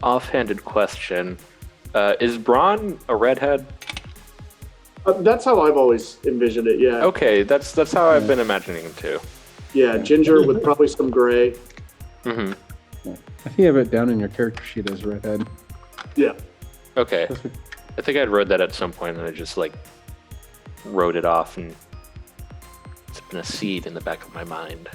offhanded question. Is Braun a redhead? That's how I've always envisioned it, yeah. Okay, that's how I've been imagining him too. Yeah, ginger with probably some gray. Mm-hmm. I think you have it down in your character sheet as redhead. Yeah. Okay. I think I'd read that at some point and I just wrote it off, and it's been a seed in the back of my mind.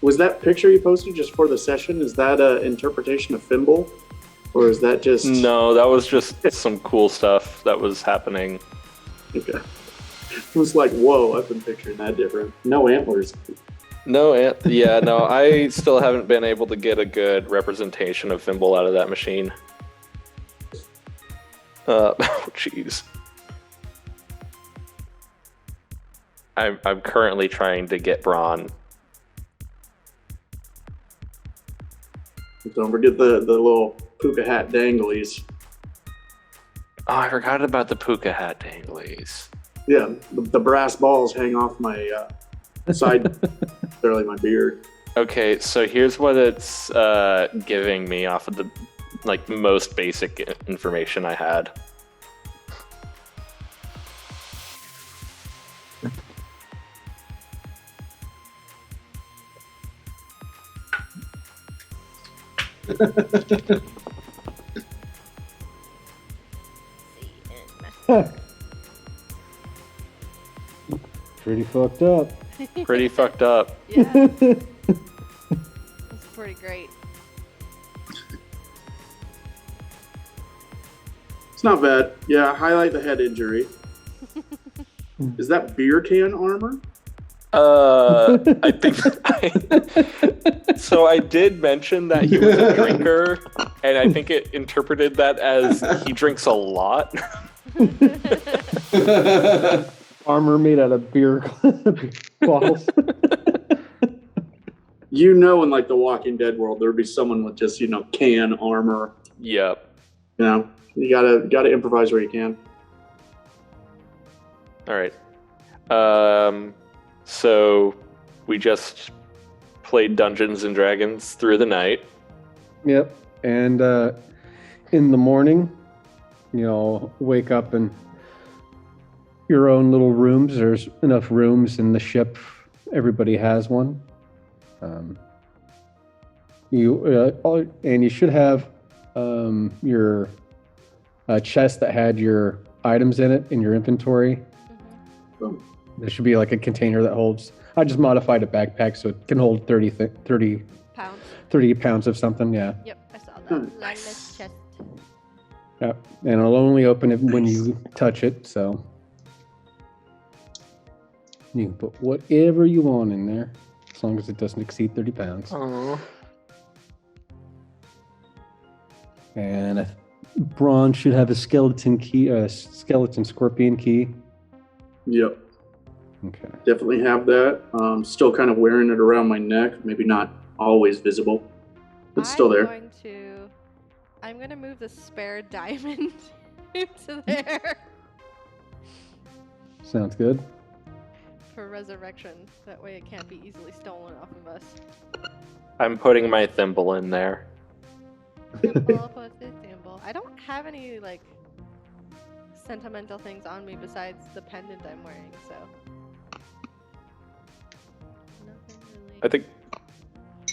Was that picture you posted just for the session? Is that an interpretation of Fimble? Or is that just... No, that was just some cool stuff that was happening. Okay. It was like, whoa, I've been picturing that different. No antlers. No, I still haven't been able to get a good representation of Fimble out of that machine. Oh, jeez. I'm currently trying to get Braun. Don't forget the little puka hat danglies. Oh, I forgot about the puka hat danglies. Yeah, the brass balls hang off my side, barely my beard. Okay, so here's what it's giving me off of the most basic information I had. Pretty fucked up. Pretty fucked up. Yeah. That's pretty great. It's not bad. Yeah, highlight the head injury. Is that beer can armor? I think so. I did mention that he was a drinker, and I think it interpreted that as he drinks a lot. Armor made out of beer bottles. You know, in the Walking Dead world, there would be someone with just can armor. Yep. You gotta improvise where you can. All right. So we just played Dungeons and Dragons through the night. Yep. And in the morning, wake up in your own little rooms. There's enough rooms in the ship. Everybody has one. You should have your chest that had your items in it in your inventory. Mm-hmm. There should be a container that holds. I just modified a backpack so it can hold 30 Pounds. 30 pounds of something. Yeah. Yep, I saw that. Linus chest. Yep. And it'll only open it when you touch it. So you can put whatever you want in there, as long as it doesn't exceed 30 pounds. Aww. And Braun should have a skeleton key, skeleton scorpion key. Yep. Okay. Definitely have that. Still kind of wearing it around my neck. Maybe not always visible, but still there. I'm going to move the spare diamond into there. Sounds good. For resurrection. That way it can't be easily stolen off of us. I'm putting my thimble in there. Thimble, put the thimble. I don't have any, sentimental things on me besides the pendant I'm wearing, so... Nothing really. I think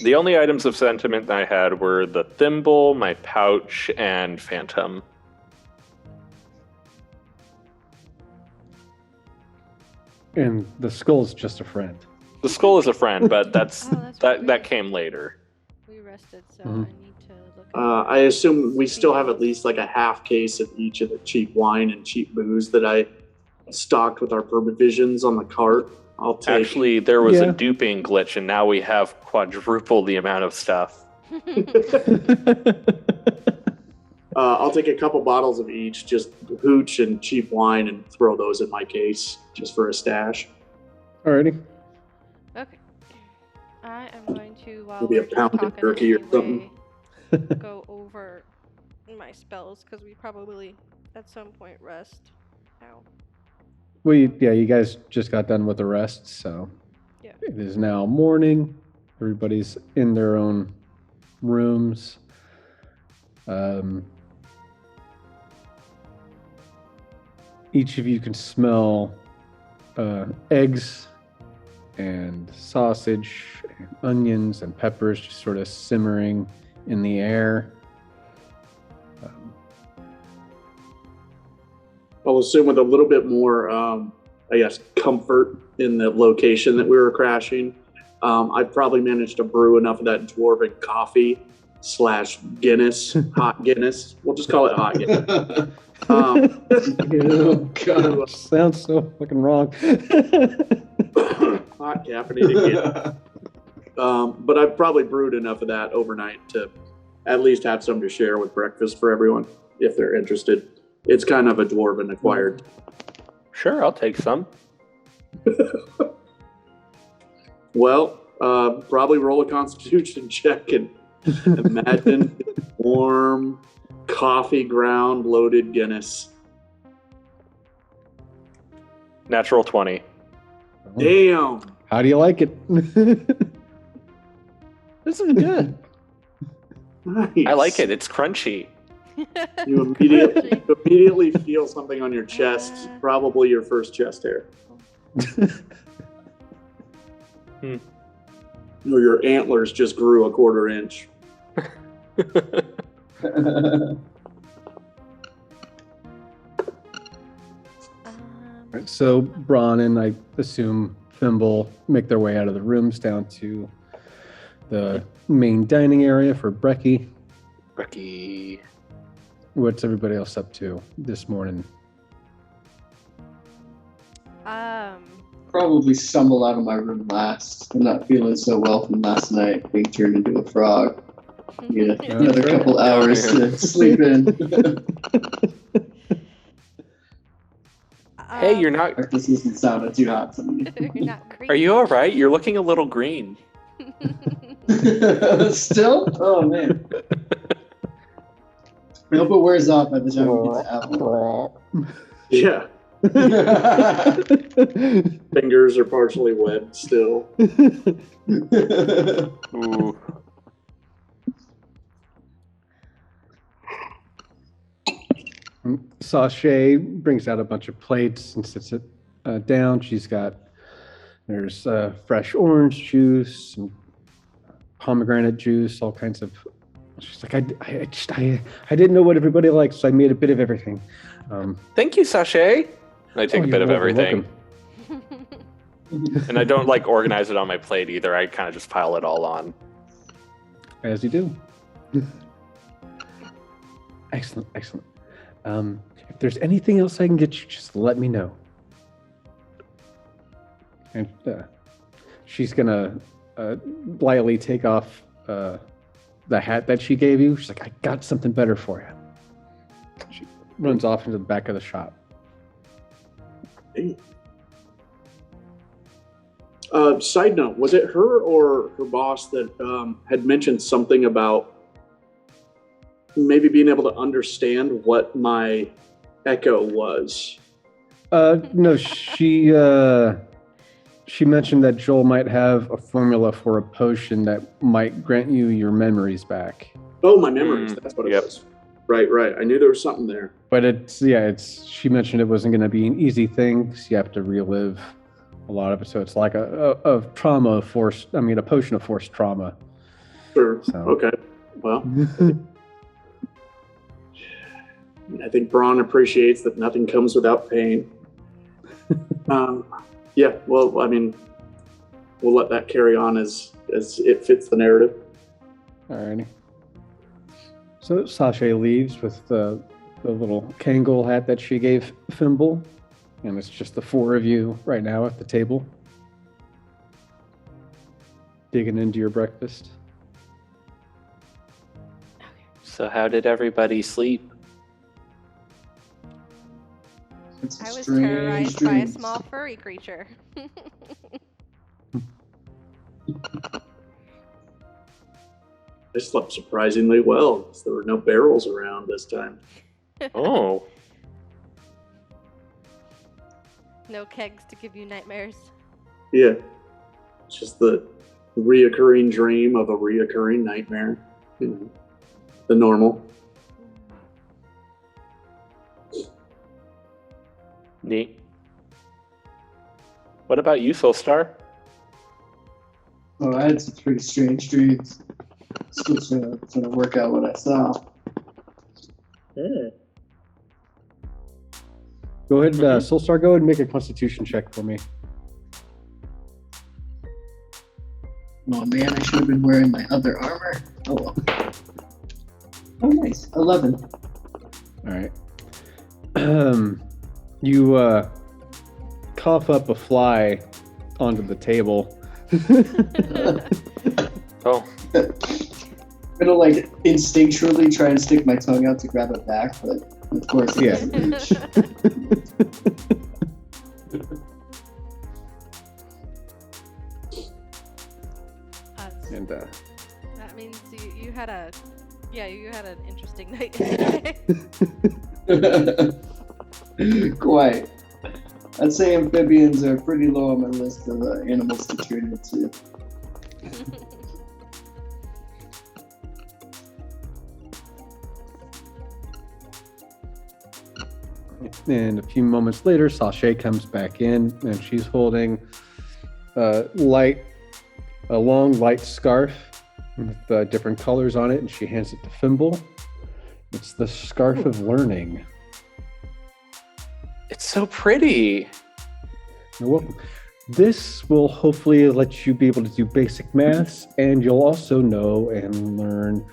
the only items of sentiment I had were the thimble, my pouch, and Phantom. And the skull's just a friend. The skull is a friend, but that's right. that came later. We rested, so Mhm. I need to look at I assume we still have at least a half case of each of the cheap wine and cheap booze that I stocked with our provisions on the cart. I'll take. Actually, there was Yeah. a duping glitch, and now we have quadruple the amount of stuff. I'll take a couple bottles of each, just hooch and cheap wine, and throw those in my case just for a stash. Alrighty. Okay. I am going to, while Maybe a we're just pound of talking turkey or anyway, go over my spells, because we probably, at some point, rest. Ow. Well, you guys just got done with the rest, so Yeah. it is now morning. Everybody's in their own rooms. Each of you can smell eggs and sausage and onions and peppers just sort of simmering in the air. I'll assume with a little bit more, I guess, comfort in the location that we were crashing, I've probably managed to brew enough of that dwarven coffee / Guinness, hot Guinness. We'll just call it hot Guinness. Oh, God. Sounds so fucking wrong. Hot caffeinated Guinness. But I've probably brewed enough of that overnight to at least have some to share with breakfast for everyone if they're interested. It's kind of a dwarven acquired. Sure, I'll take some. Well, probably roll a constitution check and imagine warm, coffee ground loaded Guinness. Natural 20. Damn. How do you like it? This is good. Nice. I like it. It's crunchy. You immediately feel something on your chest, probably your first chest hair. Or your antlers just grew a 1/4 inch. Right, so Bron and I assume Thimble make their way out of the rooms down to the main dining area for brekkie. Brekkie. What's everybody else up to this morning? Probably stumble out of my room last. I'm not feeling so well from last night, being turned into a frog. Yeah, another couple hours to sleep in. Hey, you're not. This doesn't sound too hot to me. You're not creepy. Are you all right? You're looking a little green. Still? Oh man. I hope it wears off by the time we get to Avalon. Yeah. Fingers are partially wet still. Ooh. Sashay brings out a bunch of plates and sits it down. There's fresh orange juice, some pomegranate juice, all kinds of. She's like, I didn't know what everybody likes, so I made a bit of everything. Thank you, Sashay. I take a bit of everything. And I don't like organize it on my plate either. I kind of just pile it all on. As you do. Excellent. If there's anything else I can get you, just let me know. And she's gonna lightly take off the hat that she gave you. She's like, I got something better for you. She runs off into the back of the shop. Side note, was it her or her boss that had mentioned something about maybe being able to understand what my echo was? No, she mentioned that Joel might have a formula for a potion that might grant you your memories back. Oh, my memories. That's what it was. Right. I knew there was something there. But she mentioned it wasn't going to be an easy thing because you have to relive a lot of it. So it's like a potion of forced trauma. Sure. So. Okay. Well, I think Braun appreciates that nothing comes without pain. Yeah. Well, I mean, we'll let that carry on as it fits the narrative. Alrighty. So Sashay leaves with the little Kangol hat that she gave Fimble, and it's just the four of you right now at the table, digging into your breakfast. So how did everybody sleep? It's a I was strange terrorized by a dream. small furry creature. I slept surprisingly well because there were no barrels around this time. Oh. No kegs to give you nightmares. Yeah. It's just the reoccurring dream of a reoccurring nightmare. you know, the normal. Neat. What about you, Soulstar? Oh, I had some pretty strange dreams. Still trying to work out what I saw. Go ahead, Soulstar, go ahead and make a constitution check for me. Oh man, I should have been wearing my other armor. Oh well. Oh nice. 11. All right. You cough up a fly onto the table. Oh, I'm gonna like instinctually try and stick my tongue out to grab it back, but of course it Yeah. doesn't reach. And That means you had an interesting night. Quite. I'd say amphibians are pretty low on my list of animals to turn into. And a few moments later, Sashay comes back in, and she's holding a long light scarf with different colors on it, and she hands it to Fimble. It's the scarf of learning. it's so pretty. You're welcome. This will hopefully let you be able to do basic maths, and you'll also know and learn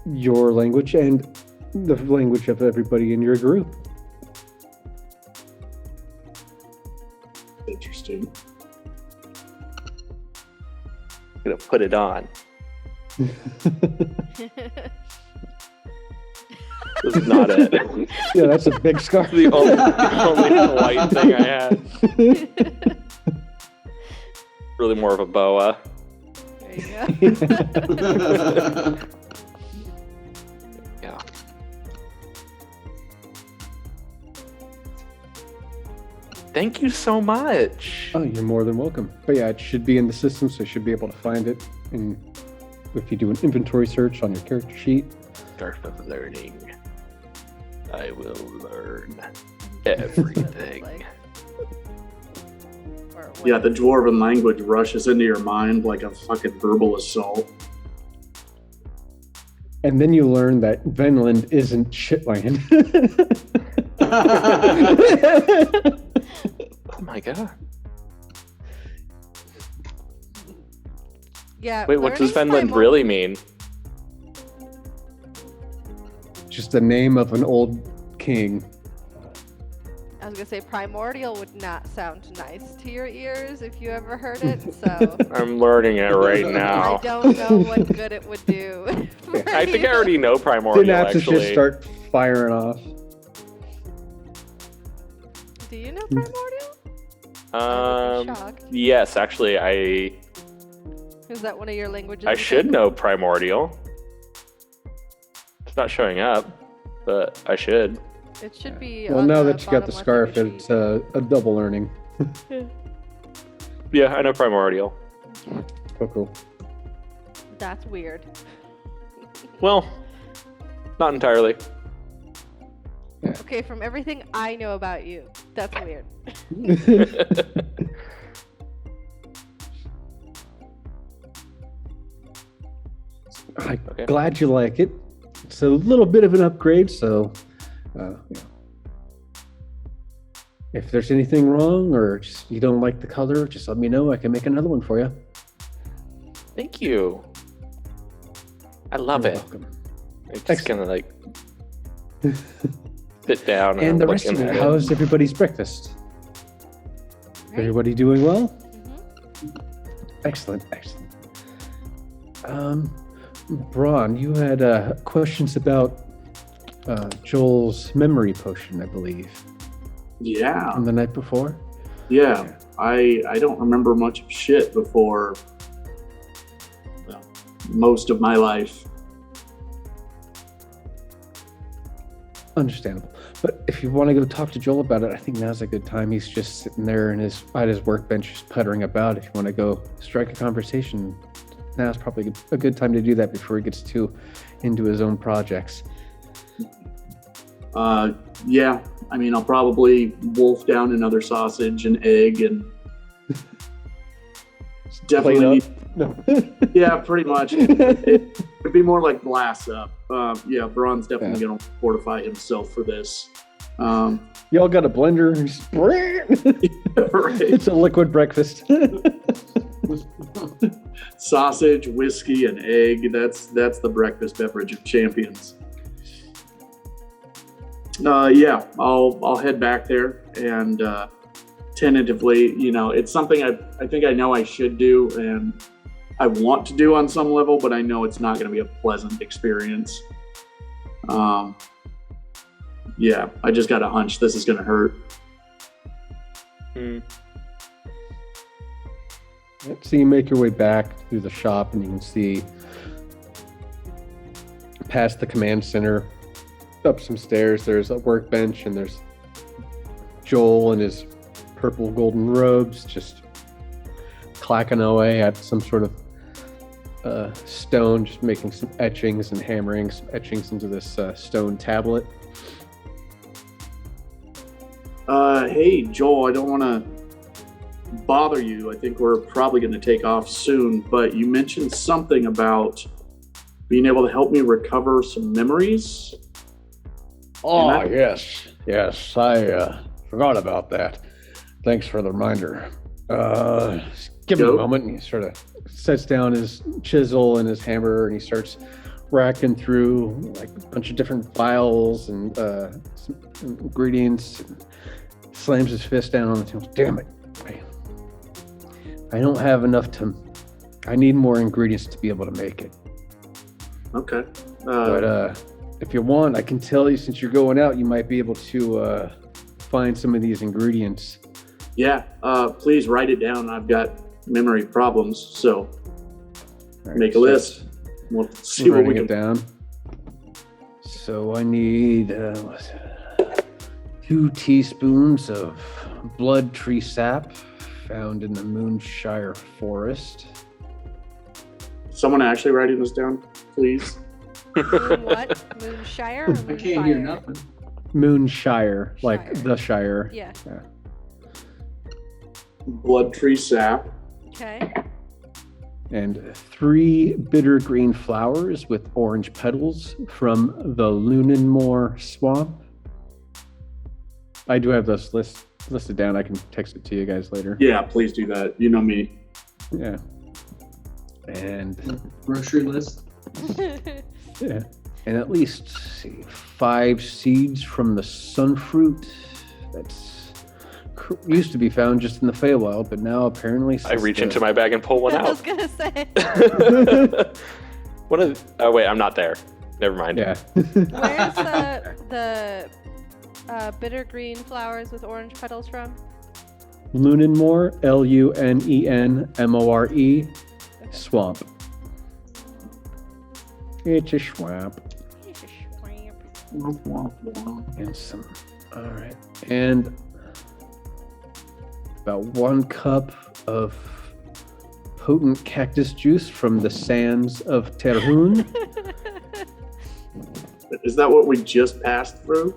your language and the language of everybody in your group. Interesting. I'm gonna put it on. This is not it. Yeah, that's a big scarf. the only white thing I had. Really more of a boa. There you go. Yeah. Thank you so much. Oh, you're more than welcome. But yeah, it should be in the system, so you should be able to find it. And if you do an inventory search on your character sheet, Scarf of learning. I will learn everything. Like, or Yeah, the what? dwarven language rushes into your mind like a fucking verbal assault. and then you learn that Venland isn't shitland. Oh my god. Yeah. Wait, what does learning's Venland really mean? Just the name of an old king. I was gonna say primordial would not sound nice to your ears if you ever heard it. So I'm learning it right I now. don't know what good it would do. for I think I you. already know primordial, Synapses actually. just start firing off. Do you know primordial? I would be shocked. Yes, actually, I Is that one of your languages? should again? know primordial. It's not showing up, but I should. It should be. Well, on now the that you got the bottom left scarf, of your it's sheet. a double learning. Yeah, I know primordial. Cool. That's weird. Well, not entirely. Okay, from everything I know about you, that's weird. I'm Okay. glad you like it. It's a little bit of an upgrade, so if there's anything wrong or just you don't like the color, just let me know. I can make another one for you. Thank you. I love You're it. welcome. I just kind of like sit down And the look rest of in it, it. how's everybody's breakfast? Right? Everybody doing well? Mhm. Excellent. Braun, you had questions about Joel's memory potion, I believe, Yeah, from the night before. yeah. I don't remember much of shit before, well, most of my life. Understandable. But if you want to go talk to Joel about it, I think now's a good time. He's just sitting there at his workbench, just puttering about. If you want to go strike a conversation, now's probably a good time to do that before he gets too into his own projects. Yeah. I mean, I'll probably wolf down another sausage and egg and definitely. No. Yeah, pretty much. It would be more like glass up. Yeah, Braun's definitely going to fortify himself for this. Y'all got a blender? Right. It's a liquid breakfast. Sausage, whiskey, and egg. That's the breakfast beverage of champions. Yeah, I'll head back there and tentatively, it's something I think I know I should do and I want to do on some level, but I know it's not going to be a pleasant experience. Yeah, I just got a hunch this is going to hurt. So you make your way back through the shop and you can see past the command center, up some stairs, there's a workbench and there's Joel in his purple golden robes just clacking away at some sort of stone, just making some etchings and hammering some etchings into this stone tablet. Hey, Joel, I don't want to bother you. I think we're probably going to take off soon, but you mentioned something about being able to help me recover some memories. Oh, yes. I forgot about that. Thanks for the reminder. Give him a moment, and he sort of sets down his chisel and his hammer, and he starts racking through like a bunch of different vials and some ingredients. And slams his fist down on the table. Damn it! I don't have enough I need more ingredients to be able to make it. Okay. But if you want, I can tell you, since you're going out, you might be able to find some of these ingredients. Yeah, please write it down. I've got memory problems, so make a list. We'll see what we can get down. So I need 2 teaspoons of blood tree sap found in the Moonshire forest. Someone actually writing this down, please. What? Moonshire or Moonfire? I can't hear nothing. Moonshire, like Shire. the Shire. Yeah. Blood tree sap. Okay. And 3 bitter green flowers with orange petals from the Lunenmoor swamp. I do have this listed down. I can text it to you guys later. Yeah, please do that. You know me. Yeah. And Grocery list. yeah. And at least 5 seeds from the sunfruit. That's used to be found just in the Feywild, but now apparently I reach into my bag and pull one I was out. gonna say. Oh wait, I'm not there. Never mind. Yeah. Where's the bitter green flowers with orange petals from? Lunenmoor, Lunenmore, swamp. It's a swamp. It's a swamp. And some. All right. And about 1 cup of potent cactus juice from the sands of Terhune. Is that what we just passed through?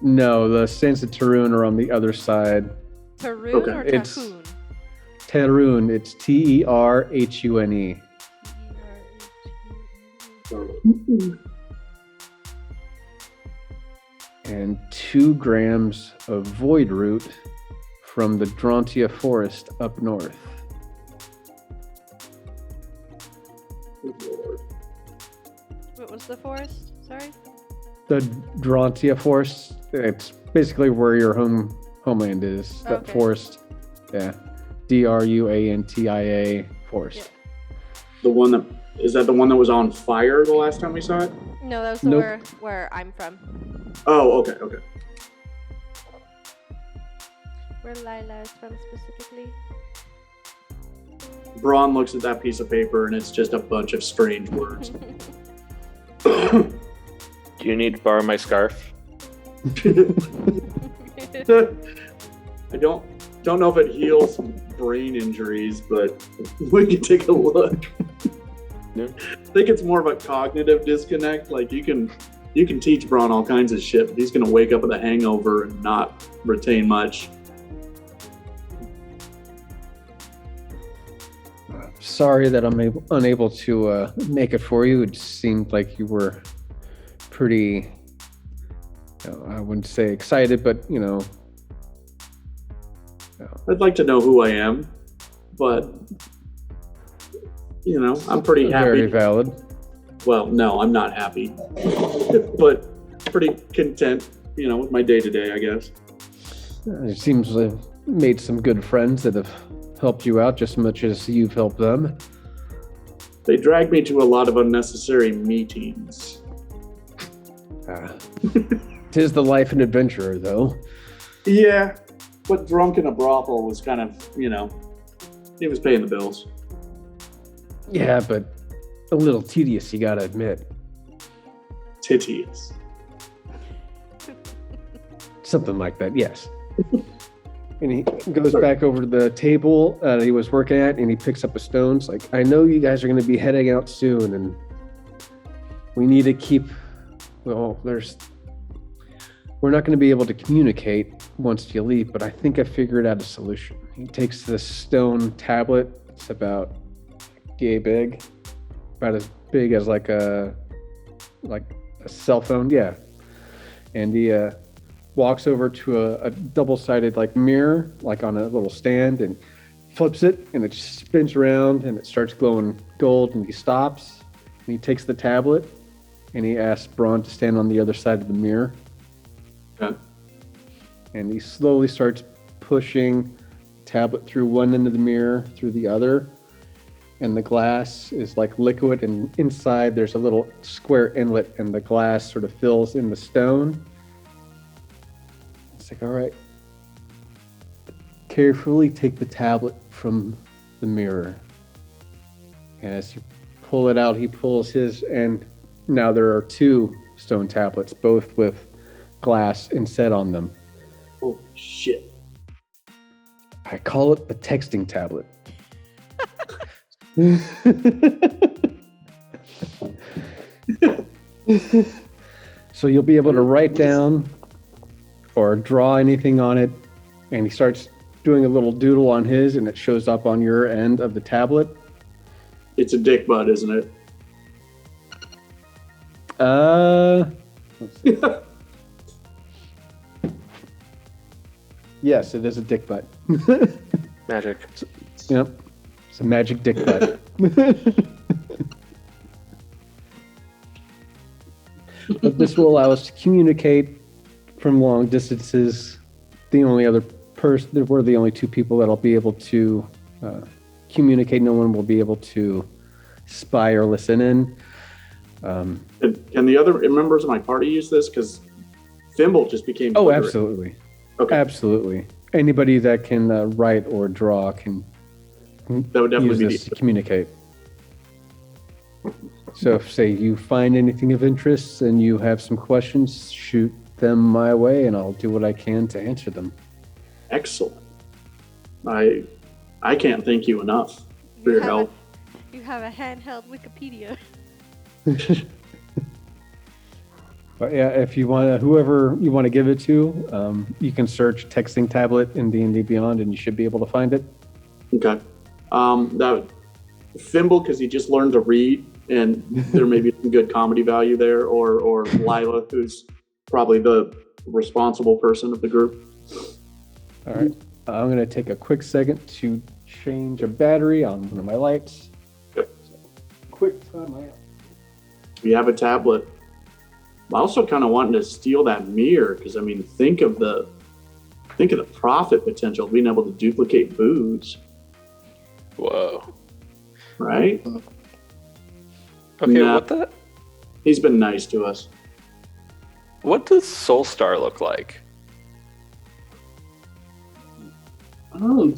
No, the sands of Terhune are on the other side. Taroon Okay. or It's- Tahoon? Terhune, it's Terhune. And 2 grams of void root from the Drontia forest up north. Good Lord. What was the forest? Sorry. The Drontia forest, it's basically where your homeland is. That Okay. forest. Yeah. Druantia forest. The one that is that the one that was on fire the last time we saw it? No, that was the Nope. where I'm from. Oh, okay. Where Lila is from specifically. Braun looks at that piece of paper and it's just a bunch of strange words. Do you need to borrow my scarf? I don't know if it heals brain injuries, but we can take a look. Yeah. I think it's more of a cognitive disconnect. Like you can teach Braun all kinds of shit, but he's gonna wake up with a hangover and not retain much. Sorry that I'm unable to make it for you. It seemed like you were pretty, I wouldn't say excited, but I'd like to know who I am, but I'm pretty happy. Very valid. Well, no, I'm not happy, but pretty content, with my day-to-day, I guess. It seems you've made some good friends that have helped you out just as much as you've helped them. They dragged me to a lot of unnecessary meetings. Tis the life of an adventurer, though. Yeah, but drunk in a brothel was kind of, he was paying the bills. Yeah, but a little tedious, you gotta admit. Tedious. Something like that, yes. And he goes back over to the table that he was working at, and he picks up a stone. It's like, I know you guys are going to be heading out soon, and we need to keep... Well, we're not going to be able to communicate once you leave, but I think I figured out a solution. He takes this stone tablet. It's about yay big. About as big as like a cell phone. Yeah. And he... walks over to a double-sided mirror, on a little stand, and flips it, and it spins around, and it starts glowing gold, and he stops, and he takes the tablet, and he asks Braun to stand on the other side of the mirror. Okay. And he slowly starts pushing the tablet through one end of the mirror, through the other, and the glass is liquid, and inside there's a little square inlet, and the glass sort of fills in the stone. All right, carefully take the tablet from the mirror. And as you pull it out, he pulls his, and now there are 2 stone tablets, both with glass inset on them. Oh, shit. I call it the texting tablet. So you'll be able to write down or draw anything on it, and he starts doing a little doodle on his, and it shows up on your end of the tablet. It's a dick bud, isn't it? Let's see. Yes, it is a dick butt. Magic. Yep, it's a magic dick butt. But this will allow us to communicate from long distances. The only other person, we're the only 2 people that'll be able to communicate. No one will be able to spy or listen in. Can the other members of my party use this? Because Thimble just became... Oh, absolutely. Okay. Absolutely. Anybody that can write or draw can That would definitely use be this to communicate. So if, say, you find anything of interest and you have some questions, shoot them my way, and I'll do what I can to answer them. Excellent. I can't thank you enough for your help. You have a handheld Wikipedia. But yeah, if you want to, whoever you want to give it to, you can search texting tablet in D&D Beyond, and you should be able to find it. Okay. That Thimble, because he just learned to read, and there may be some good comedy value there, or Lila, who's probably the responsible person of the group. All right. I'm going to take a quick second to change a battery on one of my lights. Yep. Quick time out. We have a tablet. I also kind of wanting to steal that mirror, because think of the profit potential of being able to duplicate booze. Whoa. Right? Okay, Nah. what the? He's been nice to us. What does Soulstar look like? Oh,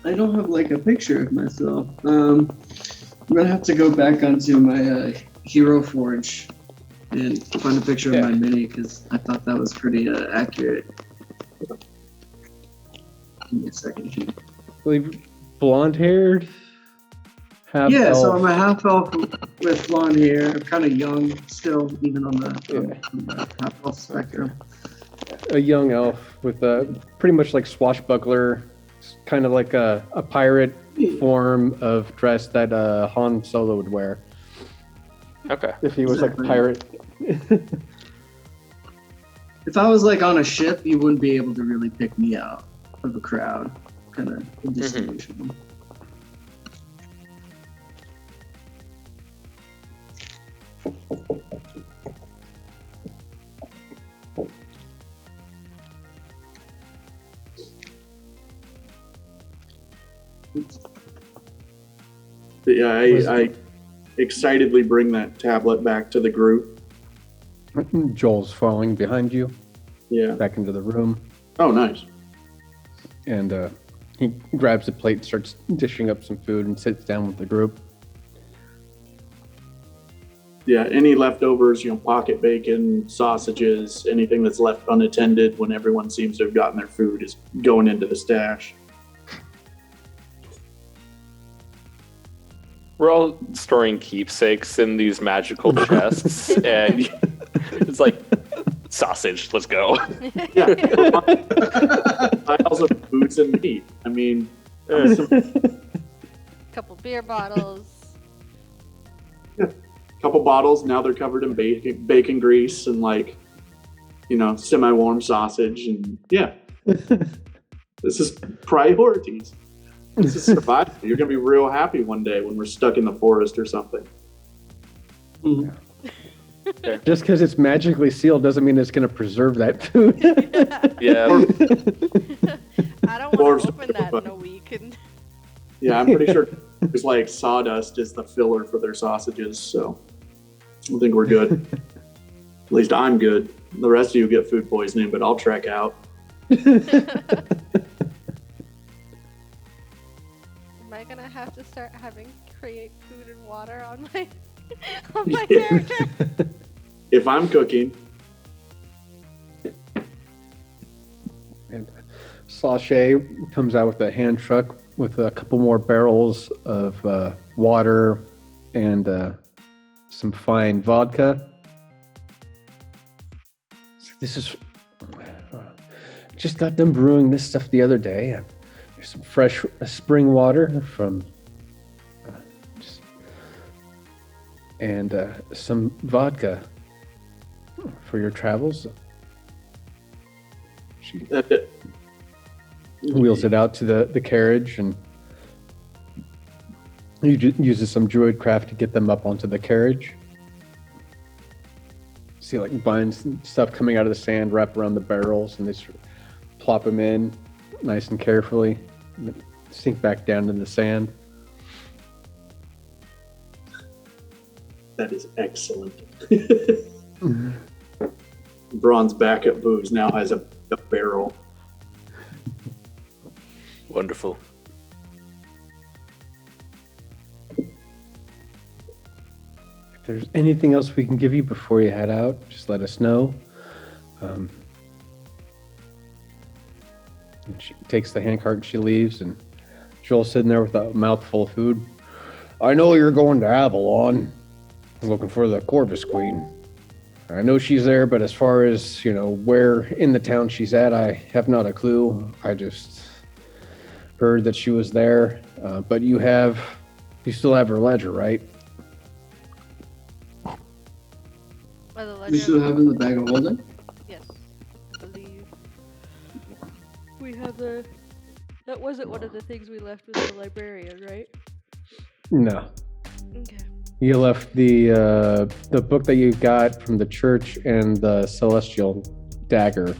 I don't have a picture of myself. I'm gonna have to go back onto my Hero Forge and find a picture of my mini, because I thought that was pretty accurate. Give me a second here. I believe blonde haired. Yeah, so I'm a half elf with blonde hair, kind of young still, even on the half-elf spectrum. A young elf with a pretty much like swashbuckler, kind of like a pirate form of dress that Han Solo would wear Okay. if he was like a Exactly. pirate. If I was like on a ship, you wouldn't be able to really pick me out of a crowd, kind of indistinguishable. But yeah, I excitedly bring that tablet back to the group. Joel's falling behind you, Yeah. back into the room, Oh, nice. and he grabs a plate, starts dishing up some food, and sits down with the group. Yeah, any leftovers, pocket bacon, sausages, anything that's left unattended when everyone seems to have gotten their food is going into the stash. We're all storing keepsakes in these magical chests, and it's like sausage. Let's go. Yeah. Piles of foods and meat. I mean, Couple beer bottles. couple bottles, now they're covered in bacon grease and semi-warm sausage. And yeah, this is priorities. This is survival. You're going to be real happy one day when we're stuck in the forest or something. Just because it's magically sealed doesn't mean it's going to preserve that food. Yeah. I don't want to open that in a week. And Yeah, I'm pretty sure there's like sawdust is the filler for their sausages, so I think we're good. At least I'm good. The rest of you get food poisoning, but I'll trek out. am I gonna have to start create food and water on my character? If I'm cooking, And Sachet comes out with a hand truck with a couple more barrels of water and some fine vodka. This is just got done brewing this stuff the other day. There's some fresh spring water from and some vodka for your travels. She wheels it out to the carriage and uses some druid craft to get them up onto the carriage. See like vines and stuff coming out of the sand wrap around the barrels, and they sort of plop them in nice and carefully, and then sink back down in the sand. that is excellent. Braun's back at booze now has a barrel. Wonderful. If there's anything else we can give you before you head out, just let us know. And she takes the handcart and she leaves, and Joel's sitting there with a mouthful of food. I know you're going to Avalon, looking for the Corvus Queen. I know she's there, but as far as, where in the town she's at, I have not a clue. I just heard that she was there. But you still have her ledger, right? Or the You ledger. still have in the bag of holding? Yes, I believe we have the. That wasn't one of the things we left with the librarian, right? No. Okay. You left the book that you got from the church and the celestial dagger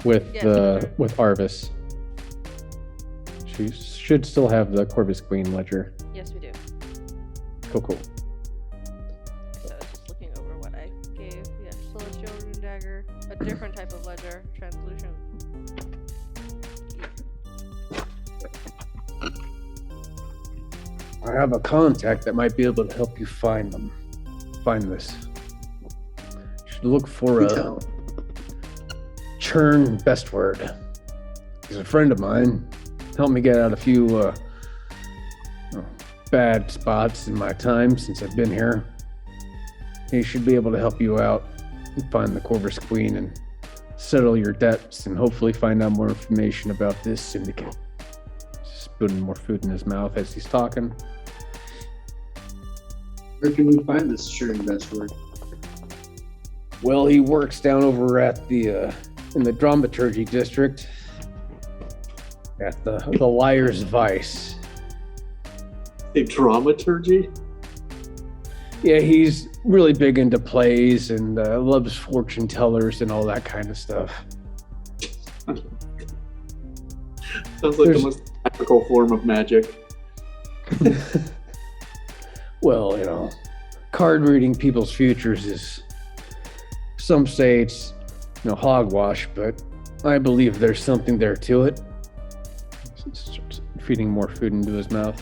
with Yes. with Arvis. She should still have the Corvus Queen ledger. Yes, we do. Cool. So I was just looking over what I gave. Yeah, celestial rune dagger, a different type of ledger, translucent. I have a contact that might be able to help you find this. You should look for a Tell. Churn Bestword. He's a friend of mine. Helped me get out a few bad spots in my time since I've been here. He should be able to help you out and find the Corvus Queen and settle your debts and hopefully find out more information about this syndicate. Just putting more food in his mouth as he's talking. Where can we find this sure investor? Well, he works down over at the in the dramaturgy district at the Liar's Vice. A dramaturgy? Yeah, he's really big into plays and loves fortune tellers and all that kind of stuff. Sounds like the most magical form of magic. Well, you know, card reading people's futures is, some say it's, you know, hogwash, but I believe there's something there to it. Starts feeding more food into his mouth.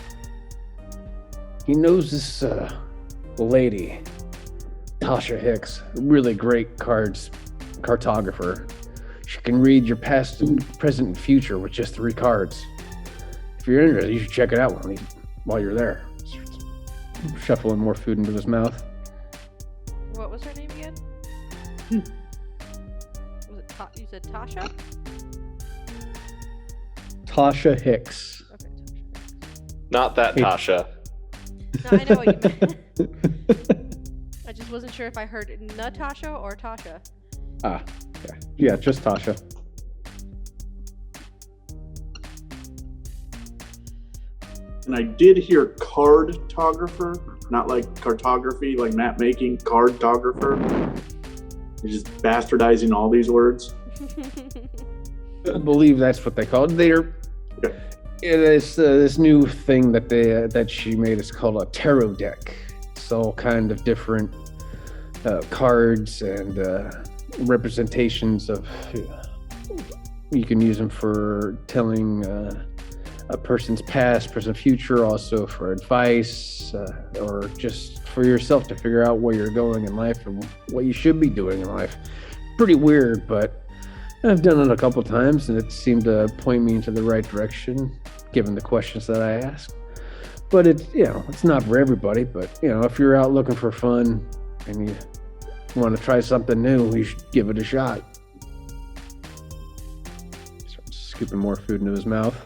He knows this lady, Tasha Hicks, a really great cartographer. She can read your past, present, and future with just 3 cards. If you're interested, you should check it out while you're there. Shuffling more food into his mouth. What was her name again? Was it you said Tasha? Tasha Hicks. Okay, Tasha. Not that Tasha. No, I know what you meant. I just wasn't sure if I heard Natasha or Tasha. Ah, yeah, just Tasha. And I did hear cardtographer, not like cartography, like map making, cardtographer. You're just bastardizing all these words. I believe that's what they call it. Okay. It is this new thing that she made. It's called a tarot deck. It's all kind of different cards and representations of. You can use them for telling a person's past, present, future. Also for advice or just for yourself to figure out where you're going in life and what you should be doing in life. Pretty weird, but I've done it a couple times and it seemed to point me into the right direction, given the questions that I asked. But it's not for everybody, but if you're out looking for fun and you want to try something new, you should give it a shot. Starts scooping more food into his mouth.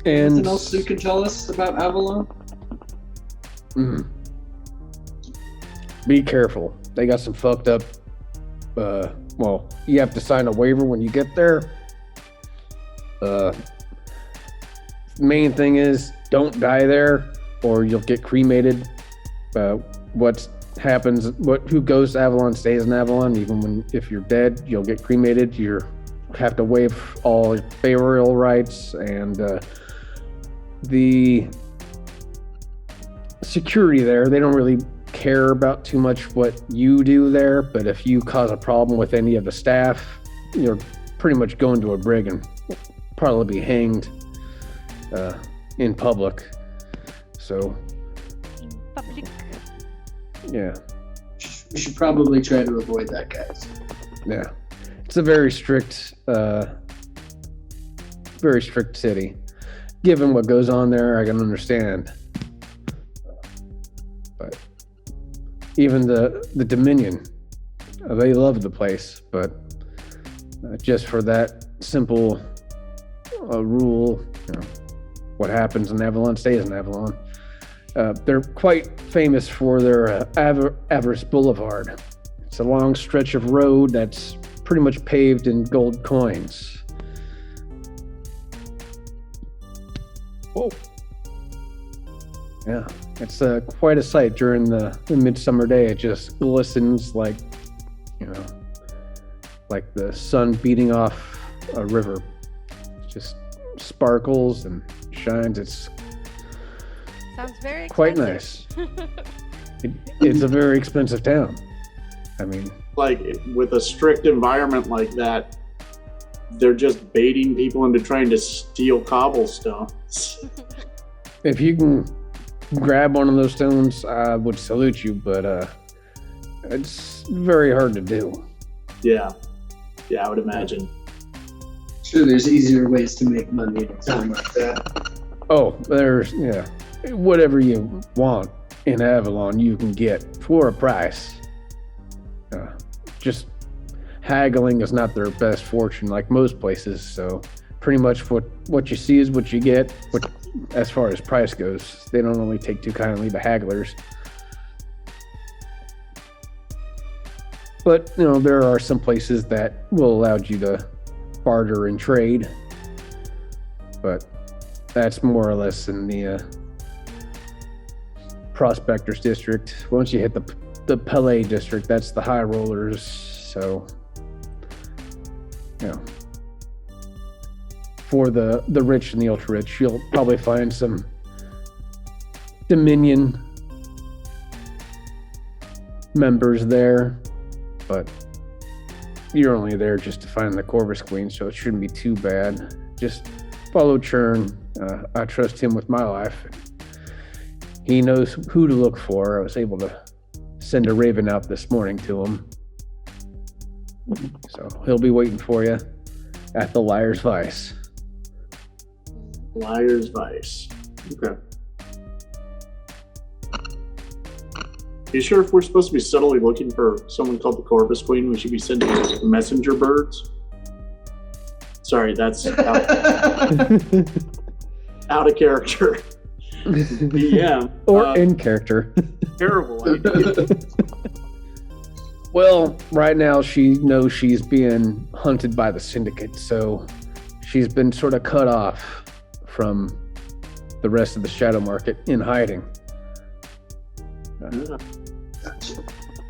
And anything else you can tell us about Avalon? Be careful. They got some fucked up. You have to sign a waiver when you get there. Main thing is don't die there, or you'll get cremated. Who goes to Avalon stays in Avalon. Even if you're dead, you'll get cremated. You have to waive all burial rights and. The security there, they don't really care about too much what you do there, but if you cause a problem with any of the staff, you're pretty much going to a brig and probably be hanged in public. So, In public. yeah. We should probably try to avoid that, guys. Yeah. It's a very strict city. Given what goes on there, I can understand. But even the Dominion, they love the place, but just for that simple rule, what happens in Avalon stays in Avalon. They're quite famous for their Avarice Boulevard. It's a long stretch of road that's pretty much paved in gold coins. Oh, yeah, it's quite a sight during the midsummer day. It just glistens like the sun beating off a river. It just sparkles and shines. It's Sounds very quite expensive. nice. It's a very expensive town. I mean, Like with a strict environment like that, they're just baiting people into trying to steal cobblestones. if you can grab one of those stones, I would salute you, but it's very hard to do. Yeah. Yeah, I would imagine. Sure, there's easier ways to make money in a town like that. Oh, there's, whatever you want in Avalon, you can get for a price. Just haggling is not their best fortune like most places, so pretty much what you see is what you get. As far as price goes, they don't only take too kindly to hagglers. But, there are some places that will allow you to barter and trade. But that's more or less in the Prospectors District. Once you hit the Palais District, that's the high rollers. So, for the rich and the ultra rich, you'll probably find some Dominion members there, but you're only there just to find the Corvus Queen, so it shouldn't be too bad. Just follow Churn. I trust him with my life. He knows who to look for. I was able to send a raven out this morning to him. So he'll be waiting for you at the Liar's Vice. Liar's Vice. Okay. You sure if we're supposed to be subtly looking for someone called the Corvus Queen, we should be sending messenger birds? Sorry, that's out of character. Yeah. Or in character. Terrible idea. Well, right now she knows she's being hunted by the Syndicate, so she's been sort of cut off from the rest of the shadow market in hiding.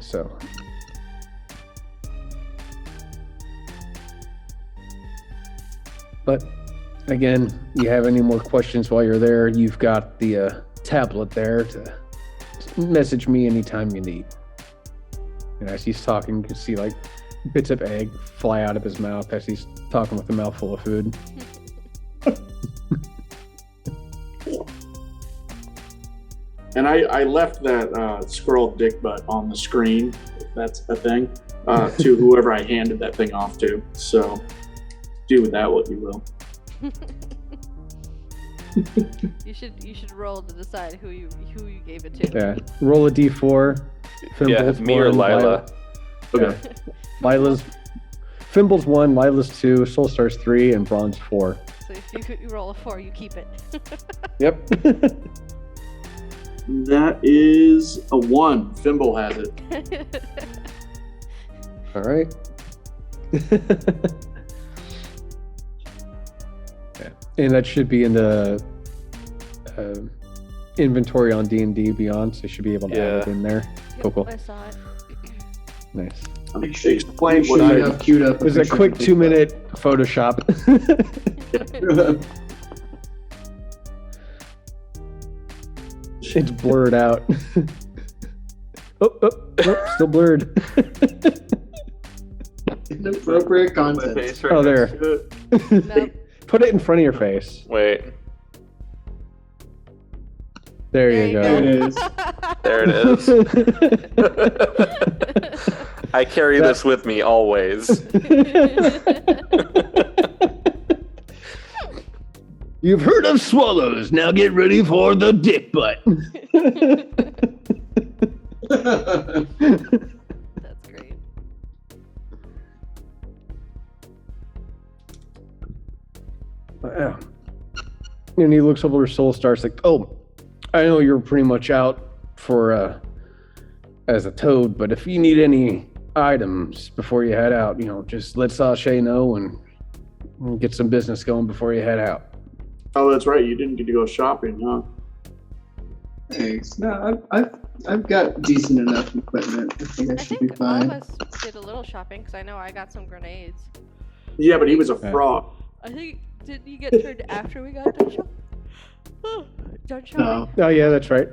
So. But again, you have any more questions while you're there, you've got the tablet there to message me anytime you need. And as he's talking, you can see like bits of egg fly out of his mouth as he's talking with a mouthful of food. And I left that scrolled dick butt on the screen, if that's a thing, to whoever I handed that thing off to. So do with that what you will. You should roll to decide who you gave it to. Yeah, roll a d4. Fimble's me or one, Lila. Okay. Lila's Fimble's 1, Lila's 2, Soulstar's 3, and Bronze 4. So if you roll a 4, you keep it. Yep. That is a 1. Fimble has it. All right. Yeah. And that should be in the inventory on D&D Beyond, so you should be able to add it in there. Yep, Cool. I saw it. Nice. Explain what Sure I you have queued up. It was a picture quick of the 2-minute Photoshop. dick. It's blurred out. oh, still blurred. Inappropriate content. Oh, there. Nope. Put it in front of your face. Wait, There you There go. it is. there it is. I carry this with me always. You've heard of swallows. Now get ready for the dick butt. That's great. Yeah. And he looks over to Soulstar. It's like, oh, I know you're pretty much out for as a toad, but if you need any items before you head out, just let Sashay know and we'll get some business going before you head out. Oh, that's right. You didn't get to go shopping, huh? Thanks. No, I've got decent enough equipment. I think I I should think be fine. all of us did a little shopping because I know I got some grenades. Yeah, but he was a frog. I think didn't you get turned after we got done shopping? Done shopping? No, Oh, yeah, that's right.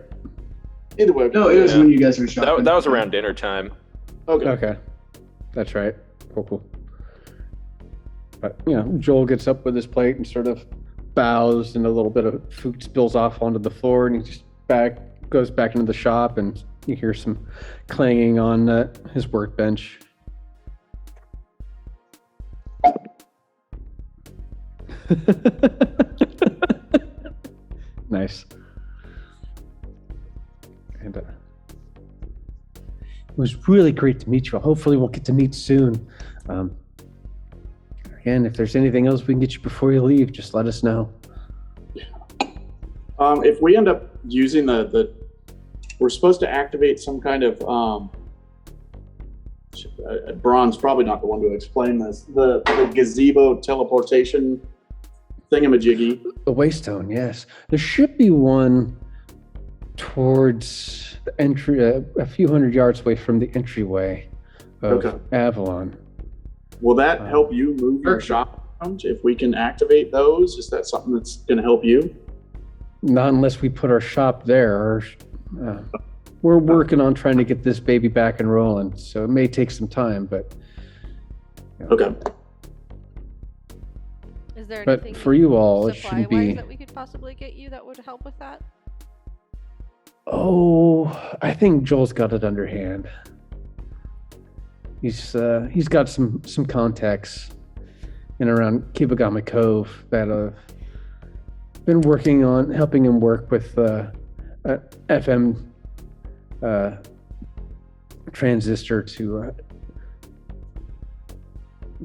Either way. no, it was Yeah. when you guys were shopping. That was around dinner time. Okay. Okay. That's right. Cool. But, Joel gets up with his plate and sort of bows, and a little bit of food spills off onto the floor, and he just goes back into the shop, and you hear some clanging on his workbench. Nice. And it was really great to meet you. Hopefully we'll get to meet soon. Again, if there's anything else we can get you before you leave, just let us know. If we end up using we're supposed to activate some kind of, Braun's probably not the one to explain this, the gazebo teleportation thingamajiggy. The Waystone, yes. There should be one towards the entry, a few hundred yards away from the entryway of Avalon. Will that help you move your shop around if we can activate those? Is that something that's going to help you? Not unless we put our shop there. We're working on trying to get this baby back and rolling, so it may take some time, but... Okay. Is there But anything for you all, it shouldn't be... that we could possibly get you that would help with that? Oh, I think Joel's got it underhand. He's got some contacts in around Kibagami Cove that have been working on helping him work with FM transistor to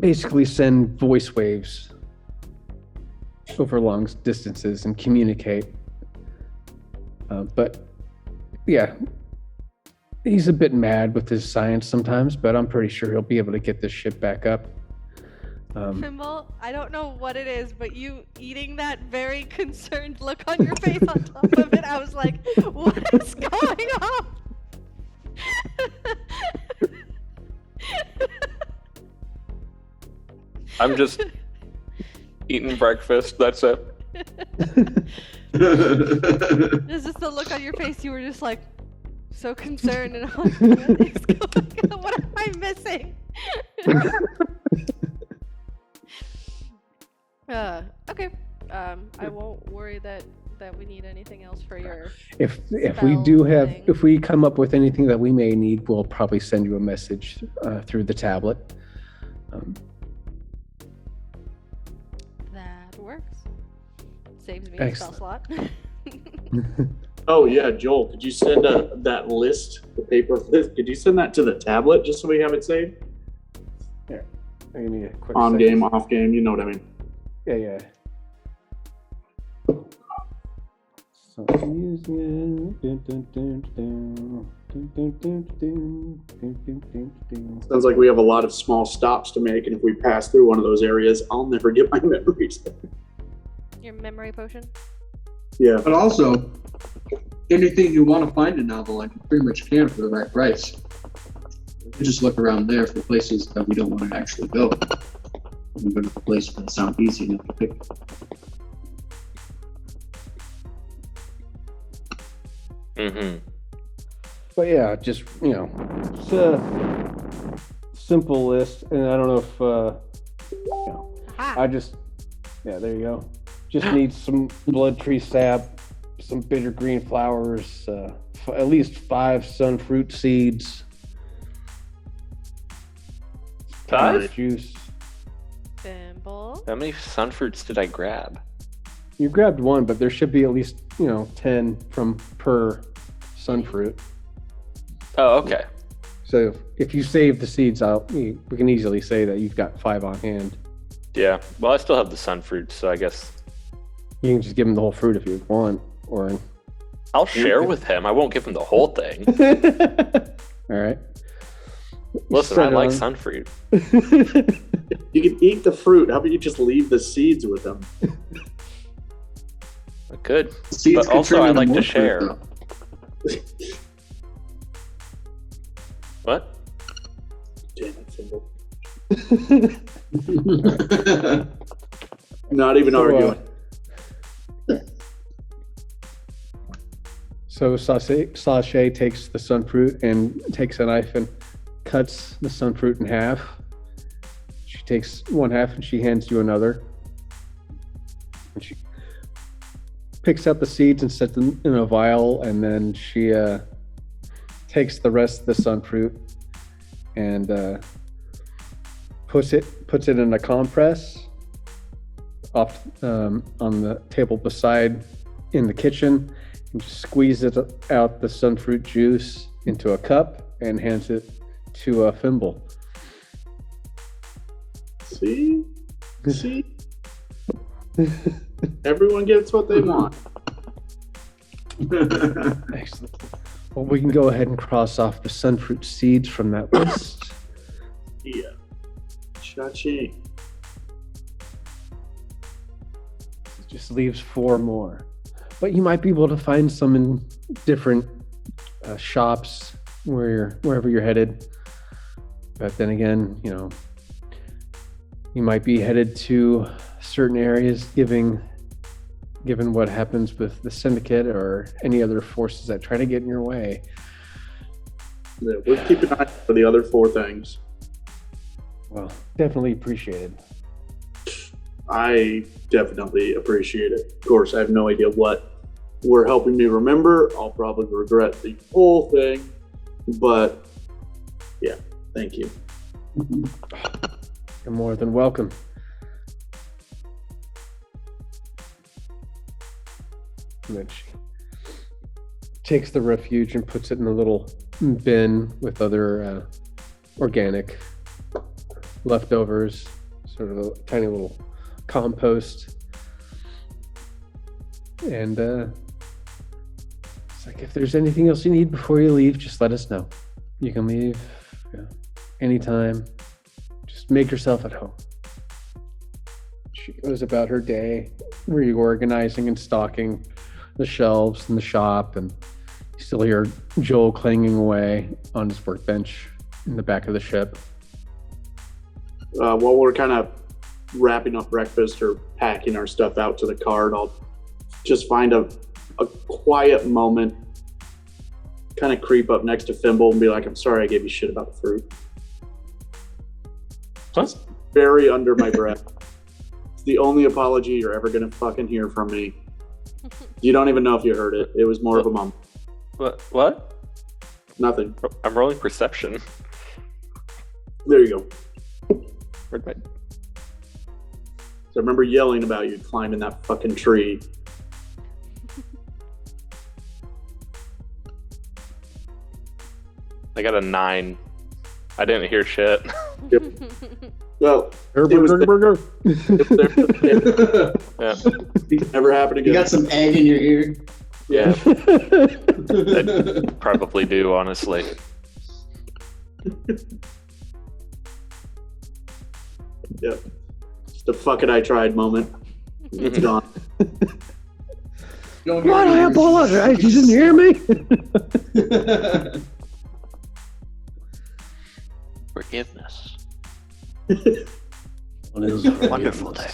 basically send voice waves over long distances and communicate. But yeah, he's a bit mad with his science sometimes, but I'm pretty sure he'll be able to get this ship back up. Fimbul, I don't know what it is, but you eating that very concerned look on your face on top of it, I was like, what is going on? I'm just eating breakfast. That's it. This is the look on your face. You were just like so concerned, and I'm like, what is going on? What am I missing? Okay. I won't worry that we need anything else for your. If we do have, thing. if we come up with anything that we may need, we'll probably send you a message through the tablet. That works. Saves me Excellent. a spell slot. Oh yeah, Joel, could you send that list, the paper list, could you send that to the tablet just so we have it saved? Here, I need a quick On second. game, off game, you know what I mean. Yeah. So I'm using it. Sounds like we have a lot of small stops to make, and if we pass through one of those areas, I'll never get my memories. Your memory potion. Yeah. But also, anything you want to find in Avalon, you pretty much can for the right price. You just look around there for places that we don't want to actually go. We go to the place that sound easy enough to pick. Mm-hmm. But yeah, just, it's a simple list, and I don't know if, Aha. there you go. Just need some blood tree sap, some bitter green flowers, at least 5 sunfruit seeds. 5? Juice. Thimble. How many sunfruits did I grab? You grabbed 1, but there should be at least, 10 per sunfruit. Oh, okay. So if you save the seeds out, we can easily say that you've got 5 on hand. Yeah. Well, I still have the sunfruits, so I guess You can just give him the whole fruit if you want, or... I'll share with him. I won't give him the whole thing. All right. Listen, I like sunfruit. You can eat the fruit. How about you just leave the seeds with them? I could. Seeds But can also, turn I into like to more share. fruit, What? Damn it, Symbol. though. Not even arguing. So Sashay takes the sunfruit and takes a knife and cuts the sunfruit in half. She takes one half and she hands you another. And she picks out the seeds and sets them in a vial, and then she takes the rest of the sunfruit and puts it in a compress, off on the table beside in the kitchen and just squeezes out the sunfruit juice into a cup and hands it to Fimble. See? Everyone gets what they want. Excellent. Well, we can go ahead and cross off the sunfruit seeds from that list. Yeah. Cha-ching. It just leaves 4 more. But you might be able to find some in different shops wherever you're headed. But then again, you might be headed to certain areas given what happens with the syndicate or any other forces that try to get in your way. Yeah, we'll keep an eye out for the other 4 things. Well, definitely appreciated. I definitely appreciate it. Of course, I have no idea what we're helping me remember. I'll probably regret the whole thing, but yeah, thank you. You're more than welcome. And then she takes the refuge and puts it in a little bin with other organic leftovers, sort of a tiny little compost. And it's like, if there's anything else you need before you leave, just let us know. You can leave anytime. Just make yourself at home. She goes about her day, reorganizing and stocking the shelves in the shop, and you still hear Joel clanging away on his workbench in the back of the ship. While we're kind of wrapping up breakfast or packing our stuff out to the cart, I'll just find a quiet moment, kind of creep up next to Fimble and be like, I'm sorry I gave you shit about the fruit. Just very under my breath. It's the only apology you're ever going to fucking hear from me. You don't even know if you heard it. It was more of a mum. What? Nothing. I'm rolling perception. There you go. Where'd my... So I remember yelling about you climbing that fucking tree. I got a 9. I didn't hear shit. Yep. Well, Burger. Yeah. Never happened again. You got some egg in your ear. Yeah. I probably do, honestly. Yep. Just a fuck it, I tried moment. It's gone. What? I apologize. You didn't hear me? Forgiveness. What is Wonderful day.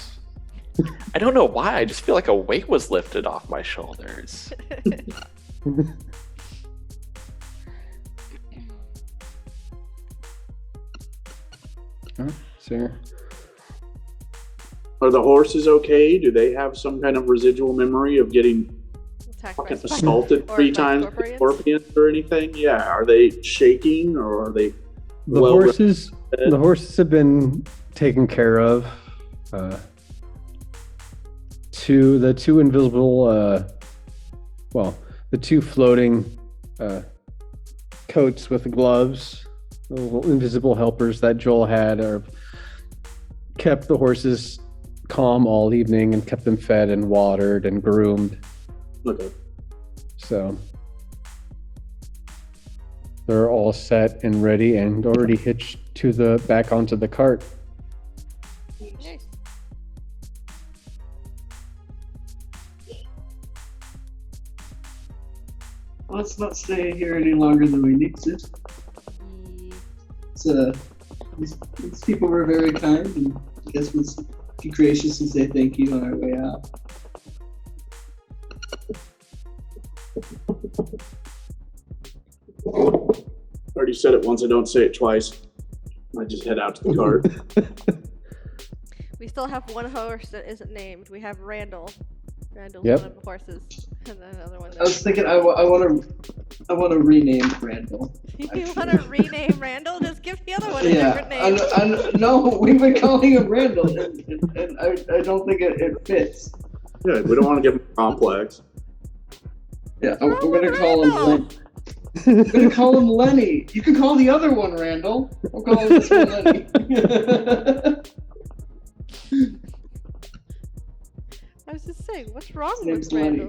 I don't know why. I just feel like a weight was lifted off my shoulders. So, Are the horses okay? Do they have some kind of residual memory of getting Attacked fucking by spiders assaulted or 3 by times by scorpions? scorpions or anything? Yeah. Are they shaking or are they the well horses have been taken care of. The two invisible, the 2 floating coats with the gloves, the little invisible helpers that Joel had, are kept the horses calm all evening and kept them fed and watered and groomed. Okay. So they're all set and ready and already hitched back onto the cart. Nice. Let's not stay here any longer than we need to. These people were very kind, and I guess we'll be gracious and say thank you on our way out. Already said it once, I don't say it twice. I just head out to the cart. We still have one horse that isn't named. We have Randall. Randall's Yep. one of the horses, and then another one. I was thinking I want to rename Randall. You want to rename Randall? Just give Give the other one a different name. No, we've been calling him Randall, and I don't think it fits. Yeah, we don't want to give him complex. Yeah, I'm gonna call him Lenny. I'm gonna call him Lenny. You can call the other one Randall. I'll call this one Lenny. I was just saying, what's wrong His with name's Randall?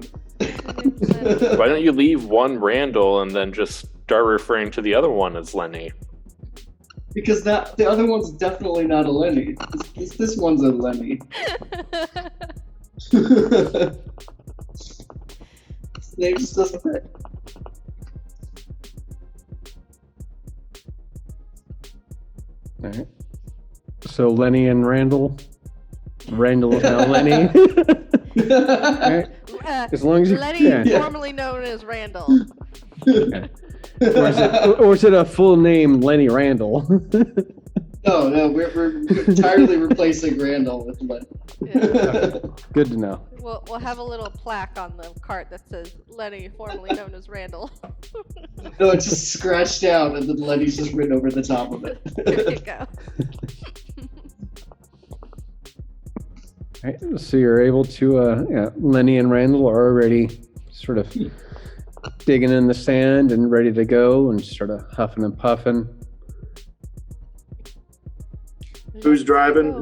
Why don't you leave one Randall and then just start referring to the other one as Lenny? Because the other one's definitely not a Lenny. This one's a Lenny. His name just doesn't fit. All right. So Lenny and Randall. Randall is now Lenny. All right. As long as you Lenny, formerly known as Randall. Okay. Or is it a full name, Lenny Randall? No, we're entirely replacing Randall with Lenny. Yeah. Good to know. We'll have a little plaque on the cart that says Lenny, formerly known as Randall. No, it's just scratched out, and then Lenny's just written over the top of it. There you go. All right, so you're able to, Lenny and Randall are already sort of digging in the sand and ready to go and sort of huffing and puffing. Who's driving?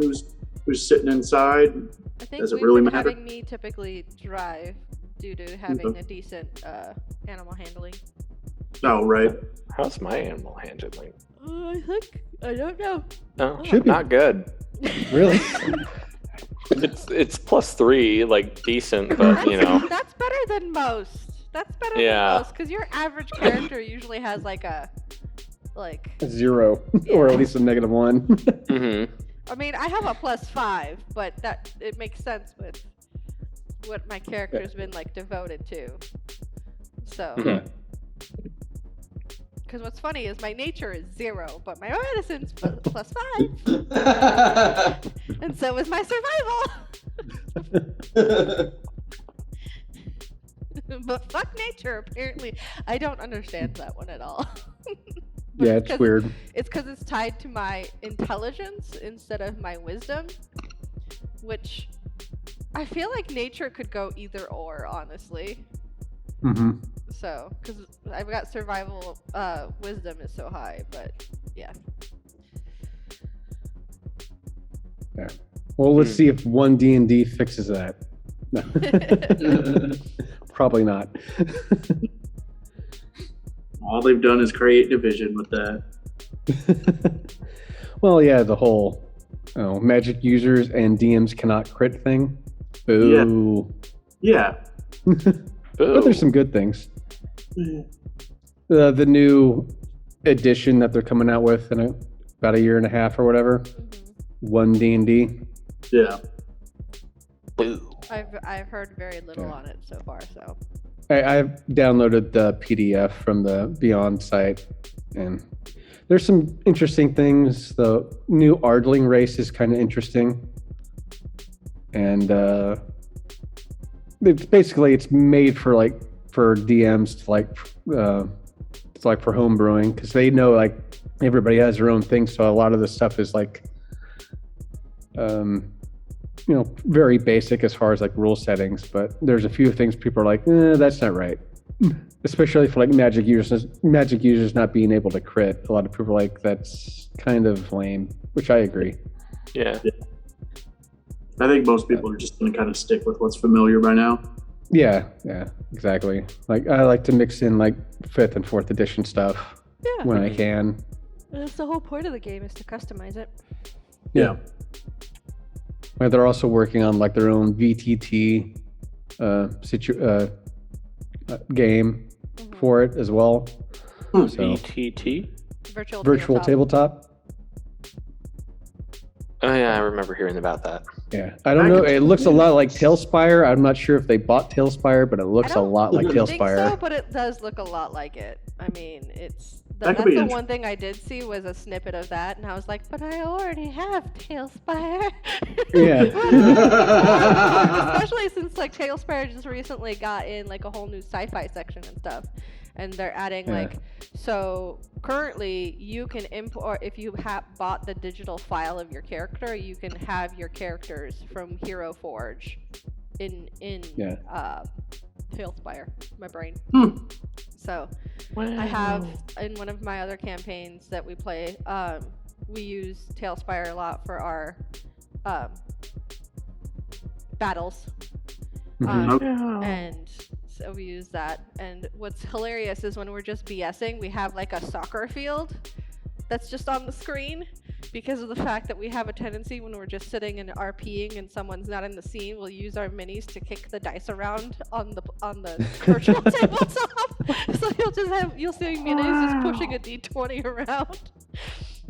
Who's sitting inside? I think Does it we've really been matter? having me typically drive due to having a decent animal handling. Oh, right. How's my animal handling? I don't know. Oh, Should be. not good. Really? It's +3, like decent, but you know. That's better than most. That's better than most, because your average character usually has like a 0, or at least a -1. Mm-hmm. I mean, I have a +5, but it makes sense with what my character's been like devoted to. So, because what's funny is my nature is 0, but my medicine's +5, and so is my survival. But fuck nature, apparently. I don't understand that one at all. Yeah, it's weird. It's because it's tied to my intelligence instead of my wisdom, which I feel like nature could go either or, honestly. Mm-hmm. So, because I've got survival, wisdom is so high, but yeah. Yeah. Well, let's see if 1D&D fixes that. No. Probably not. All they've done is create division with that. Well, yeah, the whole magic users and DMs cannot crit thing. Boo. Yeah. But there's some good things. The new edition that they're coming out with in about a year and a half or whatever. 1D&D. Yeah. Boo. I've heard very little on it so far, so. I've downloaded the PDF from the Beyond site, and there's some interesting things. The new Ardling race is kind of interesting, and it's made for DMs to for home brewing, because they know everybody has their own thing, so a lot of the stuff is very basic as far as rule settings, but there's a few things people are like, that's not right. Especially for magic users not being able to crit. A lot of people are like, that's kind of lame, which I agree. Yeah. I think most people are just going to kind of stick with what's familiar by now. Yeah, exactly. I like to mix in 5th and 4th edition stuff when I can. That's the whole point of the game, is to customize it. Yeah. They're also working on their own VTT game for it as well. So, VTT? Virtual tabletop. Oh yeah, I remember hearing about that. Yeah, I don't know. It looks a lot like Tailspire. I'm not sure if they bought Tailspire, but it looks a lot like I think Tailspire. so, but it does look a lot like it. I mean, That that's could be the one thing I did see was a snippet of that, and I was like, but I already have Tailspire. Yeah. Especially since Tailspire just recently got in a whole new sci-fi section and stuff. and they're adding so currently you can import, if you have bought the digital file of your character, you can have your characters from Hero Forge in Tailspire, my brain. So I have in one of my other campaigns that we play, we use Tailspire a lot for our battles. And so we use that. And what's hilarious is when we're just BSing, we have like a soccer field that's just on the screen, because of the fact that we have a tendency when we're just sitting and RPing and someone's not in the scene, we'll use our minis to kick the dice around on the virtual tabletop. So you'll see minis just pushing a D20 around.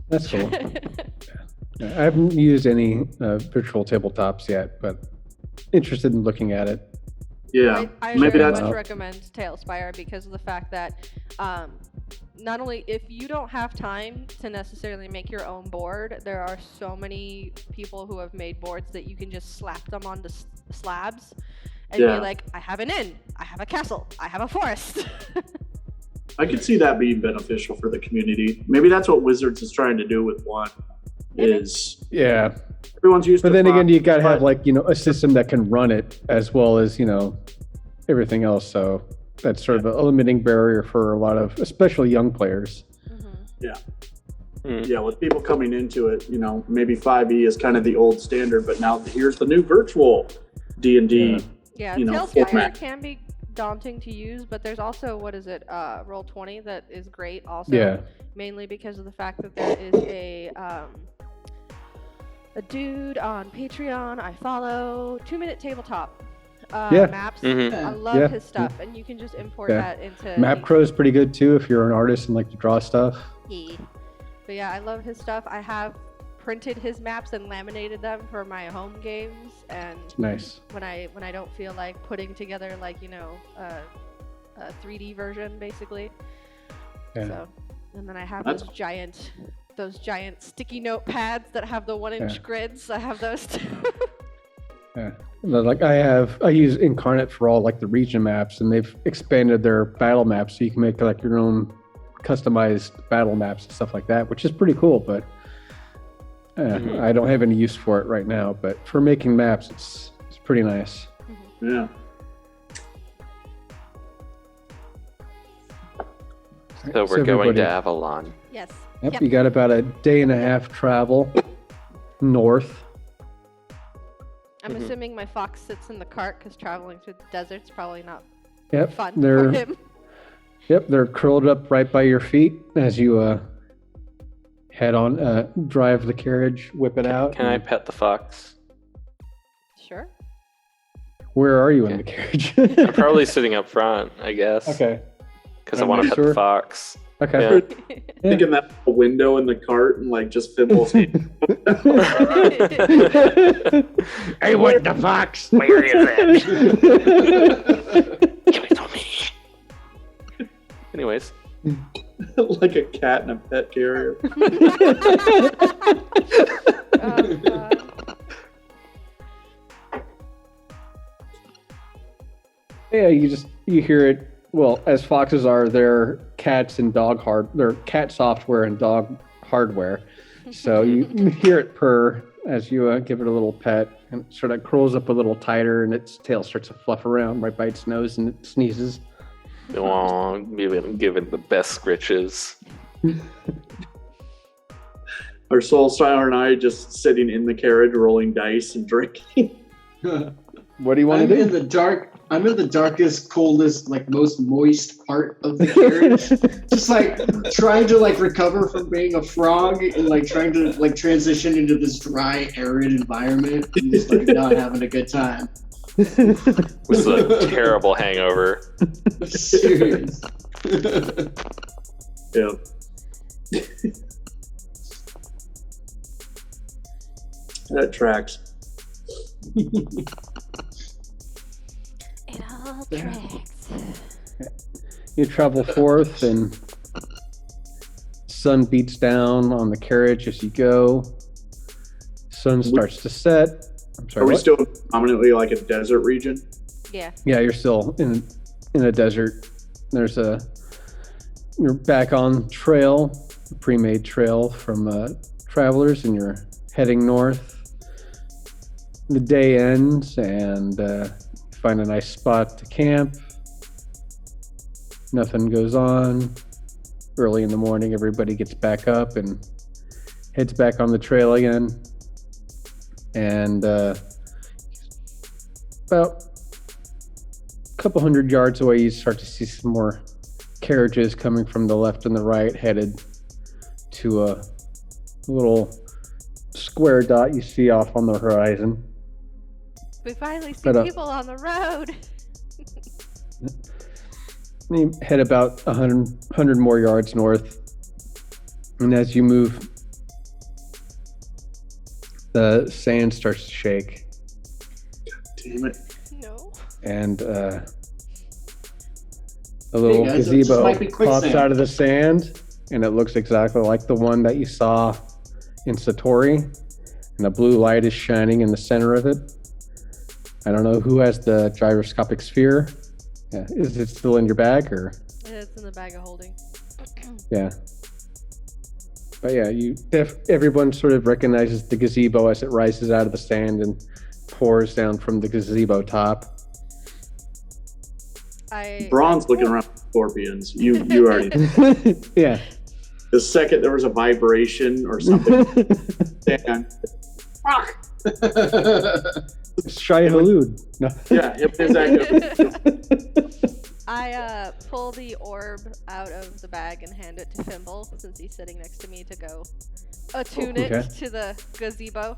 That's cool. I haven't used any virtual tabletops yet, but interested in looking at it. Yeah, I maybe very that's much recommend Tailspire because of the fact that not only if you don't have time to necessarily make your own board, there are so many people who have made boards that you can just slap them onto slabs and be like, I have an inn, I have a castle, I have a forest. I could see that being beneficial for the community. Maybe that's what Wizards is trying to do with one. Is everyone's used to. But then again, you got to have a system that can run it as well as everything else. So that's sort of a limiting barrier for a lot of, especially young players. Yeah, with people coming into it, maybe 5e is kind of the old standard, but now here's the new virtual D&D. Yeah, Tailspire can be daunting to use, but there's also Roll20 that is great also. Mainly because of the fact that there is a dude on Patreon I follow, 2-Minute Tabletop maps. I love his stuff, and you can just import that into Mapcrow is pretty good too if you're an artist and like to draw stuff. But yeah, I love his stuff. I have printed his maps and laminated them for my home games, and nice. When I don't feel like putting together a 3D version basically. So, and then I have those giant sticky note pads that have the 1-inch grids. I have those too. I use Incarnate for all the region maps, and they've expanded their battle maps so you can make your own customized battle maps and stuff like that, which is pretty cool. But I don't have any use for it right now. But for making maps, it's pretty nice. Yeah. So we're going to Avalon. Yes. Yep. You got about a day and a half travel north. I'm assuming my fox sits in the cart because traveling through the desert's probably not fun for him. Yep, they're curled up right by your feet as you head on, drive the carriage, whip it out. Can I pet the fox? Sure. Where are you in the carriage? I'm probably sitting up front, I guess. Okay. Because I want to pet the fox. Okay. Thinking that window in the cart and just Fimble's. Hey, what the fox? Where is it? Give it to me. Anyways. Like a cat in a pet carrier. Yeah, you hear it. Well, as foxes are, they're cats and they're cat software and dog hardware. So you hear it purr as you give it a little pet, and it sort of curls up a little tighter, and its tail starts to fluff around right by its nose, and it sneezes. Oh, give it the best scritches. Our Soulstar and I just sitting in the carriage, rolling dice and drinking. What do you want to do? I'm in the darkest, coldest, most moist part of the carriage. Just trying to recover from being a frog and trying to transition into this dry, arid environment and just not having a good time. With a terrible hangover. Serious. Yeah. That tracks. It all tracks. You travel forth, and sun beats down on the carriage as you go. Sun starts to set. I'm sorry. Are we still prominently a desert region? Yeah. Yeah, you're still in a desert. There's you're back on trail, a pre-made trail from travelers, and you're heading north. The day ends, and find a nice spot to camp. Nothing goes on. Early in the morning, everybody gets back up and heads back on the trail again. And about a couple hundred yards away, you start to see some more carriages coming from the left and the right, headed to a little square dot you see off on the horizon. We finally see But, people on the road. You head about 100 more yards north, and as you move, the sand starts to shake, Damn it. No. and a little Hey guys, it just gazebo might be quicksand. pops out of the sand, and it looks exactly like the one that you saw in Satori, and a blue light is shining in the center of it. I don't know who has the gyroscopic sphere. Yeah. Is it still in your bag, or? It's in the bag of holding. Yeah. But yeah, everyone sort of recognizes the gazebo as it rises out of the sand and pours down from the gazebo top. Braun's looking around for scorpions. You already. Yeah. The second there was a vibration or something, and fuck. Shai Halud. No. Yeah, exactly. I pull the orb out of the bag and hand it to Fimble, since he's sitting next to me, to go attune Okay. it to the gazebo.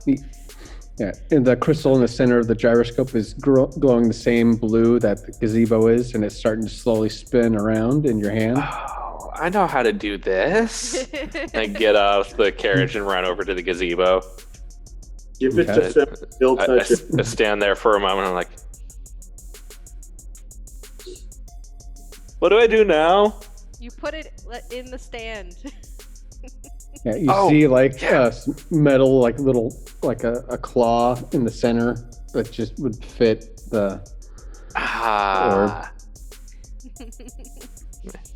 Yeah, and the crystal in the center of the gyroscope is glowing the same blue that the gazebo is, and it's starting to slowly spin around in your hand. Oh, I know how to do this. I get off the carriage and run over to the gazebo. Give it to Fim. He'll touch it. I stand there for a moment. I'm like, what do I do now? You put it in the stand. Yeah, you see like metal, like little, like a claw in the center that just would fit the orb.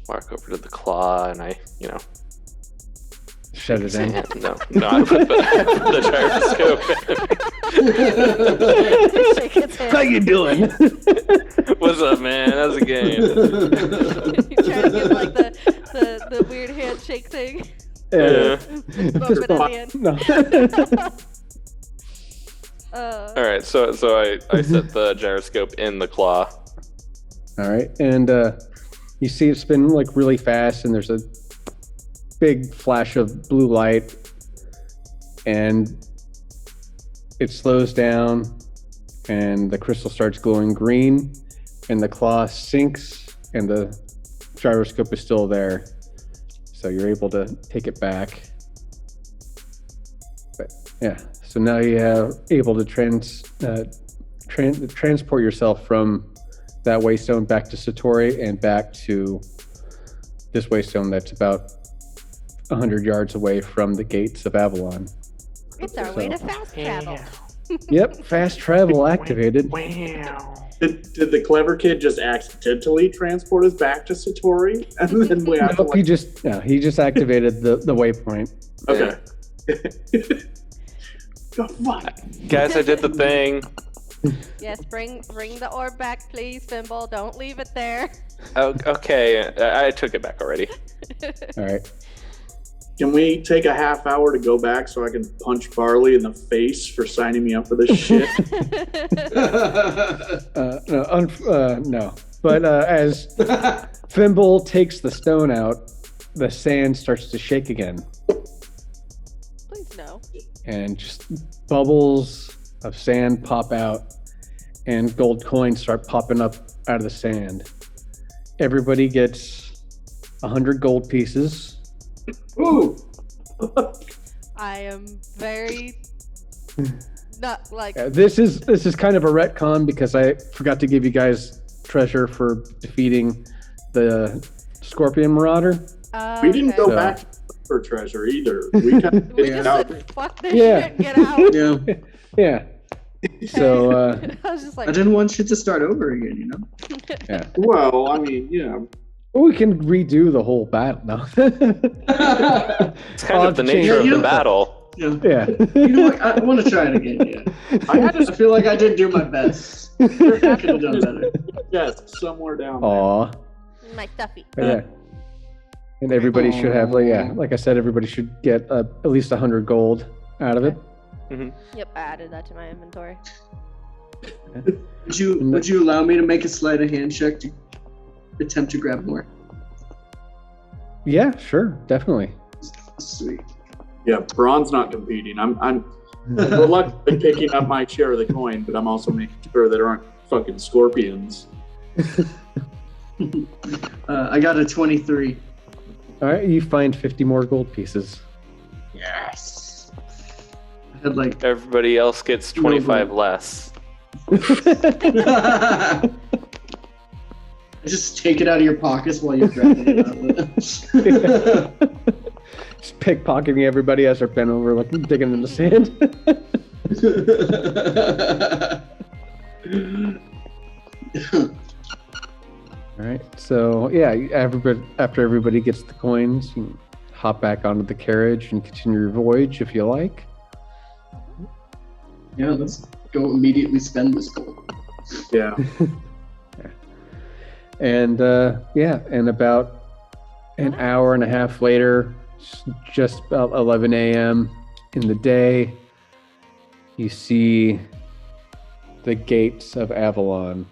Walk over to the claw and I, Shut it in. No, I put the gyroscope in. Shake its hand. How you doing? What's up, man? How's the game? You try to give like the weird handshake thing. Yeah. Bump it at the end. No. All right, so I set the gyroscope in the claw. All right, and you see it spin like really fast, and there's a big flash of blue light, and it slows down, and the crystal starts glowing green, and the claw sinks, and the gyroscope is still there, so you're able to take it back. But yeah, so now you are able to transport yourself from that waystone back to Satori and back to this waystone that's about 100 yards away from the gates of Avalon. It's our way to fast travel. Yep, fast travel activated. Wow. Did the clever kid just accidentally transport us back to Satori? And then we have to Nope, he just activated the waypoint. Okay. The fuck? Guys, I did the thing. Yes, bring the orb back, please, Fimble. Don't leave it there. Oh, okay, I took it back already. All right. Can we take a half hour to go back so I can punch Barley in the face for signing me up for this shit? No. But as Thimble takes the stone out, the sand starts to shake again, Please no. and just bubbles of sand pop out, and gold coins start popping up out of the sand. Everybody gets 100 gold pieces. Ooh. I am very not like. This is kind of a retcon because I forgot to give you guys treasure for defeating the Scorpion Marauder. We didn't go So- back for treasure either. We kind of We did just out. said, fuck this Yeah. shit and get out. Yeah. Yeah. So I was just like, I didn't want shit to start over again, yeah. Well, I mean, Well, we can redo the whole battle now. It's kind I'll of the have to change nature of it. the battle. Yeah. Yeah. You know what? I want to try it again. Yeah. I feel like I didn't do my best. I could have done better. Yes, somewhere down there. Aw. My stuffy. Yeah. And everybody should have, like I said, everybody should get at least 100 gold out of it. Yep, I added that to my inventory. Would you allow me to make a sleight of hand check to attempt to grab more? Yeah, sure, definitely. Sweet. Yeah, Braun's not competing. I'm reluctantly picking up my share of the coin, but I'm also making sure there aren't fucking scorpions. I got a 23. All right, you find 50 more gold pieces. Yes. I had like Everybody else gets 25 less. I just take it out of your pockets while you're grabbing it out of it. Just pickpocketing everybody as they're bent over, like digging in the sand. All right, so yeah, after everybody gets the coins, you can hop back onto the carriage and continue your voyage if you like. Yeah, let's go immediately spend this gold. Yeah. And and about an hour and a half later, just about 11 a.m. in the day, you see the gates of Avalon.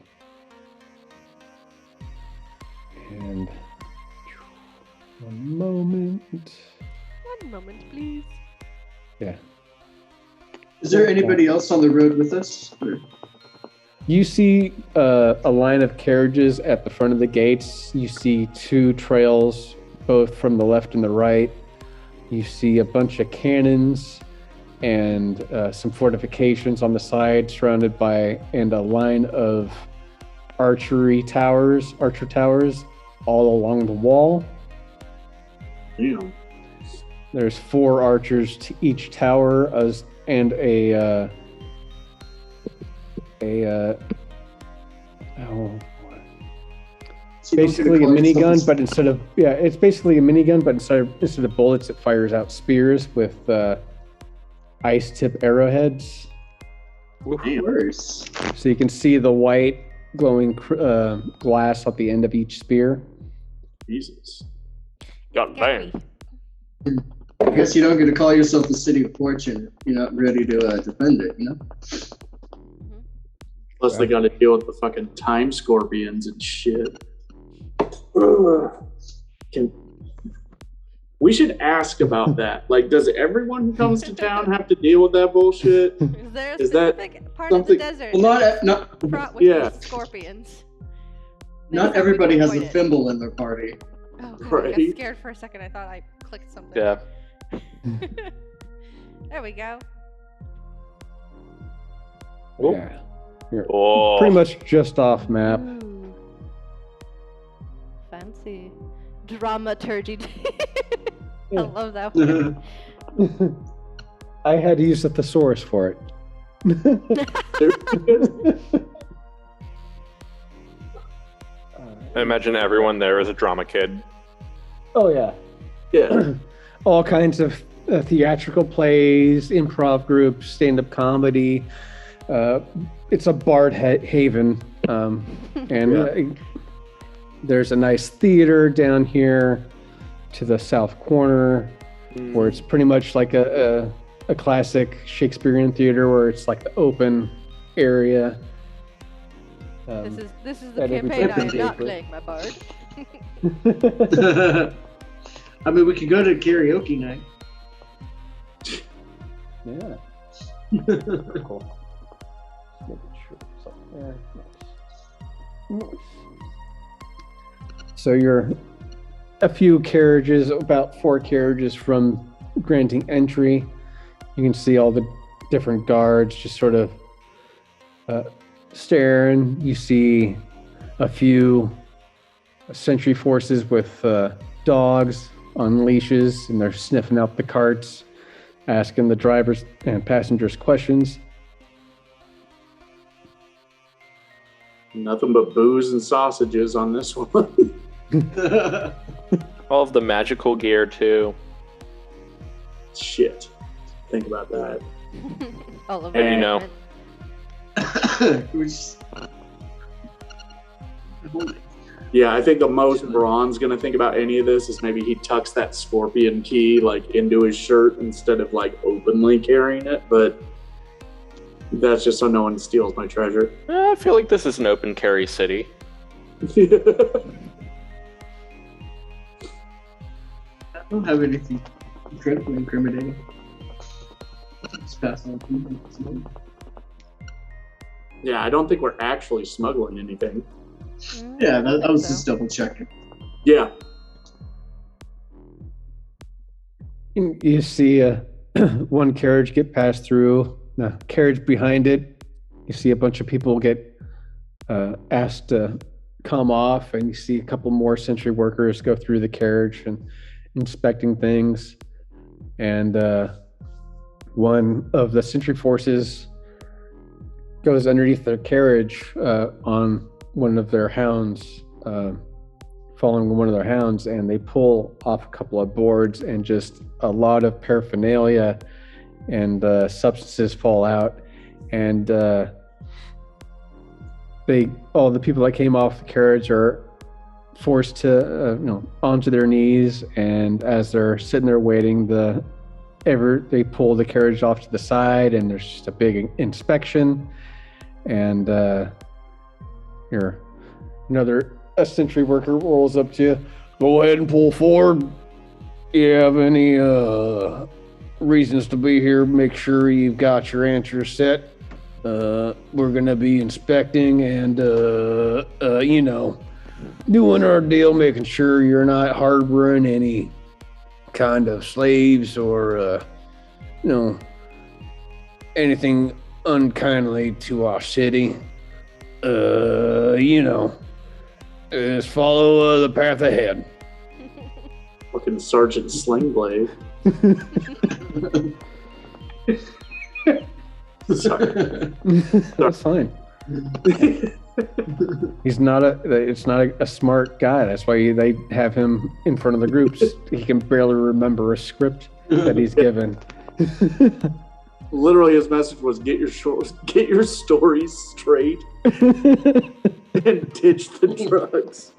And one moment. One moment, please. Yeah. Is there anybody else on the road with us? Or? You see a line of carriages at the front of the gates. You see two trails, both from the left and the right. You see a bunch of cannons and some fortifications on the side, surrounded by and a line of archer towers all along the wall. Damn. There's 4 archers to each tower, and basically a minigun, but instead of bullets, it fires out spears with ice tip arrowheads. Worse. So you can see the white glowing glass at the end of each spear. Jesus. God damn. I guess you don't get to call yourself the City of Fortune if you're not ready to defend it, you know? Plus, they got to deal with the fucking time scorpions and shit. Ugh. We should ask about that. Like, does everyone who comes to town have to deal with that bullshit? Is there a Is that specific part of the desert Well, not fraught with yeah. these scorpions? not Maybe everybody has a avoid it. thimble in their party. Oh, God, I Right. got scared for a second. I thought I clicked something. Yeah. There we go. Oh. Yeah. You're Oh. pretty much just off map. Ooh. Fancy. Dramaturgy. I Yeah. love that word. I had to use a thesaurus for it. I imagine everyone there is a drama kid. Oh yeah. Yeah. All kinds of theatrical plays, improv groups, stand-up comedy. It's a bard haven, and there's a nice theater down here to the south corner, where it's pretty much like a classic Shakespearean theater, where it's like the open area. This is the at every campaign I am table. not playing, my bard. I mean, we could go to karaoke night. Yeah. Cool. So you're a few carriages, about 4 carriages from granting entry. You can see all the different guards just sort of staring. You see a few sentry forces with dogs on leashes, and they're sniffing out the carts, asking the drivers and passengers questions. Nothing but booze and sausages on this one. All of the magical gear too. Shit. Think about that. All of And it. you know. Which, Yeah, I think the most Braun's gonna think about any of this is maybe he tucks that scorpion key like into his shirt instead of like openly carrying it, but that's just so no one steals my treasure. I feel like this is an open carry city. I don't have anything incredibly incriminating. Just pass on. Yeah, I don't think we're actually smuggling anything. Yeah, I was So. just double checking. Yeah. You see one carriage get passed through, the carriage behind it. You see a bunch of people get asked to come off, and you see a couple more sentry workers go through the carriage and inspecting things. And one of the sentry forces goes underneath their carriage on one of their hounds, following one of their hounds, and they pull off a couple of boards, and just a lot of paraphernalia and substances fall out. And all the people that came off the carriage are forced to, onto their knees. And as they're sitting there waiting, they pull the carriage off to the side, and there's just a big inspection. And a sentry worker rolls up to you. Go ahead and pull forward. You have any reasons to be here? Make sure you've got your answers set. We're gonna be inspecting and doing our deal, making sure you're not harboring any kind of slaves or anything unkindly to our city. Just follow the path ahead. Fucking Sergeant Slingblade. Sorry. That's fine. It's not a smart guy. That's why they have him in front of the groups. He can barely remember a script that he's given. Literally, his message was get your stories straight and ditch the drugs.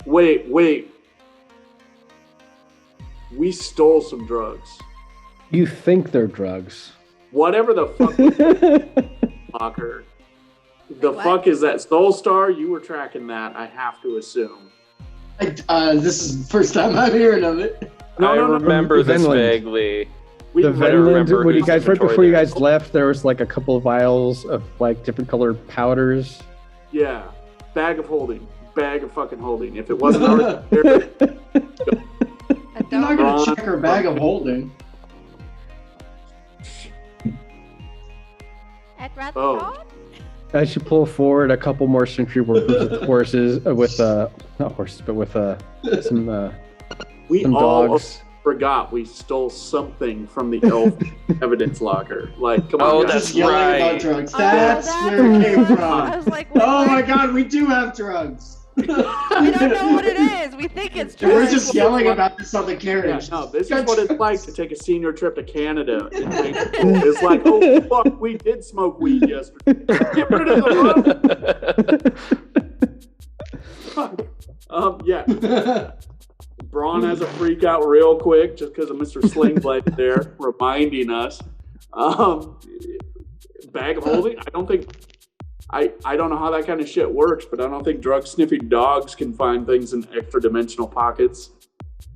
Wait. We stole some drugs. You think they're drugs. Whatever the fuck was that locker. The What? fuck is that? Soul Star? You were tracking that, I have to assume. This is the first time I'm hearing of it. I remember this Vinland. vaguely. The I don't Vinland, remember when you whose guys right inventory before you there guys is. left, there was like a couple of vials of like different colored powders. Yeah. Bag of fucking holding. If it wasn't already there, I You're not don't. gonna check her bag of holding. I'd rather Oh. not. As you pull forward, a couple more sentry workers with horses, not horses, but with some we some all dogs. forgot we stole something from the elf evidence locker. Like, come on, Oh, guys. that's Just yelling right. about drugs. Oh, That's that's where it came right. from. I was like, Oh my wait, god, we do have drugs. we don't know what it is. We think it's We're drugs. just yelling about this on the Yeah, carriage. no, this is what it's like to take a senior trip to Canada. It's like, oh fuck, we did smoke weed yesterday. Get rid of the fuck. Yeah. Braun has a freak out real quick just because of Mr. Slingblade there reminding us. Bag of holding? I don't know how that kind of shit works, but I don't think drug sniffing dogs can find things in extra dimensional pockets.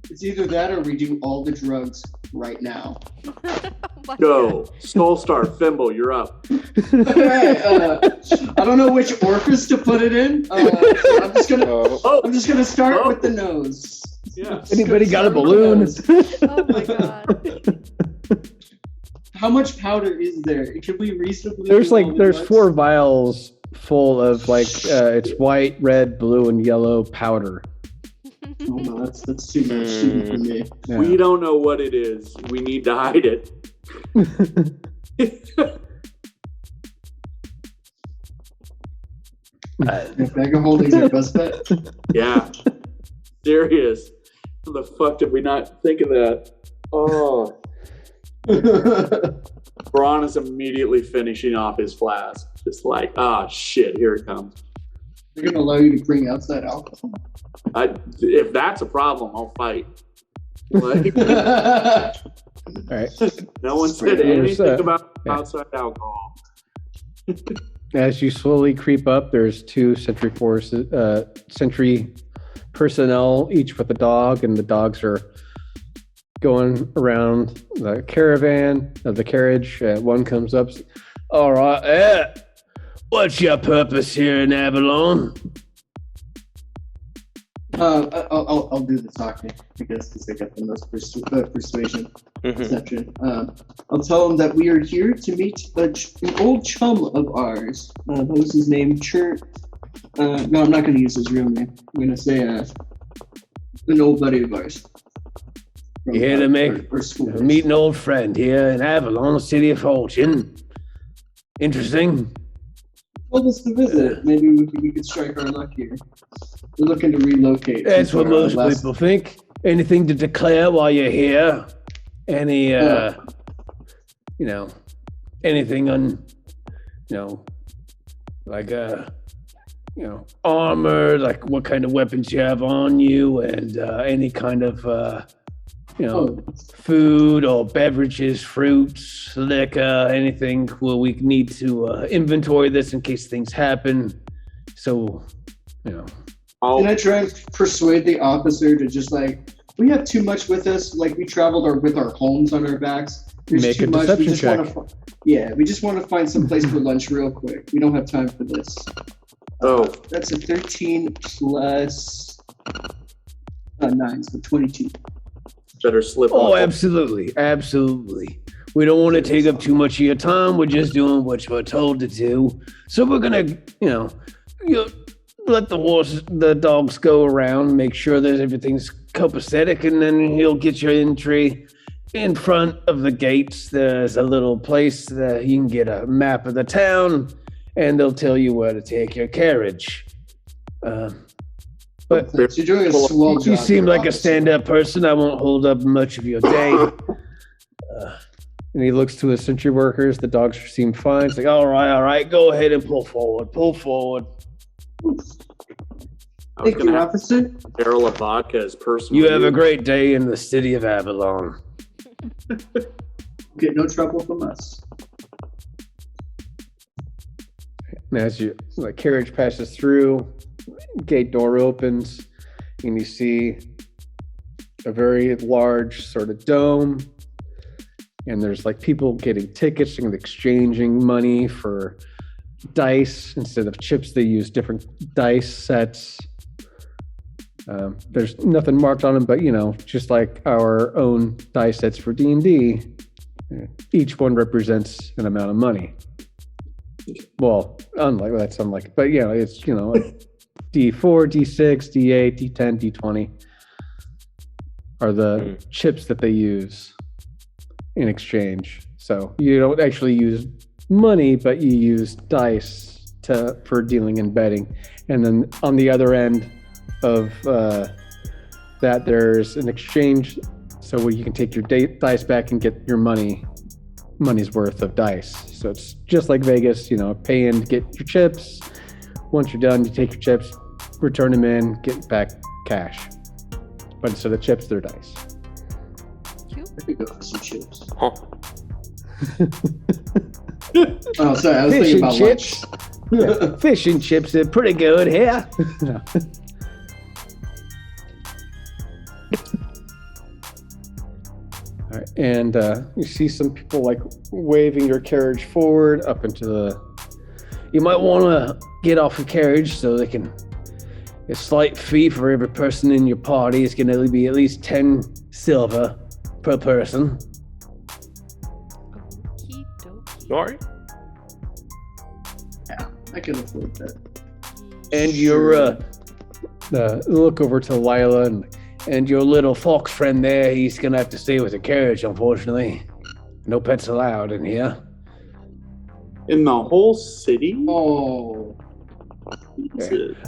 It's either that or we do all the drugs right now. Oh my Go. Soulstar, Thimble, you're up. Alright, I don't know which orifice to put it in. So I'm just gonna Oh, start with the nose. yeah. Anybody got a Start with balloon? the nose. Oh my god. How much powder is there? Can we reasonably? There's do all the there's drugs? 4 vials full of it's white, red, blue, and yellow powder. Oh no, that's too much shooting for me. Yeah. We don't know what it is. We need to hide it. Bag of holdings are best bet. Yeah. Serious. How the fuck did we not think of that? Oh. Braun is immediately finishing off his flask. Just like, shit, here it comes. They're gonna allow you to bring outside alcohol. If that's a problem, I'll fight. Like, All right. no one said anything about outside alcohol. As you slowly creep up, there's two sentry personnel, each with a dog, and the dogs are going around the caravan of the carriage. One comes up. All right, what's your purpose here in Avalon? I'll do the talking because I got the most persuasion perception. I'll tell them that we are here to meet an old chum of ours. What was his name? No, I'm not going to use his real name. I'm going to say an old buddy of ours. You here to meet an old friend here in Avalon, City of Fortune. Interesting. Told us to visit. Maybe we could strike our luck here. We're looking to relocate. That's what most people think. Anything to declare while you're here? Any, anything on, like, armor, like what kind of weapons you have on you, and any kind of, food or beverages, fruits, liquor, anything where we need to inventory this in case things happen. So, Can I try and persuade the officer to just we have too much with us, we traveled with our homes on our backs. There's make too a much. deception check. We just want to find some place for lunch real quick. We don't have time for this. That's a 13 plus 9, so 22. Better slip Oh, off. absolutely. We don't want to take up too much of your time. We're just doing what we're told to do. So we're gonna, let the dogs go around, make sure that everything's copacetic, and then he'll get your entry in front of the gates. There's a little place that you can get a map of the town, and they'll tell you where to take your carriage. But you're doing a swell job. You seem like a stand-up person. I won't hold up much of your day. And he looks to his sentry workers. The dogs seem fine. It's like, all right, go ahead and pull forward. Thank you, officer. Barrel of vodka is personal. You have a great day in the city of Avalon. Get no trouble from us. And as the carriage passes through, gate door opens, and you see a very large sort of dome. And there's people getting tickets and exchanging money for dice instead of chips. They use different dice sets. There's nothing marked on them, but just like our own dice sets for D&D, each one represents an amount of money. Well, that's unlike, but it's D4, D6, D8, D10, D20 are the chips that they use in exchange. So you don't actually use money, but you use dice for dealing and betting. And then on the other end of that, there's an exchange, so where you can take your dice back and get your money's worth of dice. So it's just like Vegas, pay in to get your chips. Once you're done, you take your chips, return them in, get back cash. But instead of chips, they're dice. I could go for some chips. Huh. Oh, sorry, I was Fish thinking and about chips. Yeah, fish and chips are pretty good here. No. All right, and you see some people waving your carriage forward up into the. You might want to get off the carriage so they can. A slight fee for every person in your party is going to be at least 10 silver per person. Sorry. Yeah, I can afford that. And your look over to Lila and your little fox friend there, he's gonna have to stay with the carriage, unfortunately. No pets allowed in here. In the whole city? Oh.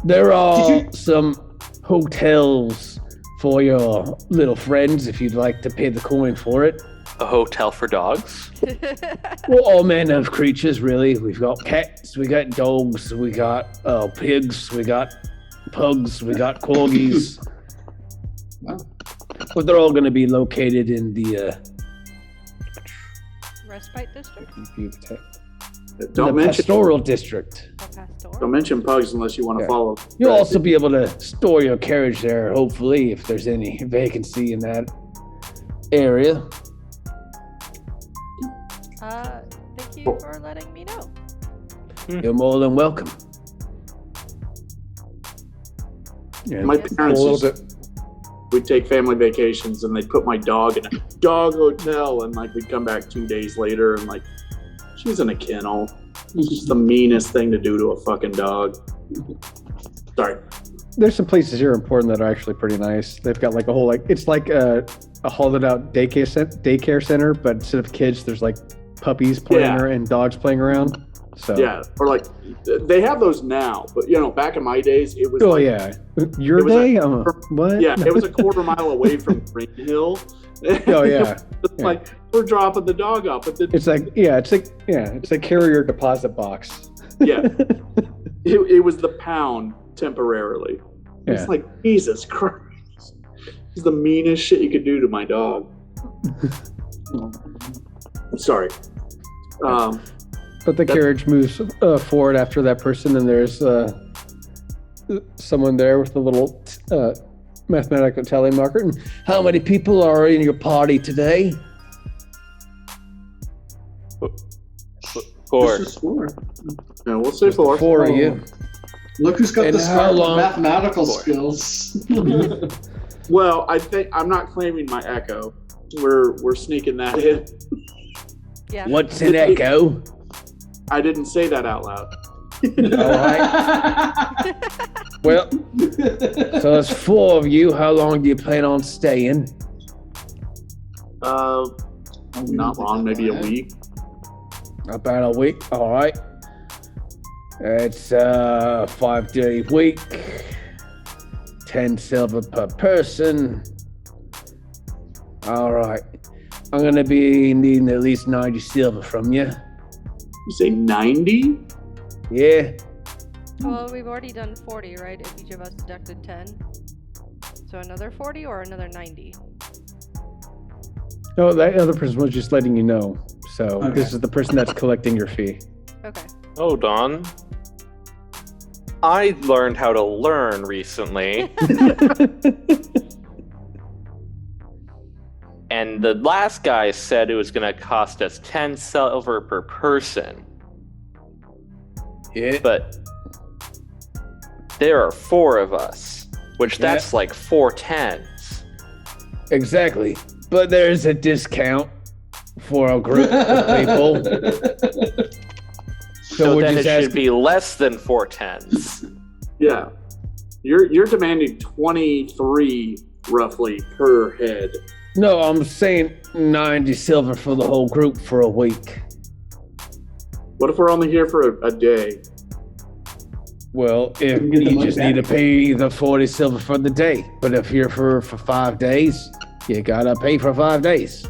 There are Did you- some hotels for your little friends if you'd like to pay the coin for it. A hotel for dogs? Well, all manner of creatures, really. We've got cats, we got dogs, we got pigs, we got pugs, we got corgis. Wow. But they're all going to be located in the Respite district? Don't the mention pastoral district. Oh, pastoral. don't mention pugs unless you want to Yeah. follow. You'll also be able to store your carriage there, hopefully, if there's any vacancy in that area. Thank you for letting me know. You're more than welcome. Yeah, My a parents little used- bit. We'd take family vacations and they'd put my dog in a dog hotel, and like we'd come back 2 days later and like she was in a kennel. It's just the meanest thing to do to a fucking dog. Sorry. There's some places here in Portland that are actually pretty nice. They've got like a whole it's like a hollowed out daycare center, but instead of kids, there's like puppies playing Yeah. and dogs playing around. So Yeah, or like they have those now, but back in my days, it was. oh like, yeah, your it was day. What? Yeah, it was a quarter mile away from Green Hill. Oh yeah. It's Yeah. like we're dropping the dog off, but It's like carrier deposit box. yeah, it was the pound temporarily. Yeah. It's like Jesus Christ, it's the meanest shit you could do to my dog. Sorry. But the carriage moves forward after that person, and there's someone there with a little mathematical tally marker. And how many people are in your party today? 4. This is 4. No, we'll say 4. 4 of you. Look who's got And the how smart long- mathematical 4. skills. Well, I think I'm not claiming my echo. We're sneaking that in. Yeah. What's an echo? I didn't say that out loud. Well, so it's 4 of you. How long do you plan on staying? Not long, maybe a week. About a week. All right. It's a 5-day week. 10 silver per person. All right. I'm gonna be needing at least 90 silver from you. You say 90? Yeah. Well, we've already done 40, right? If each of us deducted 10. So another 40 or another 90? No, that other person was just letting you know. So Okay. this is the person that's collecting your fee. Okay. Hold on. I learned how to learn recently. And the last guy said it was going to cost us 10 silver per person. Yeah. But there are 4 of us, which that's like 4 tens. Exactly. But there's a discount for a group of people. So we're then just it should asking. be less than 4 tens. Yeah. You're demanding 23 roughly per head. No, I'm saying 90 silver for the whole group for a week. What if we're only here for a day? Well, if We get the you money just need to back. pay the 40 silver for the day. But if you're for 5 days, you gotta pay for 5 days.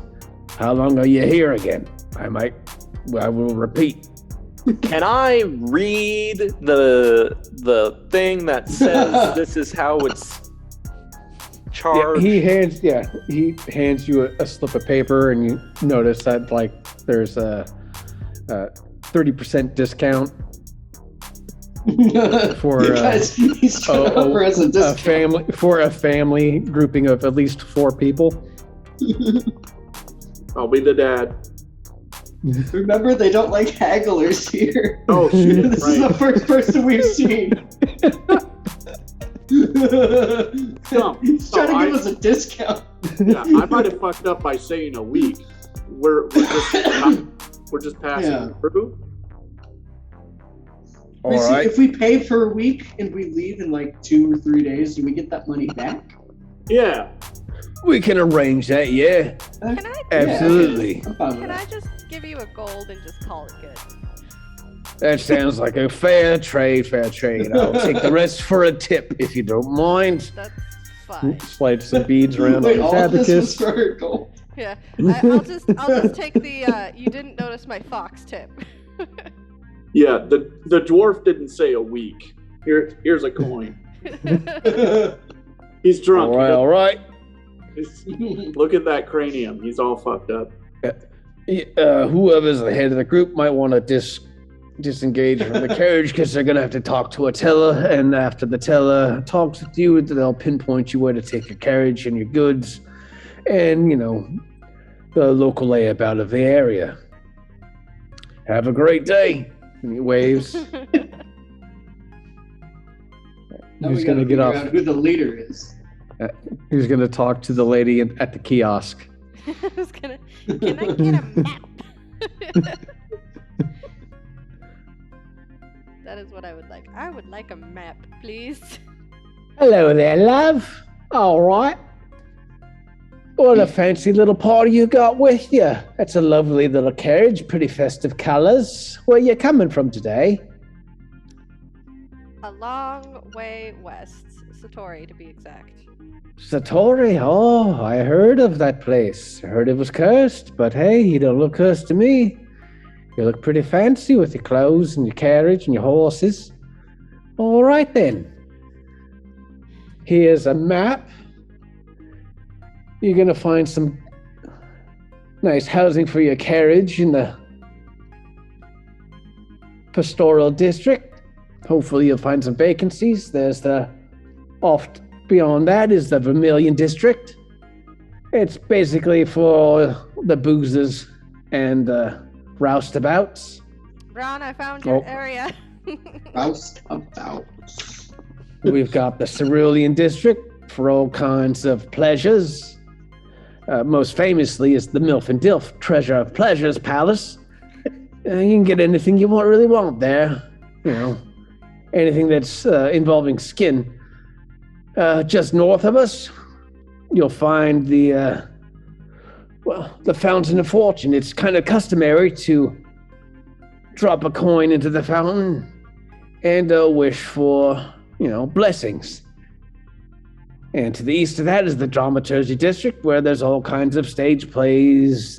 How long are you here again? I will repeat. Can I read the thing that says this is how it's Yeah, charged? he hands you a slip of paper, and you notice that like there's a 30% discount for Guys, he's trying to offer us a discount. for a family grouping of at least 4 people. I'll be the dad. Remember, they don't like hagglers here. Oh shit! This is the Right. first person we've seen. He's trying to give us a discount. Yeah, I might have fucked up by saying a week. We're just passing Yeah. through. All Listen, right. if we pay for a week and we leave in like 2 or 3 days, do we get that money back? Yeah. We can arrange that, yeah. Uh, Can I Absolutely. I'm fine with can I that. just give you a gold and just call it good? That sounds like a fair trade. I'll take the rest for a tip, if you don't mind. That's fine. Slide some beads around Wait, his all this was abacus. for her gold. Yeah, I'll just take the you didn't notice my fox tip. Yeah, the dwarf didn't say a week. Here's a coin. He's drunk. All right. Look at that cranium. He's all fucked up. Whoever's the head of the group might want to disengage from the carriage because they're going to have to talk to a teller. And after the teller talks with you, they'll pinpoint you where to take your carriage and your goods and, the local layout of the area. Have a great day. And he waves. Now Who's we going to gotta get figure off? out who the leader is. Who's going to talk to the lady at the kiosk? I was gonna. Can I get a map? That is what I would like. I would like a map, please. Hello there, love. All right. What a fancy little party you got with you. That's a lovely little carriage, pretty festive colors. Where you coming from today? A long way west, Satori to be exact. Satori, oh, I heard of that place. I heard it was cursed, but hey, you don't look cursed to me. You look pretty fancy with your clothes and your carriage and your horses. All right then. Here's a map. You're gonna find some nice housing for your carriage in the pastoral district. Hopefully you'll find some vacancies. There's oft beyond that is the Vermilion district. It's basically for the boozers and roustabouts. Ron, I found your Oh. area. Roust about. We've got the Cerulean district for all kinds of pleasures. Most famously is the Milf and Dilf Treasure of Pleasures Palace. You can get anything you really want there. Anything that's involving skin. Just north of us, you'll find the Fountain of Fortune. It's kind of customary to drop a coin into the fountain and wish for, blessings. And to the east of that is the Dramaturgy District, where there's all kinds of stage plays,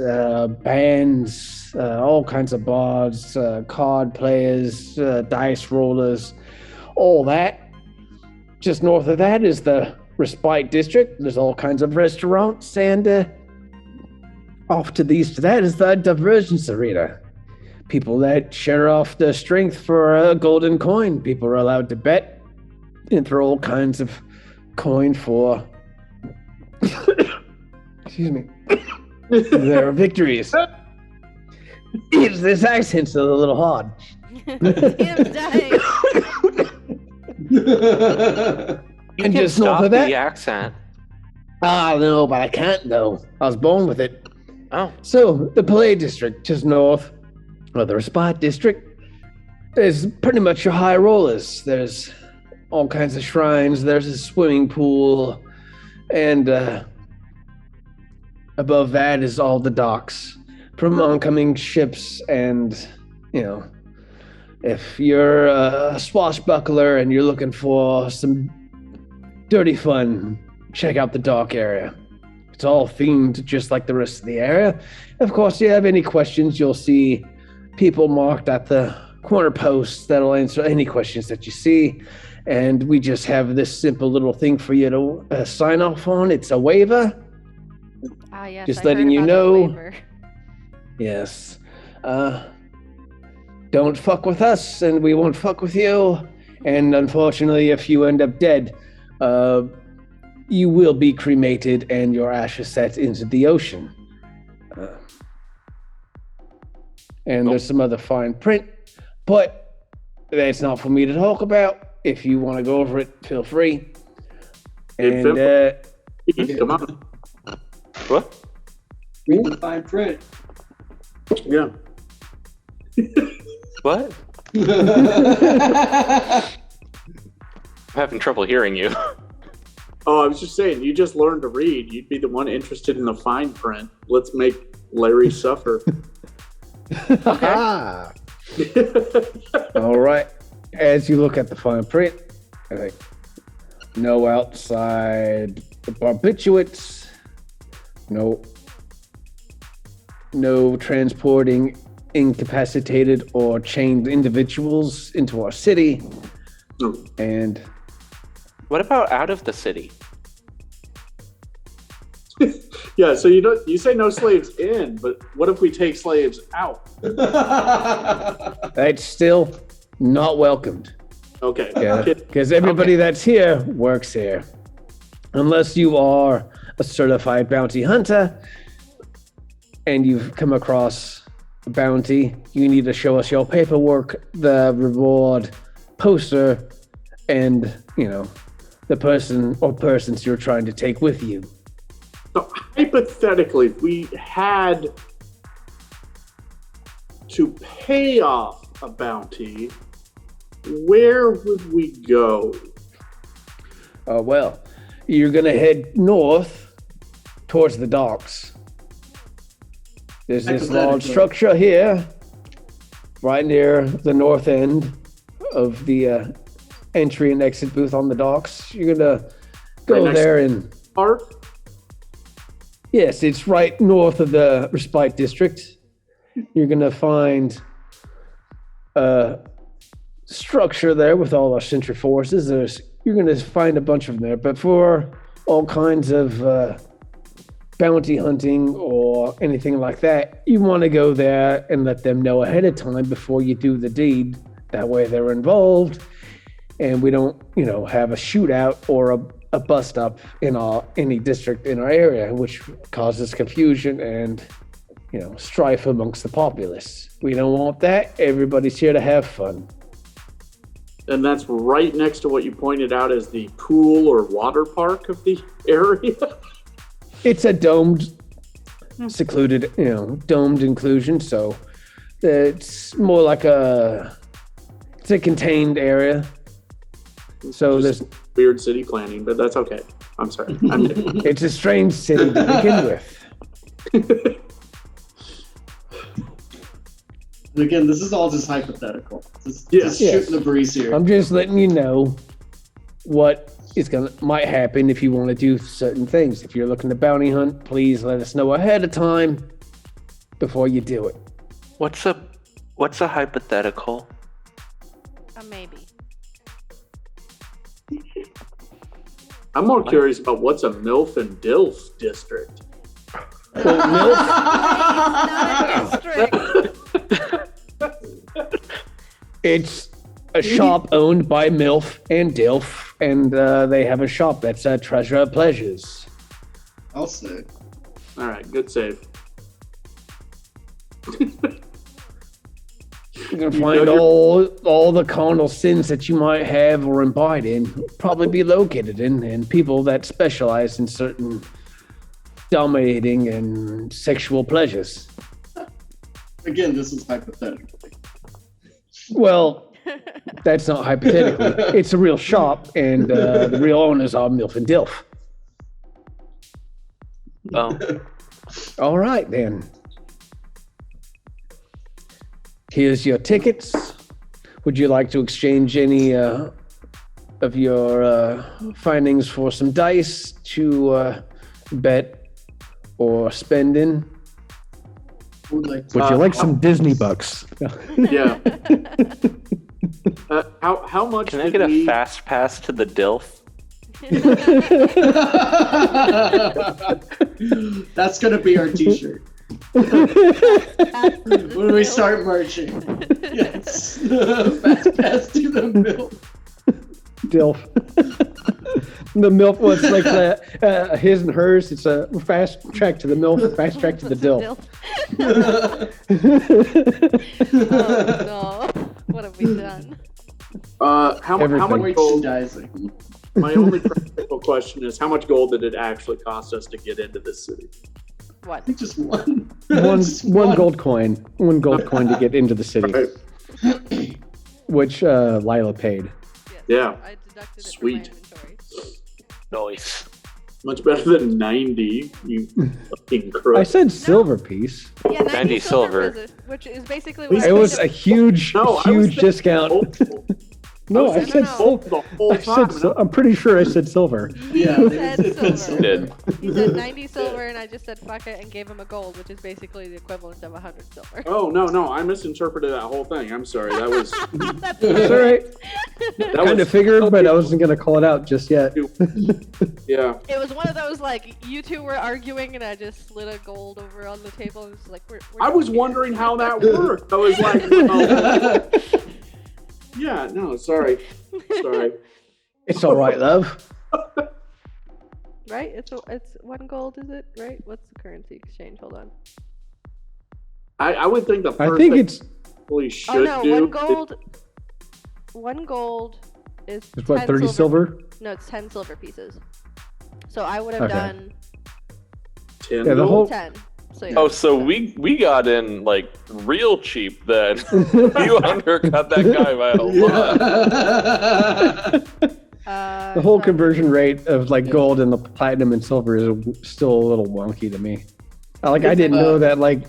bands, all kinds of bards, card players, dice rollers, all that. Just north of that is the Respite District. There's all kinds of restaurants, and off to the east of that is the Divergence Arena. People that share off their strength for a golden coin. People are allowed to bet and throw all kinds of coin for excuse me their victories. This accent's a little hard. Tim's dying. You And can just north stop of that? the accent. No, but I can't though. I was born with it. Oh, So the Play District, just north of the Respite District, is pretty much your high rollers. There's all kinds of shrines. There's a swimming pool, and above that is all the docks from oncoming ships. And if you're a swashbuckler and you're looking for some dirty fun, check out the dock area. It's all themed just like the rest of the area. Of course, if you have any questions, you'll see people marked at the corner posts that'll answer any questions that you see. And we just have this simple little thing for you to sign off on. It's a waiver. Ah, yes. Just I letting heard you about that know. waiver. Yes. Don't fuck with us, and we won't fuck with you. And unfortunately, if you end up dead, you will be cremated and your ashes set into the ocean. And there's some other fine print, but that's not for me to talk about. If you want to go over it, feel free. Hey, And Come on. what? Read the fine print. Yeah. What? I'm having trouble hearing you. Oh, I was just saying, you just learned to read. You'd be the one interested in the fine print. Let's make Larry suffer. Ah. All right. As you look at the fine print, I think no outside barbiturates, no transporting incapacitated or chained individuals into our city, and What about out of the city? Yeah, so you say no slaves in, but what if we take slaves out? that's still not welcomed. Okay. Because everybody that's here works here. Unless you are a certified bounty hunter and you've come across a bounty, you need to show us your paperwork, the reward poster, and, the person or persons you're trying to take with you. So hypothetically, if we had to pay off a bounty, where would we go? Well, you're going to head north towards the docks. There's this large structure here, right near the north end of the entry and exit booth on the docks. You're going to go there and... Park? Yes, it's right north of the Respite District. You're going to find a structure there with all our sentry forces. You're going to find a bunch of them there, but for all kinds of bounty hunting or anything like that, you want to go there and let them know ahead of time before you do the deed. That way they're involved, and we don't, have a shootout or a bust up in any district in our area, which causes confusion and, strife amongst the populace. We don't want that. Everybody's here to have fun. And that's right next to what you pointed out as the pool or water park of the area. It's a domed, secluded, domed inclusion. So it's more like it's a contained area. So there's weird city planning, but that's okay. I'm sorry. It's a strange city to begin with. And again, this is all just hypothetical. Just shooting the breeze here. I'm just letting you know what might happen if you want to do certain things. If you're looking to bounty hunt, please let us know ahead of time before you do it. What's a hypothetical? A maybe. I'm more curious about what's a MILF and DILF district. Well, it's a shop owned by MILF and DILF, and they have a shop that's Treasure of Pleasures. I'll say. All right, good save. You're gonna find all the carnal sins that you might have or imbibe in, probably be located in, and people that specialize in certain dominating and sexual pleasures. Again, this is hypothetical. Well, that's not hypothetical. It's a real shop, and the real owners are MILF and DILF. Oh. All right, then. Here's your tickets. Would you like to exchange any of your findings for some dice to bet or spend in? Would you like some Disney bucks? Yeah. How much? Can I get a fast pass to the DILF? That's gonna be our T-shirt. When we start marching. Yes. Fast pass to the MILF. DILF. The MILF was like his and hers. It's a fast track to the MILF, fast track to the DILF. Oh no. What have we done? How much gold? Merchandising. My only practical question is, how much gold did it actually cost us to get into this city? What? I think just one. One gold coin. One gold coin to get into the city. Right. Which Lila paid. Yes, Yeah. I deducted it Sweet. from my inventory. Nice. Much better than 90, you fucking crook. I said silver piece. Yeah, 90 silver, silver. which is basically what It was a huge, No, I was huge thinking discount. gold. No, I was said thinking silver. the whole time. I'm pretty sure I said silver. Yeah, He it said said silver. Did. He said 90 silver, and I just said fuck it and gave him a gold, which is basically the equivalent of 100 silver. Oh, no, I misinterpreted that whole thing. I'm sorry. That was... That's It's all right. that Kind was of figured, but I wasn't going to call it out just yet. Yeah. It was one of those, like, you two were arguing, and I just slid a gold over on the table, and it's like, we're I was done here. wondering how that worked. I was like, oh. Yeah, no, sorry. Sorry. It's all right, love. Right? It's 1 gold, is it? Right? What's the currency exchange? Hold on. I would think the first I think thing it's we should Oh no, do 1 gold is it's what 10 30 silver. No, it's 10 silver pieces. So I would have Okay. done 10 Yeah, the whole- 10. So yeah. Oh, so we got in like real cheap then. You undercut that guy by a lot. The whole so- conversion rate of like gold and the platinum and silver is still a little wonky to me. I didn't know that like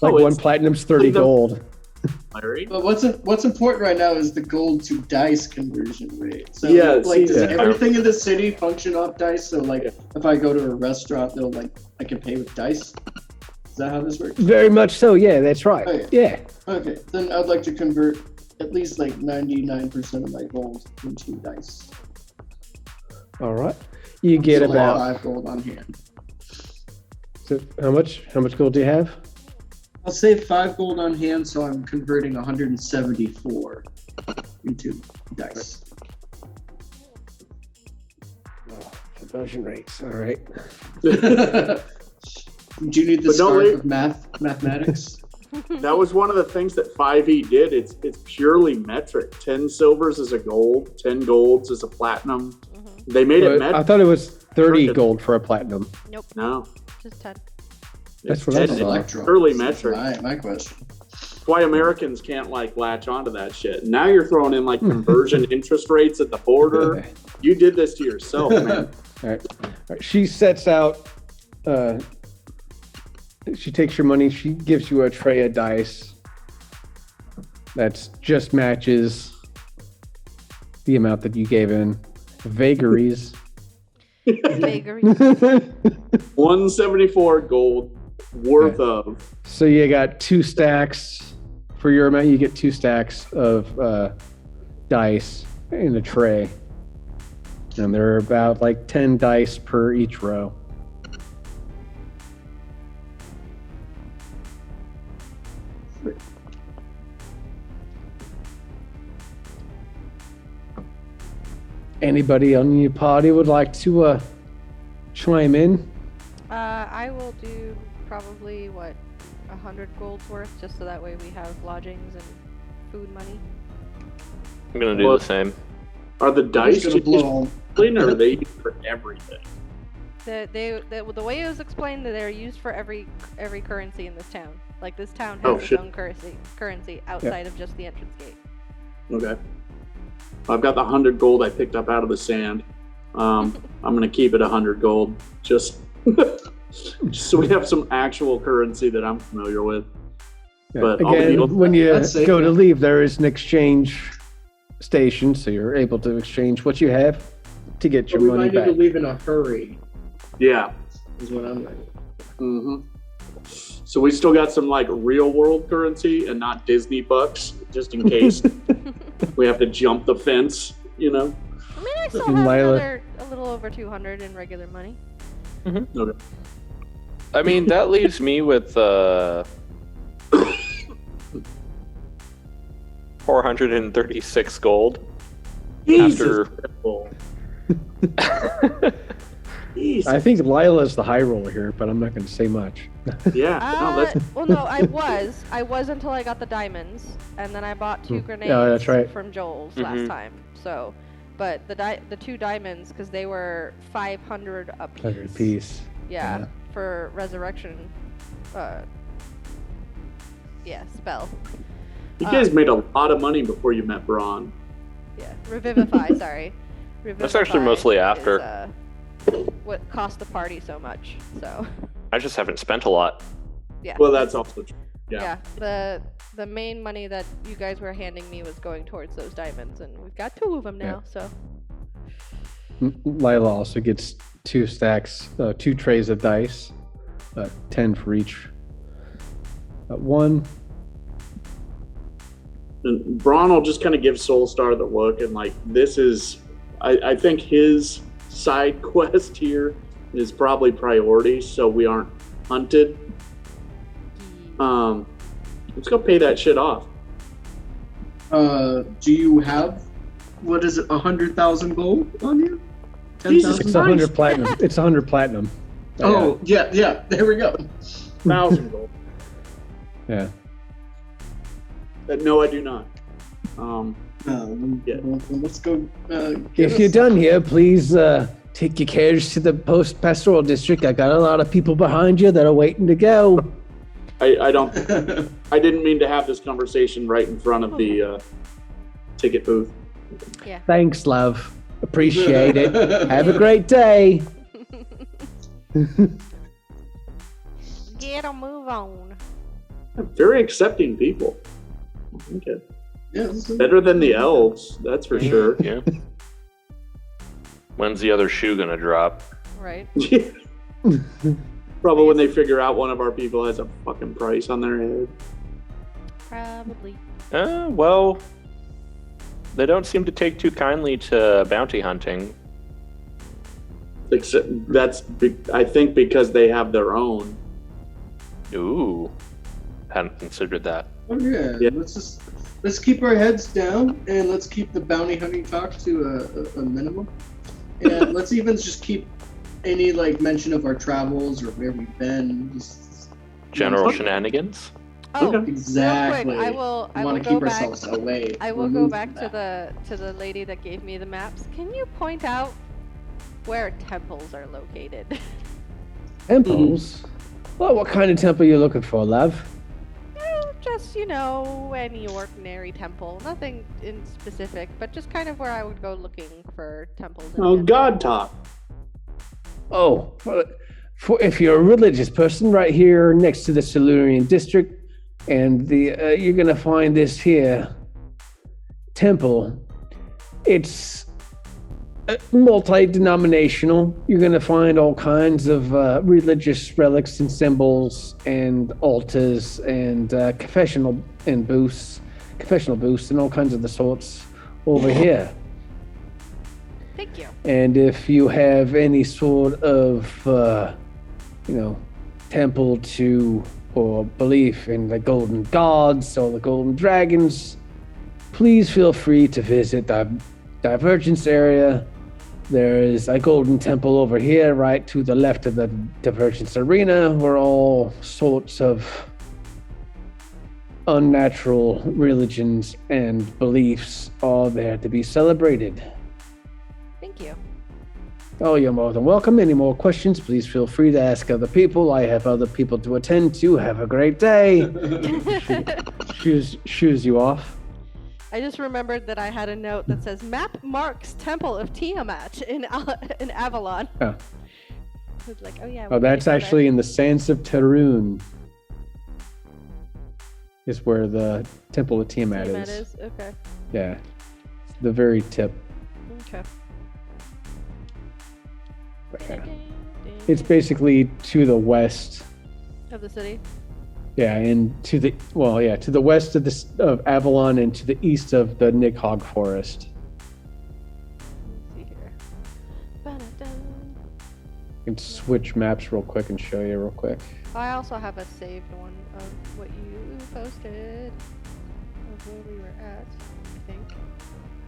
Oh, one it's platinum's 30 the- gold. Larry. But what's important right now is the gold to dice conversion rate. So Yeah, like does yeah. everything in the city function off dice? So like if I go to a restaurant, they'll I can pay with dice. Is that how this works? Very much so. Yeah, that's right. Okay. Yeah. Okay, then I'd like to convert at least like 99% of my gold into dice. All right. You get So, like, about 5 gold on hand. so how much? How much gold do you have? I'll save 5 gold on hand, so I'm converting 174 into dice. Conversion rates. All right. Do you need the But don't scarf wait. of mathematics? That was one of the things that 5e did. It's purely metric. 10 silvers is a gold, 10 golds is a platinum. Mhm. They made it But I metric. thought it was 30 Crooked. gold for a platinum. Nope, No. just 10. That's It's what I 10. saw. It's purely That's metric. my question. That's why Americans can't latch onto that shit. Now you're throwing in conversion interest rates at the border. Okay. You did this to yourself, man. All right. She sets out. She takes your money. She gives you a tray of dice. That's just matches the amount that you gave in. Vagaries. Vagaries. 174 gold worth of. So you got 2 stacks for your amount. You get 2 stacks of dice in a tray, and there are about 10 dice per each row. Anybody on your party would like to chime in? I will do probably 100 gold's worth, just so that way we have lodgings and food money. I'm gonna do Well, the same. Are the I'm dice just gonna used blow. or are they used for everything? The way it was explained, that they're used for every currency in this town. Like, this town has Oh, its shit. own currency outside of just the entrance gate. Okay. I've got the 100 gold I picked up out of the sand. I'm going to keep it 100 gold just so we have some actual currency that I'm familiar with. Yeah. But all the Again, deals- when you That's safe, go to yeah. leave, there is an exchange station, so you're able to exchange what you have to get your But we money might need back. to leave in a hurry, Yeah. is what I'm like. hmm So we still got some real world currency and not Disney bucks, just in case we have to jump the fence, I mean, I still And have Lila- a little over 200 in regular money. Okay. I mean, that leaves me with 436 gold. Jesus. I Jesus. think Lila's the high roller here, but I'm not going to say much. Yeah. No, that's Well, no, I was until I got the diamonds, and then I bought 2 grenades Yeah, that's right. from Joel's last Mhm. time. So, but the 2 diamonds, because they were 500 a piece. 100 piece. Yeah, Yeah. for resurrection. Spell. you guys made a lot of money before you met Braun. Yeah, revivify. Sorry, That's actually mostly after. what cost the party so much. So I just haven't spent a lot. yeah. Well, that's also true. Yeah. The main money that you guys were handing me was going towards those diamonds, and we've got 2 of them now. So Lila also gets 2 trays of dice, 10 for each. 1. And Braun will just kind of give Soulstar the look, and like, this is, I think his side quest here is probably priority, so we aren't hunted. Let's go pay that shit off. Do you have, what is it, 100,000 gold on you? Jesus 10,000? It's 100 platinum. It's 100 platinum. Oh, yeah, there we go. 1,000 gold. Yeah. No, I do not. Yeah. Well, let's go. If you're done here, please take your carriage to the post-pastoral district. I got a lot of people behind you that are waiting to go. I didn't mean to have this conversation right in front of the ticket booth. yeah. Thanks, love. Appreciate it. Have a great day. Get a move on. Very accepting people. Okay. Yeah, Better than the elves, that's for sure. Yeah. When's the other shoe gonna drop? Right. Probably when they figure out one of our people has a fucking price on their head. Probably. Well, they don't seem to take too kindly to bounty hunting. Except I think because they have their own. Ooh, hadn't considered that. Oh yeah. Yeah. Let's keep our heads down and let's keep the bounty hunting talk to a minimum. And let's even just keep any like mention of our travels or where we've been. Just General shenanigans. Oh, Okay. exactly. Real quick, I want will to go keep back. ourselves away. I will removed go back from that. to the lady that gave me the maps. Can you point out where temples are located? Temples? Well, what kind of temple are you looking for, love? Just, any ordinary temple. Nothing in specific, but just kind of where I would go looking for temples. in Oh, general. God talk. Oh, well, if you're a religious person, right here next to the Silurian district, and you're gonna find this here temple. It's multi-denominational. You're gonna find all kinds of religious relics and symbols and altars and confessional booths, and all kinds of the sorts over here. Thank you. And if you have any sort of, temple to or belief in the golden gods or the golden dragons, please feel free to visit the Divergence area. There is a golden temple over here, right to the left of the Divergence arena, where all sorts of unnatural religions and beliefs are there to be celebrated. Thank you. Oh, you're more than welcome. Any more questions, please feel free to ask other people. I have other people to attend to. Have a great day. Shoes you off. I just remembered that I had a note that says map marks Temple of Tiamat in Avalon. Oh. I was like, oh yeah. Oh, that's actually in the Sands of Tarun. Is where the Temple of Tiamat is. Okay. Yeah. It's the very tip. Okay. Yeah. It's basically to the west. Of the city. Yeah, and to the west of Avalon and to the east of the Nighthog Forest. Let's see here. Ba-da-dum. I can switch maps real quick and show you real quick. I also have a saved one of what you posted of where we were at. I think.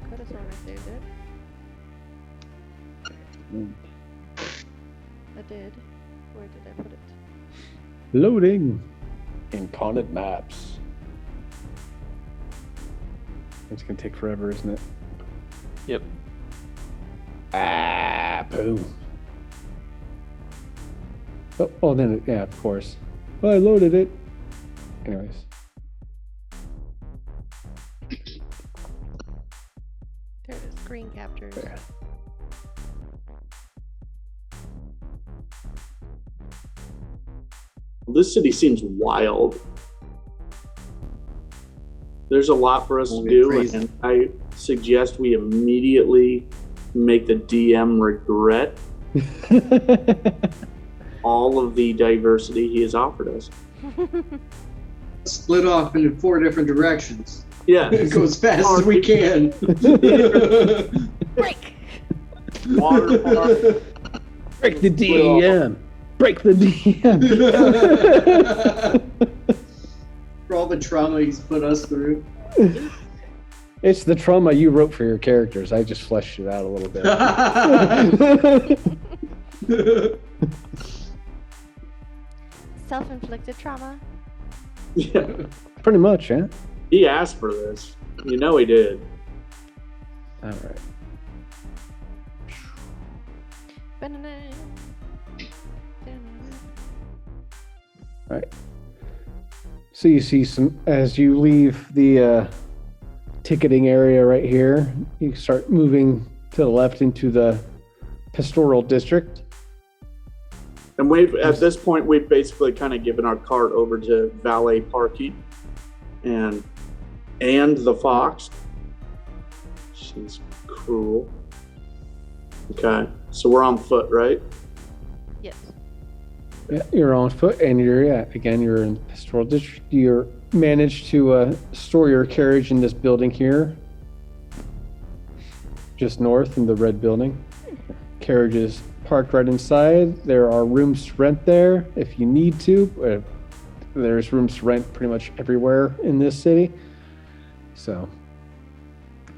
Could have sworn I saved it. I did. Where did I put it? Loading. Incarnate maps. It's gonna take forever, isn't it? Yep. Poo. Oh, then, yeah, of course. Well, I loaded it. Anyways. There it is. Screen captures. Yeah. this city seems wild. There's a lot for us to do, crazy. and I suggest we immediately make the DM regret all of the diversity he has offered us. Split off into 4 different directions. Yeah. Go as fast as we can. Break. Water park. Break the DEM. Break the DEM. For all the trauma he's put us through. It's the trauma you wrote for your characters. I just fleshed it out a little bit. Self-inflicted trauma. Yeah. Pretty much, yeah. He asked for this. You know he did. All right. Right. So you see some, as you leave the ticketing area right here, you start moving to the left into the pastoral district. And at this point, we've basically kind of given our cart over to valet parking and the fox. She's cruel. Okay, so we're on foot, right? Yes. Yeah, you're on foot, and you're in the pastoral district. You're managed to store your carriage in this building here, just north in the red building. Carriage is parked right inside. There are rooms to rent there if you need to. There's rooms to rent pretty much everywhere in this city, so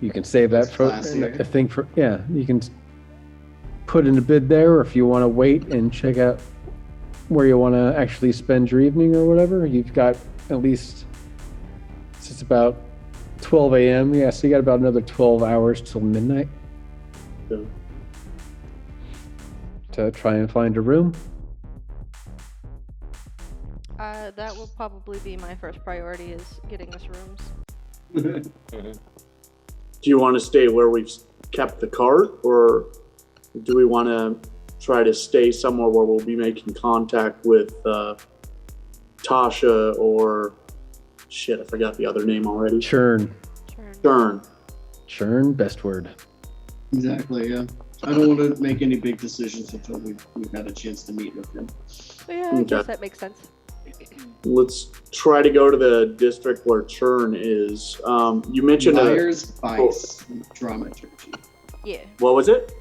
you can save that for a thing for you can put in a bid there, or if you want to wait and check out where you want to actually spend your evening or whatever. You've got at least, it's about 12 a.m. Yeah, so you got about another 12 hours till midnight to try and find a room. That will probably be my first priority, is getting us rooms. Do you want to stay where we've kept the cart, or do we want to try to stay somewhere where we'll be making contact with Tasha or shit, I forgot the other name already. Churn, best word. Exactly, yeah. I don't want to make any big decisions until we've had a chance to meet with him. Yeah, I guess that makes sense. Let's try to go to the district where Churn is. You mentioned Liars, Vice, Dramaturgy. Yeah. What was it?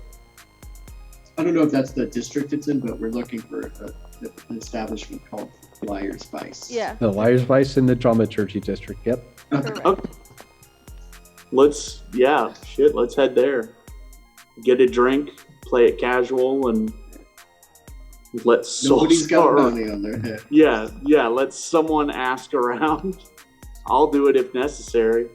I don't know if that's the district it's in, but we're looking for an establishment called Liars, Vice. Yeah. The Liars Vice in the Dramaturgy district. Yep. Correct. Okay. Let's head there. Get a drink, play it casual, and let Nobody's got start. money on their head. Yeah, let someone ask around. I'll do it if necessary.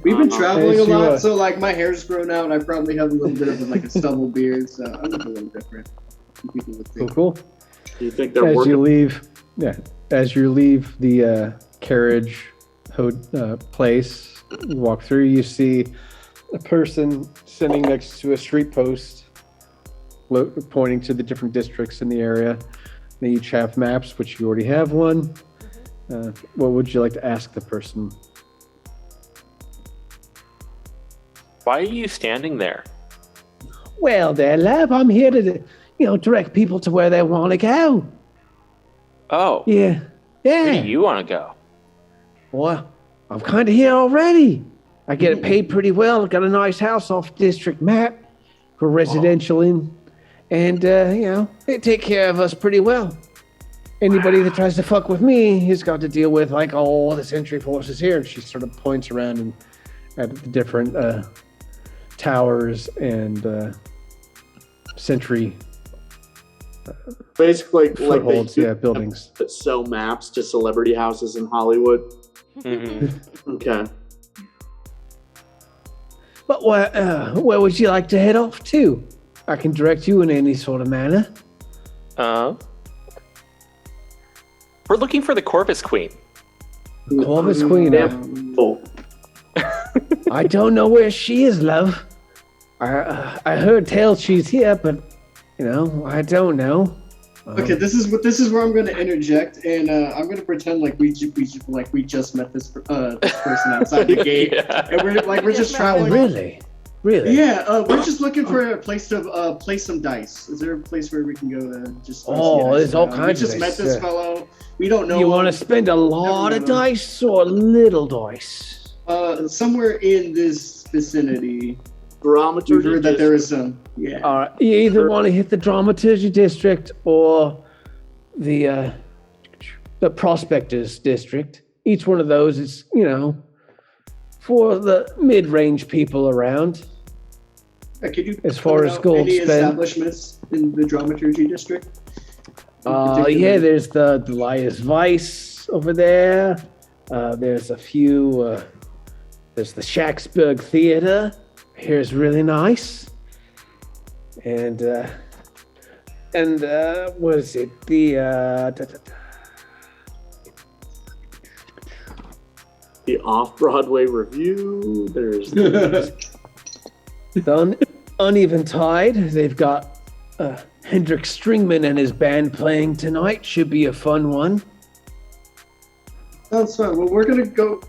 We've been traveling a As you, lot, so like my hair's grown out. I probably have a little bit of a stubble beard, so I look a little different. People would think. Cool. Do you think they're As working? you leave the carriage place, you walk through, you see a person sitting next to a street post pointing to the different districts in the area. They each have maps, which you already have one. What would you like to ask the person? Why are you standing there? Well, there, love, I'm here to, direct people to where they want to go. Oh. Yeah. Where do you want to go? Well, I'm kind of here already. I get paid pretty well. I got a nice house off district map for residential in. And, they take care of us pretty well. Anybody that tries to fuck with me has got to deal with, all the sentry forces here. She sort of points around and at the different towers and sentry Basically, footholds, they buildings. that sell maps to celebrity houses in Hollywood. Mm-hmm. Okay. But where would you like to head off to? I can direct you in any sort of manner. We're looking for the Corvus Queen. Corvus Queen. Oh. I don't know where she is, love. I heard tell she's here, but I don't know. Okay, this is where I'm going to interject, and I'm going to pretend like we just met this person outside the gate, Yeah. and we're just traveling. Really? Really? Yeah, we're just looking for a place to play some dice. Is there a place where we can go to just? Oh, there's all We kinds of just met dice, this yeah. fellow. We don't know. You him. want to spend a lot of met him. dice or little dice? Somewhere in this vicinity. We've Dramaturgy. heard that there is some. Yeah. All right. You either want to hit the dramaturgy district or the prospectors district. Each one of those is, for the mid-range people around. Could you As far point as out gold any spent. establishments in the dramaturgy district? Yeah, there's the Liar's Vice over there. There's a few. There's the Shacksburg Theater. Here's really nice. And what is it? The Off-Broadway Review. There's The Uneven Tide. They've got Hendrik Stringman and his band playing tonight. Should be a fun one. Sounds fun. Well, we're gonna go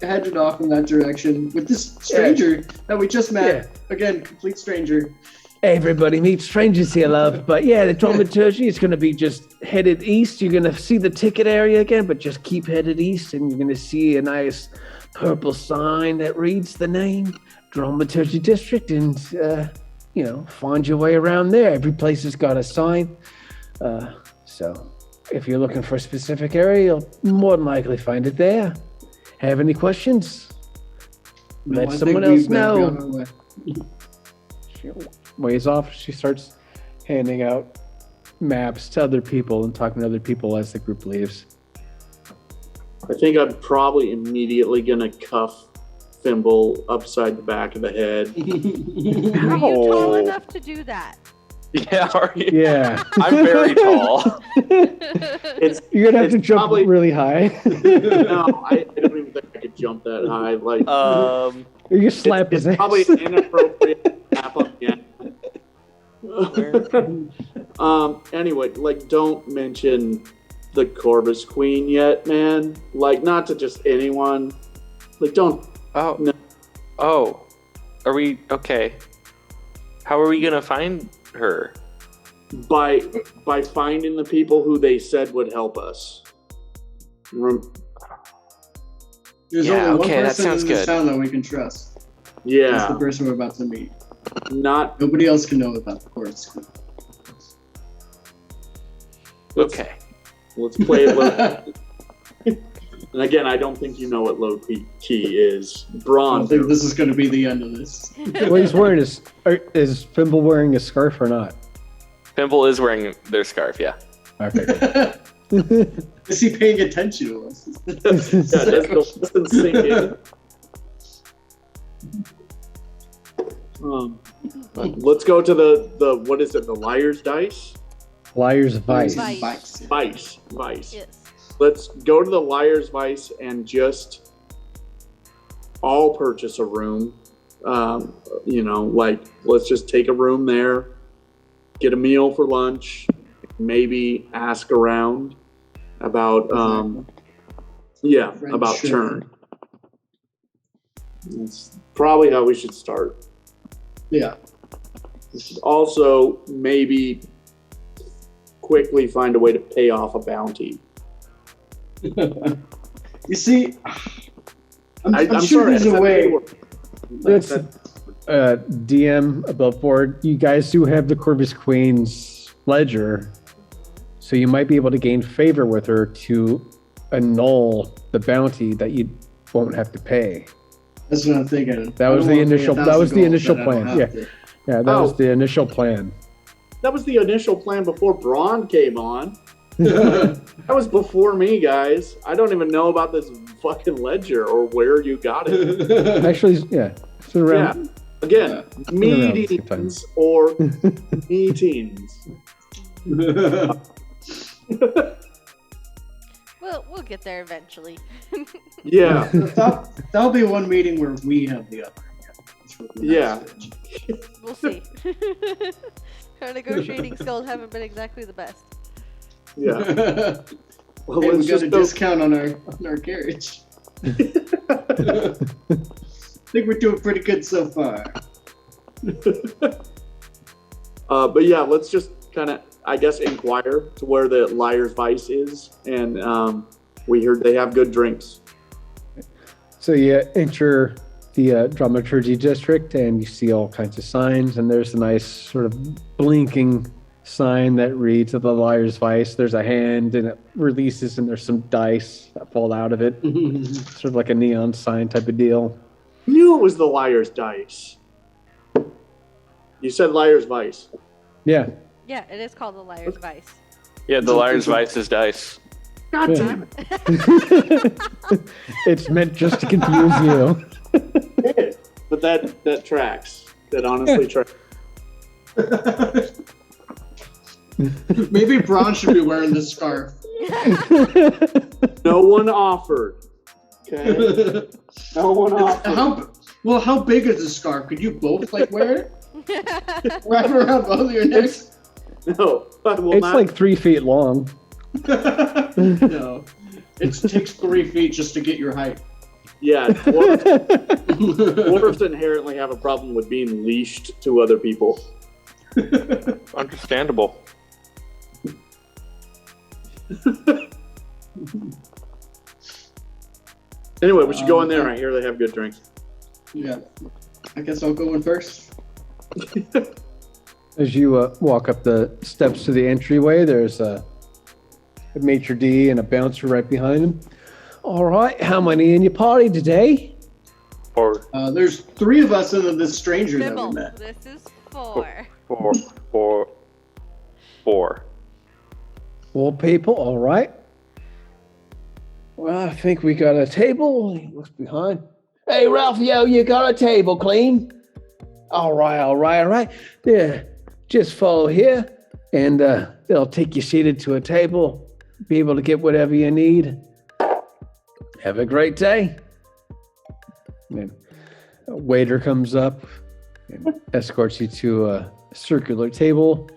headed off in that direction with this stranger that we just met. Yeah. Again, complete stranger. Everybody meets strangers here, love. But yeah, the dramaturgy is going to be just headed east. You're going to see the ticket area again, but just keep headed east, and you're going to see a nice purple sign that reads the name Dramaturgy District, and find your way around there. Every place has got a sign, so if you're looking for a specific area, you'll more than likely find it there. Have any questions? No, Let I someone think else we've been know. on our way. Ways off, she starts handing out maps to other people and talking to other people as the group leaves. I think I'm probably immediately gonna cuff Thimble upside the back of the head. Are you tall enough to do that? Yeah, are you? Yeah. I'm very tall. You're gonna have to It's jump probably- really high. No, I don't even think I could jump that high. Like, You just slap it's his ass. probably inappropriate to tap on the end. Anyway, like, don't mention the Corvus Queen yet, man. Like, not to just anyone. Like, don't. Oh. No. Oh. Are we okay? How are we gonna find her? By finding the people who they said would help us. There's Yeah, only one okay, that person sounds in this good. town that we can trust. That's the Yeah, person we're about to meet. not. Nobody else can know about the course. Okay. Let's play it low. And again, I don't think you know what low key is. I Braun. don't think this is going to be the end of this. What he's wearing is Fimble wearing a scarf or not? Pimple is wearing their scarf, yeah. Okay. Is he paying attention to us? Yeah, doesn't sink in. Let's go to the what is it? The Liar's Dice? Liar's Vice. Vice. Vice. Yes. Let's go to the Liar's Vice and just all purchase a room. Let's just take a room there, get a meal for lunch, maybe ask around about about churn. That's probably how we should start. Yeah. We should also maybe quickly find a way to pay off a bounty. You see, I'm I'm sure sorry, there's a way. That's DM above board. You guys do have the Corvus Queen's ledger, so you might be able to gain favor with her to annul the bounty that you won't have to pay. That's what I'm thinking. That was the initial. That was the initial plan. Yeah, yeah, that was Oh. the initial plan. That was the initial plan before Braun came on. That was before me, guys. I don't even know about this fucking ledger or where you got it. Actually, yeah. So around. Again, around the same time. meetings or meetings. We'll get there eventually. Yeah. That'll be one meeting where we have the upper hand. That's what the Yeah. next We'll see. Our negotiating skills haven't been exactly the best. Yeah. Well, Hey, we let's got a just go. discount on our carriage. I think we're doing pretty good so far. But yeah, let's just kind of, I guess, inquire to where the Liar's Vice is, and we heard they have good drinks. So you enter the dramaturgy district and you see all kinds of signs, and there's a nice sort of blinking sign that reads the Liar's Vice. There's a hand and it releases, and there's some dice that fall out of it. Sort of like a neon sign type of deal. Knew it was the Liar's Dice. You said Liar's Vice. Yeah. Yeah, it is called the Liar's Vice. Yeah, the Liar's Vice is dice. God Yeah. damn it. It's meant just to confuse you. But that tracks. That honestly tracks. Maybe Braun should be wearing this scarf. No one offered. Okay. No one offered. How big is the scarf? Could you both wear it? Wrap it around both of your necks? No, I will It's not. like 3 feet long. No. It takes 3 feet just to get your height. Yeah, dwarves inherently have a problem with being leashed to other people. Understandable. Anyway, we should go in there. I hear they have good drinks. Yeah. I guess I'll go in first. As you walk up the steps to the entryway, there's a maitre d' and a bouncer right behind him. All right, how many in your party today? Or There's 3 of us and then this stranger that Bibble, we met. this is 4. four. 4 people, all right. Well, I think we got a table. He looks behind. Hey, Ralphio, you got a table clean? All right. Yeah, just follow here, and they'll take you seated to a table, be able to get whatever you need. Have a great day. And a waiter comes up and escorts you to a circular table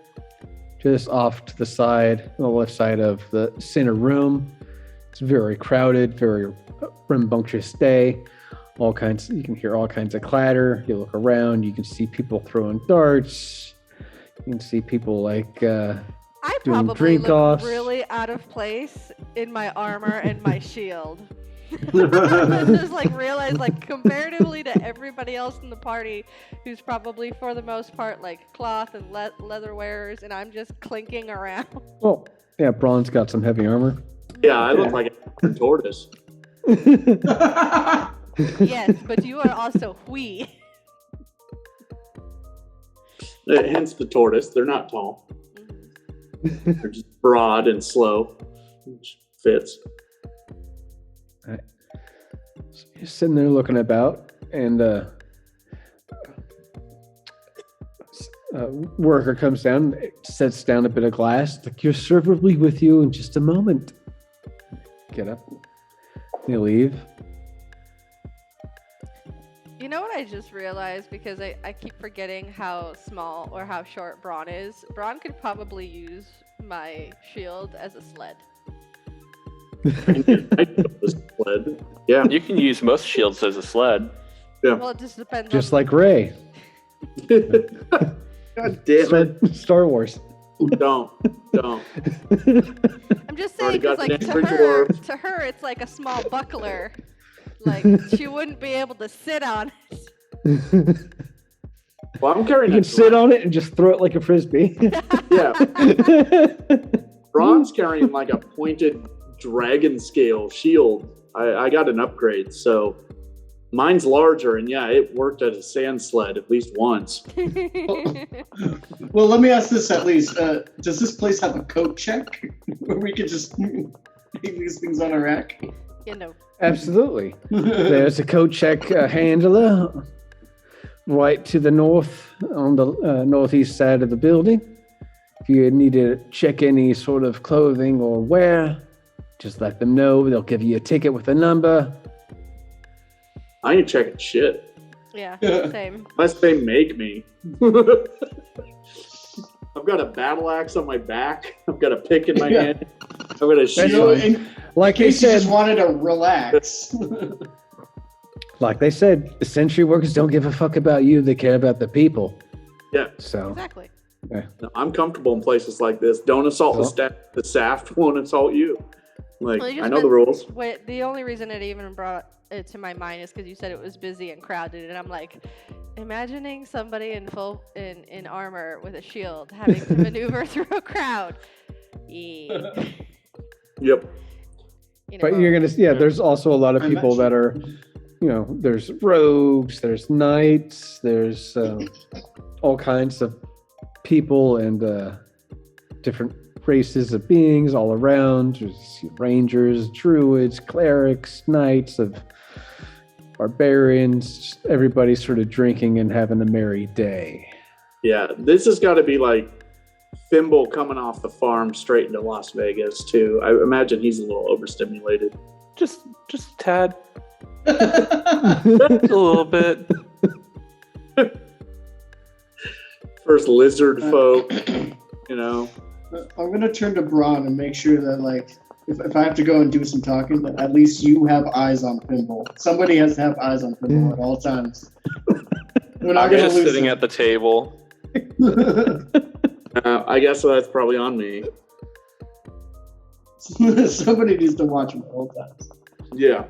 just off to the side, on the left side of the center room. It's very crowded, very rambunctious day. You can hear all kinds of clatter. You look around, you can see people throwing darts. You can see people I doing probably drink look offs. really out of place in my armor and my shield. Just realize comparatively to everybody else in the party who's probably for the most part cloth and leather wearers, and I'm just clinking around. Oh, yeah, Braun's got some heavy armor. Yeah, I look like a tortoise. Yes, but you are also Hui. Hence the tortoise. They're not tall. They're just broad and slow, which fits. So you're sitting there looking about, and worker comes down, sets down a bit of glass. Like, your server will be with you in just a moment. Get up. You leave. You know what I just realized, because I keep forgetting how small or how short Braun is. Braun could probably use my shield as a sled. Sled. Yeah. you can use most shields as a sled. Well, it just depends Just on... like Ray. God damn it. Star Wars. Don't. I'm just Already saying, got because the name for to her, it's like a small buckler. She wouldn't be able to sit on it. Well, I'm carrying You can sit on it and just throw it like a frisbee. Yeah. Braun's carrying like a pointed dragon scale shield. I got an upgrade, so mine's larger, and yeah, it worked as a sand sled at least once. Well, let me ask this at least. Does this place have a coat check where we could just leave these things on a rack? Absolutely. There's a coat check handler right to the north, on the northeast side of the building. If you need to check any sort of clothing or wear, just let them know. They'll give you a ticket with a number. I ain't checking shit Yeah, same. unless they make me. I'm got a battle axe on my back. I've got a pick in my Yeah. hand. I've got a You shield. know, in Like they case you said, just wanted to relax. the sentry workers don't give a fuck about you. They care about the people. Yeah. So Exactly. No, I'm comfortable in places like this. Don't assault the Well- staff. The staff won't assault you. Like, Well, you I just know the meant- rules. Wait, the only reason it even brought it to my mind is because you said it was busy and crowded, and I'm like, imagining somebody in in armor with a shield having to maneuver through a crowd. Yeah. Yep. You know, But you're gonna, there's also a lot of I people that are, there's rogues, there's knights, there's all kinds of people and different races of beings all around. There's rangers, druids, clerics, knights of barbarians. Everybody's sort of drinking and having a merry day. Yeah. This has got to be like Thimble coming off the farm straight into Las Vegas too. I imagine he's a little overstimulated. Just a tad. A little bit. First lizard folk, you know. I'm gonna turn to Braun and make sure that, like, if I have to go and do some talking, that at least you have eyes on Pinball. Somebody has to have eyes on Pinball at all times. We're not I'm gonna just lose sitting him. at the table. I guess that's probably on me. Somebody needs to watch him at all times. Yeah.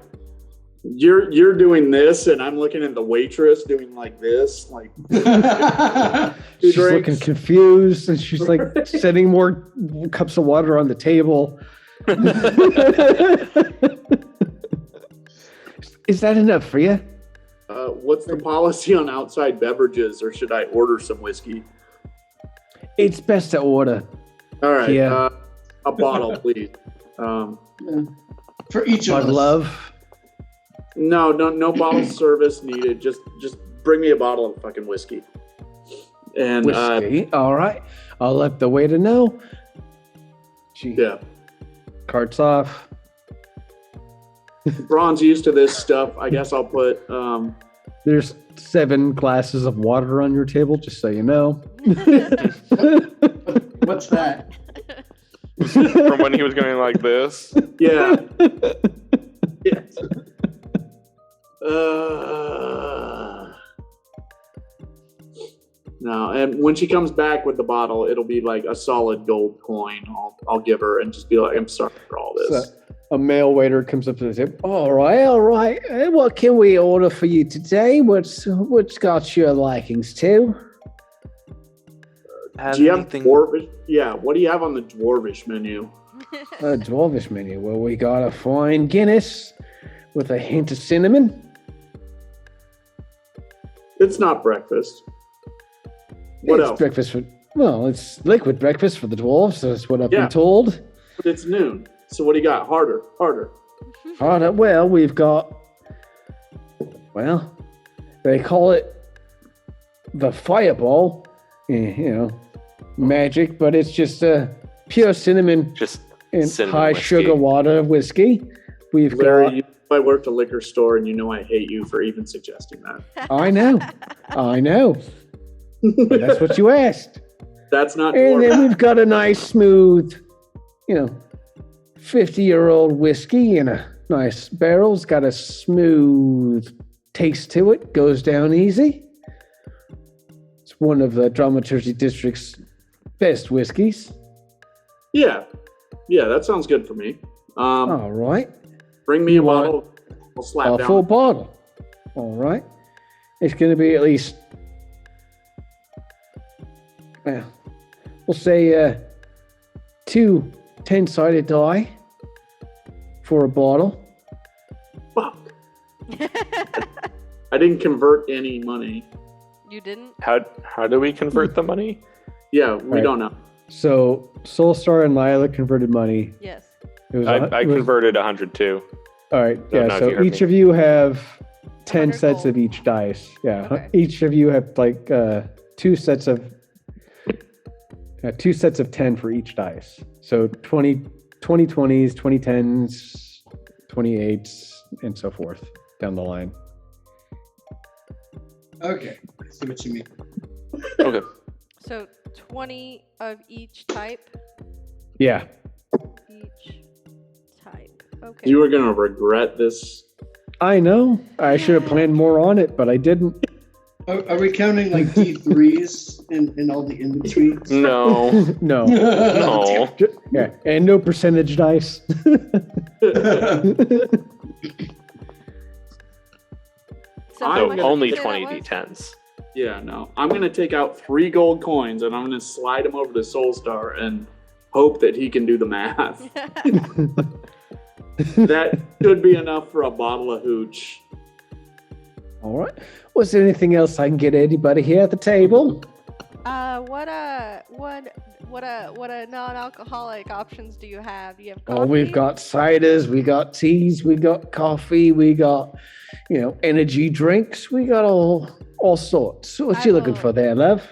You're doing this, and I'm looking at the waitress doing like this, like two She's looking drinks. confused and she's like setting more cups of water on the table. Is that enough for you? What's the policy on outside beverages, or should I order some whiskey? It's best to order. All right, Yeah. a bottle, please. For each of Bud us. love. No bottle service needed. Just bring me a bottle of fucking whiskey. And Whiskey. All right. I'll let the waiter know. She yeah, carts off. Braun's used to this stuff. I guess I'll put. There's 7 glasses of water on your table, just so you know. What's that? From when he was going like this. Yeah. Yes. No, and when she comes back with the bottle, it'll be like a solid gold coin. I'll give her and just be like, I'm sorry for all this. So, a male waiter comes up to the table. All right. What can we order for you today? What's got your likings to? Do you have dwarvish? Yeah, what do you have on the dwarvish menu? A dwarvish menu. Well, we got a fine Guinness with a hint of cinnamon. It's not breakfast. What It's else? breakfast for. Well, it's liquid breakfast for the dwarves. That's what I've Yeah. been told. But it's noon. So what do you got? Harder. Well, we've got. Well, they call it the fireball. Magic, but it's just pure cinnamon Just and cinnamon high whiskey. sugar water whiskey. We've Larry, I worked a liquor store, and you know I hate you for even suggesting that. I know. But that's what you asked. That's not And then dwarf. we've got a nice, smooth, 50-year-old whiskey in a nice barrel. It's got a smooth taste to it. Goes down easy. It's one of the Dramaturgy District's best whiskeys. Yeah, that sounds good for me. All right. Bring me a want bottle. I'll slap A down. full bottle. All right. It's going to be at least, well, we'll say 2 10-sided die for a bottle. Fuck. I didn't convert any money. You didn't? How do we convert the money? Yeah, we Right. don't know. So Soulstar and Lila converted money. Yes. It was I it was- converted 102. All right. Don't Yeah. know if So you heard each me. of you have 10 100 sets gold. of each dice. Yeah. Okay. Each of you have like 2 sets of 10 for each dice. So 2020s, 2010s, 28s, and so forth down the line. Okay, I see what you mean. Okay. So 20 of each type. Yeah. Each type. Okay. You are gonna regret this. I know. I should have planned more on it, but I didn't. Are we counting like D3s and all the in-betweens? No. No. No. Yeah, and no percentage dice. So how So much only did you say 20 that d10s. Yeah, no. I'm gonna take out 3 gold coins and I'm gonna slide them over to Soulstar and hope that he can do the math. was? That should be enough for a bottle of hooch. All right. Was there anything else I can get anybody here at the table? What non-alcoholic options do you have? Do you have coffee? Oh, we've got ciders, we got teas, we got coffee, we got, energy drinks. We got all sorts. What you looking for there, love?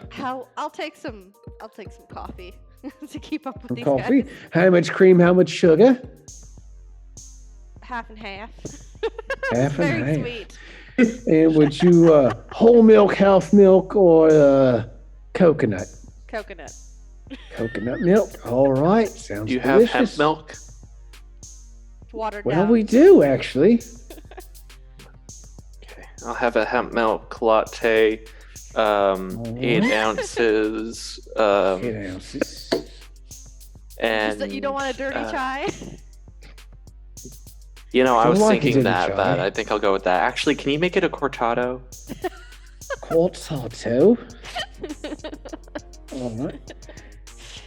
I'll take some coffee to keep up with these Coffee? guys. How much cream, how much sugar? Half and half. Half and Very half. sweet. And would you whole milk, half milk, or coconut? Coconut. Coconut milk. All right. Sounds Do you have hemp delicious. milk? It's watered Well, down. we do actually. Okay. I'll have a hemp milk latte, 8 ounces. 8 ounces. And You don't want a dirty chai? I Don't was like a thinking dirty that, chai. but I think I'll go with that. Actually, can you make it a cortado? Cortado. All right.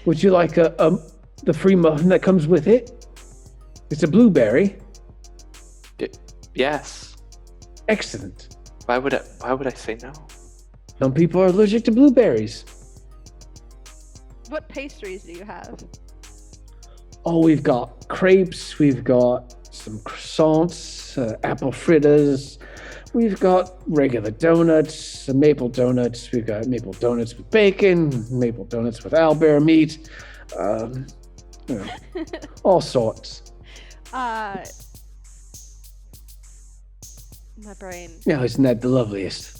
Would you like the free muffin that comes with it? It's a blueberry. Yes. Excellent. Why would I say no? Some people are allergic to blueberries. What pastries do you have? Oh, we've got crepes. We've got some croissants, apple fritters. We've got regular donuts, some maple donuts. We've got maple donuts with bacon, maple donuts with owlbear meat. All sorts. My brain. Now, isn't that the loveliest?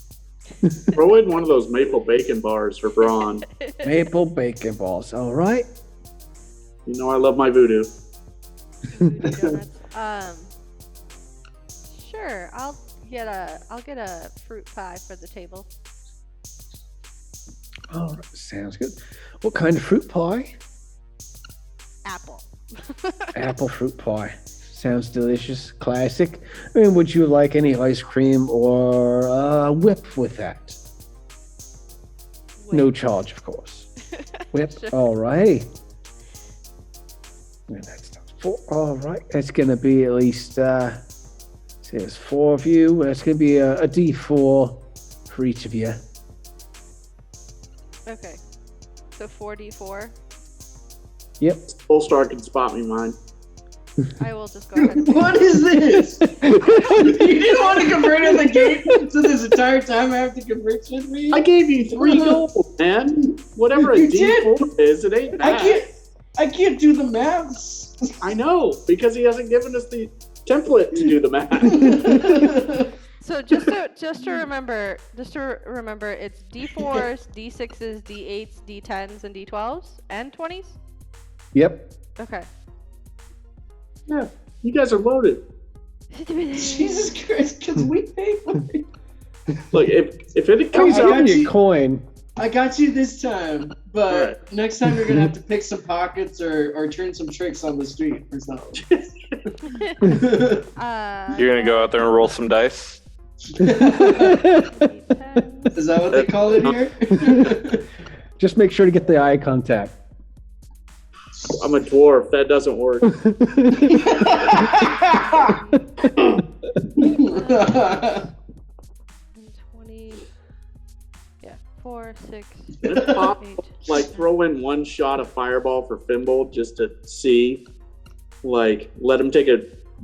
Throw in one of those maple bacon bars for Braun. Maple bacon balls. All right. You know I love my voodoo. Voodoo donuts. Sure. I'll get a fruit pie for the table. Oh, sounds good. What kind of fruit pie? Apple. Apple fruit pie. Sounds delicious. Classic. And would you like any ice cream or whip with that? No charge, of course. Whip. Sure. All right. And that's four. All right. That's going to be at least, say there's 4 of you. That's going to be a D4 for each of you. Okay. So 4d4. Yep. Soulstar can spot me mine. I will just go ahead and What is this? You didn't want to convert on the gate, so this entire time I have to convert with me? I gave you 3 gold, man. Whatever a You D4 is, it ain't bad. I can't do the maths. I know, because he hasn't given us the template to do the math. So just to remember, it's D4s, D6s, D8s, D10s, and D12s, and 20s. Yep. Okay. Yeah, you guys are loaded. Jesus Christ, because we pay for it. Look, if it I comes I out, got gave you you. a coin. I got you this time, but Alright. next time you're gonna have to pick some pockets or turn some tricks on the street or something. You're gonna go out there and roll some dice? D10s. Is that what they call it here? Just make sure to get the eye contact. I'm a dwarf. That doesn't work. And 20. Yeah. 4, 6, It's pop, 8. like throw in 1 shot of fireball for Fimble just to see. Like let him take a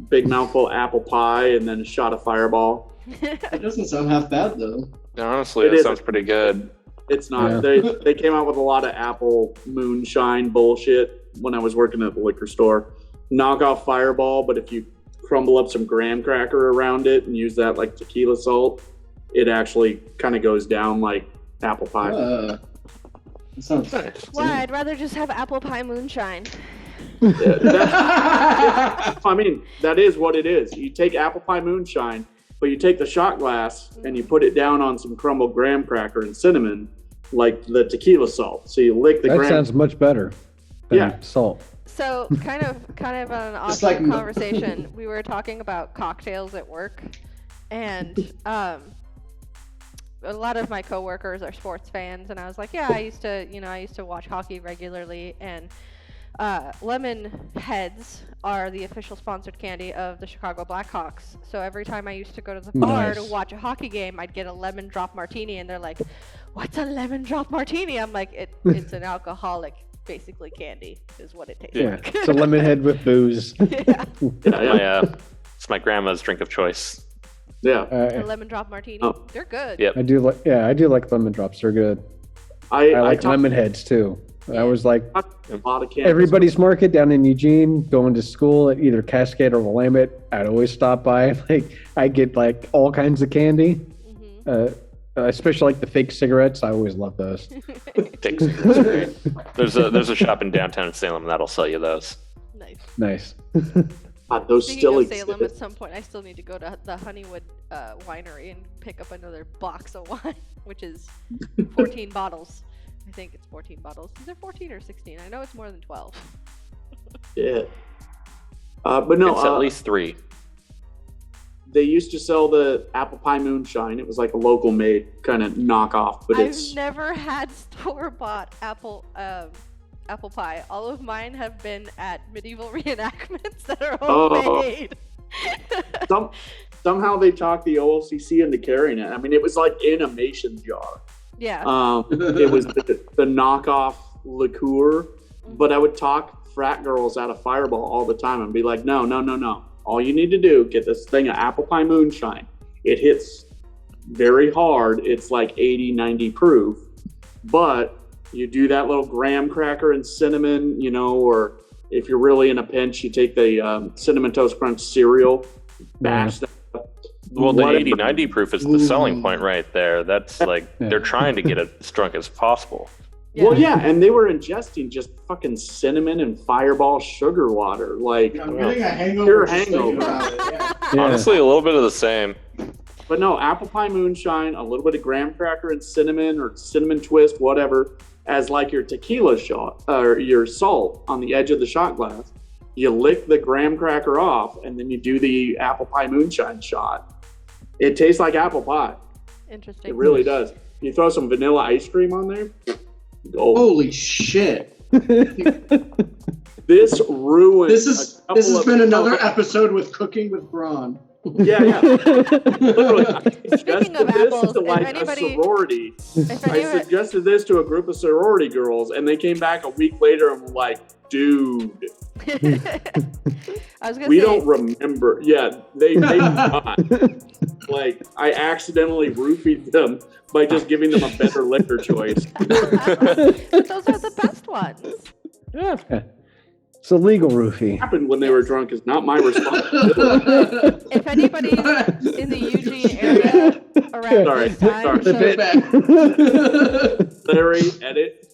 big mouthful of apple pie and then a shot of fireball. That doesn't sound half bad though. Honestly, It that is. sounds pretty good. It's not. Yeah. They came out with a lot of apple moonshine bullshit when I was working at the liquor store. Knock off fireball, but if you crumble up some graham cracker around it and use that like tequila salt, it actually kind of goes down like apple pie. That sounds. Nice. Why? I'd rather just have apple pie moonshine. I mean, that is what it is. You take apple pie moonshine, but you take the shot glass and you put it down on some crumbled graham cracker and cinnamon, like the tequila salt. So you lick the That graham. sounds much better than Yeah. salt. So kind of an Just offshoot like milk. conversation. We were talking about cocktails at work, and a lot of my coworkers are sports fans, and I was like, yeah, I used to watch hockey regularly, and lemon heads are the official sponsored candy of the Chicago Blackhawks. So every time I used to go to the bar to Nice. watch a hockey game, I'd get a lemon drop martini, and they're like, "What's a lemon drop martini?" I'm like, "It's an alcoholic, basically candy, is what it tastes Yeah, like." it's a lemon head with booze. Yeah, It's my grandma's drink of choice. Yeah. a lemon drop martini. Oh. They're good. Yep. I do like lemon drops. They're good. I like talked lemon heads too. I was like a lot of cannabis. everybody's market down in Eugene, going to school at either Cascade or Willamette. I'd always stop by. Like I get like all kinds of candy, especially like the fake cigarettes. I always love those. Fake cigarettes are great. There's a shop in downtown Salem that'll sell you those. Nice. Nice. Those Speaking still of exist. Salem, at some point I still need to go to the Honeywood winery and pick up another box of wine, which is 14 bottles. I think it's 14 bottles. Is it 14 or 16? I know it's more than 12. Yeah. But no, It's at least 3. they used to sell the apple pie moonshine. It was like a local made kind of knockoff, but I've it's never had store-bought apple pie. All of mine have been at medieval reenactments that are Oh. homemade. somehow they talked the OLCC into carrying it. I mean, it was like in a mason jar. Yeah. It was the knockoff liqueur, but I would talk frat girls out of Fireball all the time and be like, no. All you need to do, get this thing of apple pie moonshine. It hits very hard. It's like 80, 90 proof, but you do that little graham cracker and cinnamon, or if you're really in a pinch, you take the Cinnamon Toast Crunch cereal, bash that up. Well, the Whatever. 80-90 proof is the selling point right there. That's like Yeah. they're trying to get it as drunk as possible. Well, yeah, and they were ingesting just fucking cinnamon and Fireball sugar water. Like, I'm getting a hangover. Pure just thinking hangover. about it, yeah. Yeah. Honestly, a little bit of the same. but no, apple pie moonshine, a little bit of graham cracker and cinnamon or cinnamon twist, whatever, as like your tequila shot or your salt on the edge of the shot glass. You lick the graham cracker off, and then you do the apple pie moonshine shot. It tastes like apple pie. Interesting. It really does. You throw some vanilla ice cream on there. Gold. Holy shit! This ruined. This a has couple of- been another episode with Cooking with Braun. Yeah. Literally, I Speaking suggested of this apples, to if like anybody- a sorority. If I anyone, suggested this to a group of sorority girls, and they came back a week later and were like, "Dude, I was gonna we say, don't remember." Yeah, they not. Like, I accidentally roofied them by just giving them a better liquor choice. but those are the best ones. Yeah. It's a legal roofie. Happened when they were drunk is not my responsibility. If anybody's in the Eugene area around Sorry, this time, sorry. Back. Larry, edit.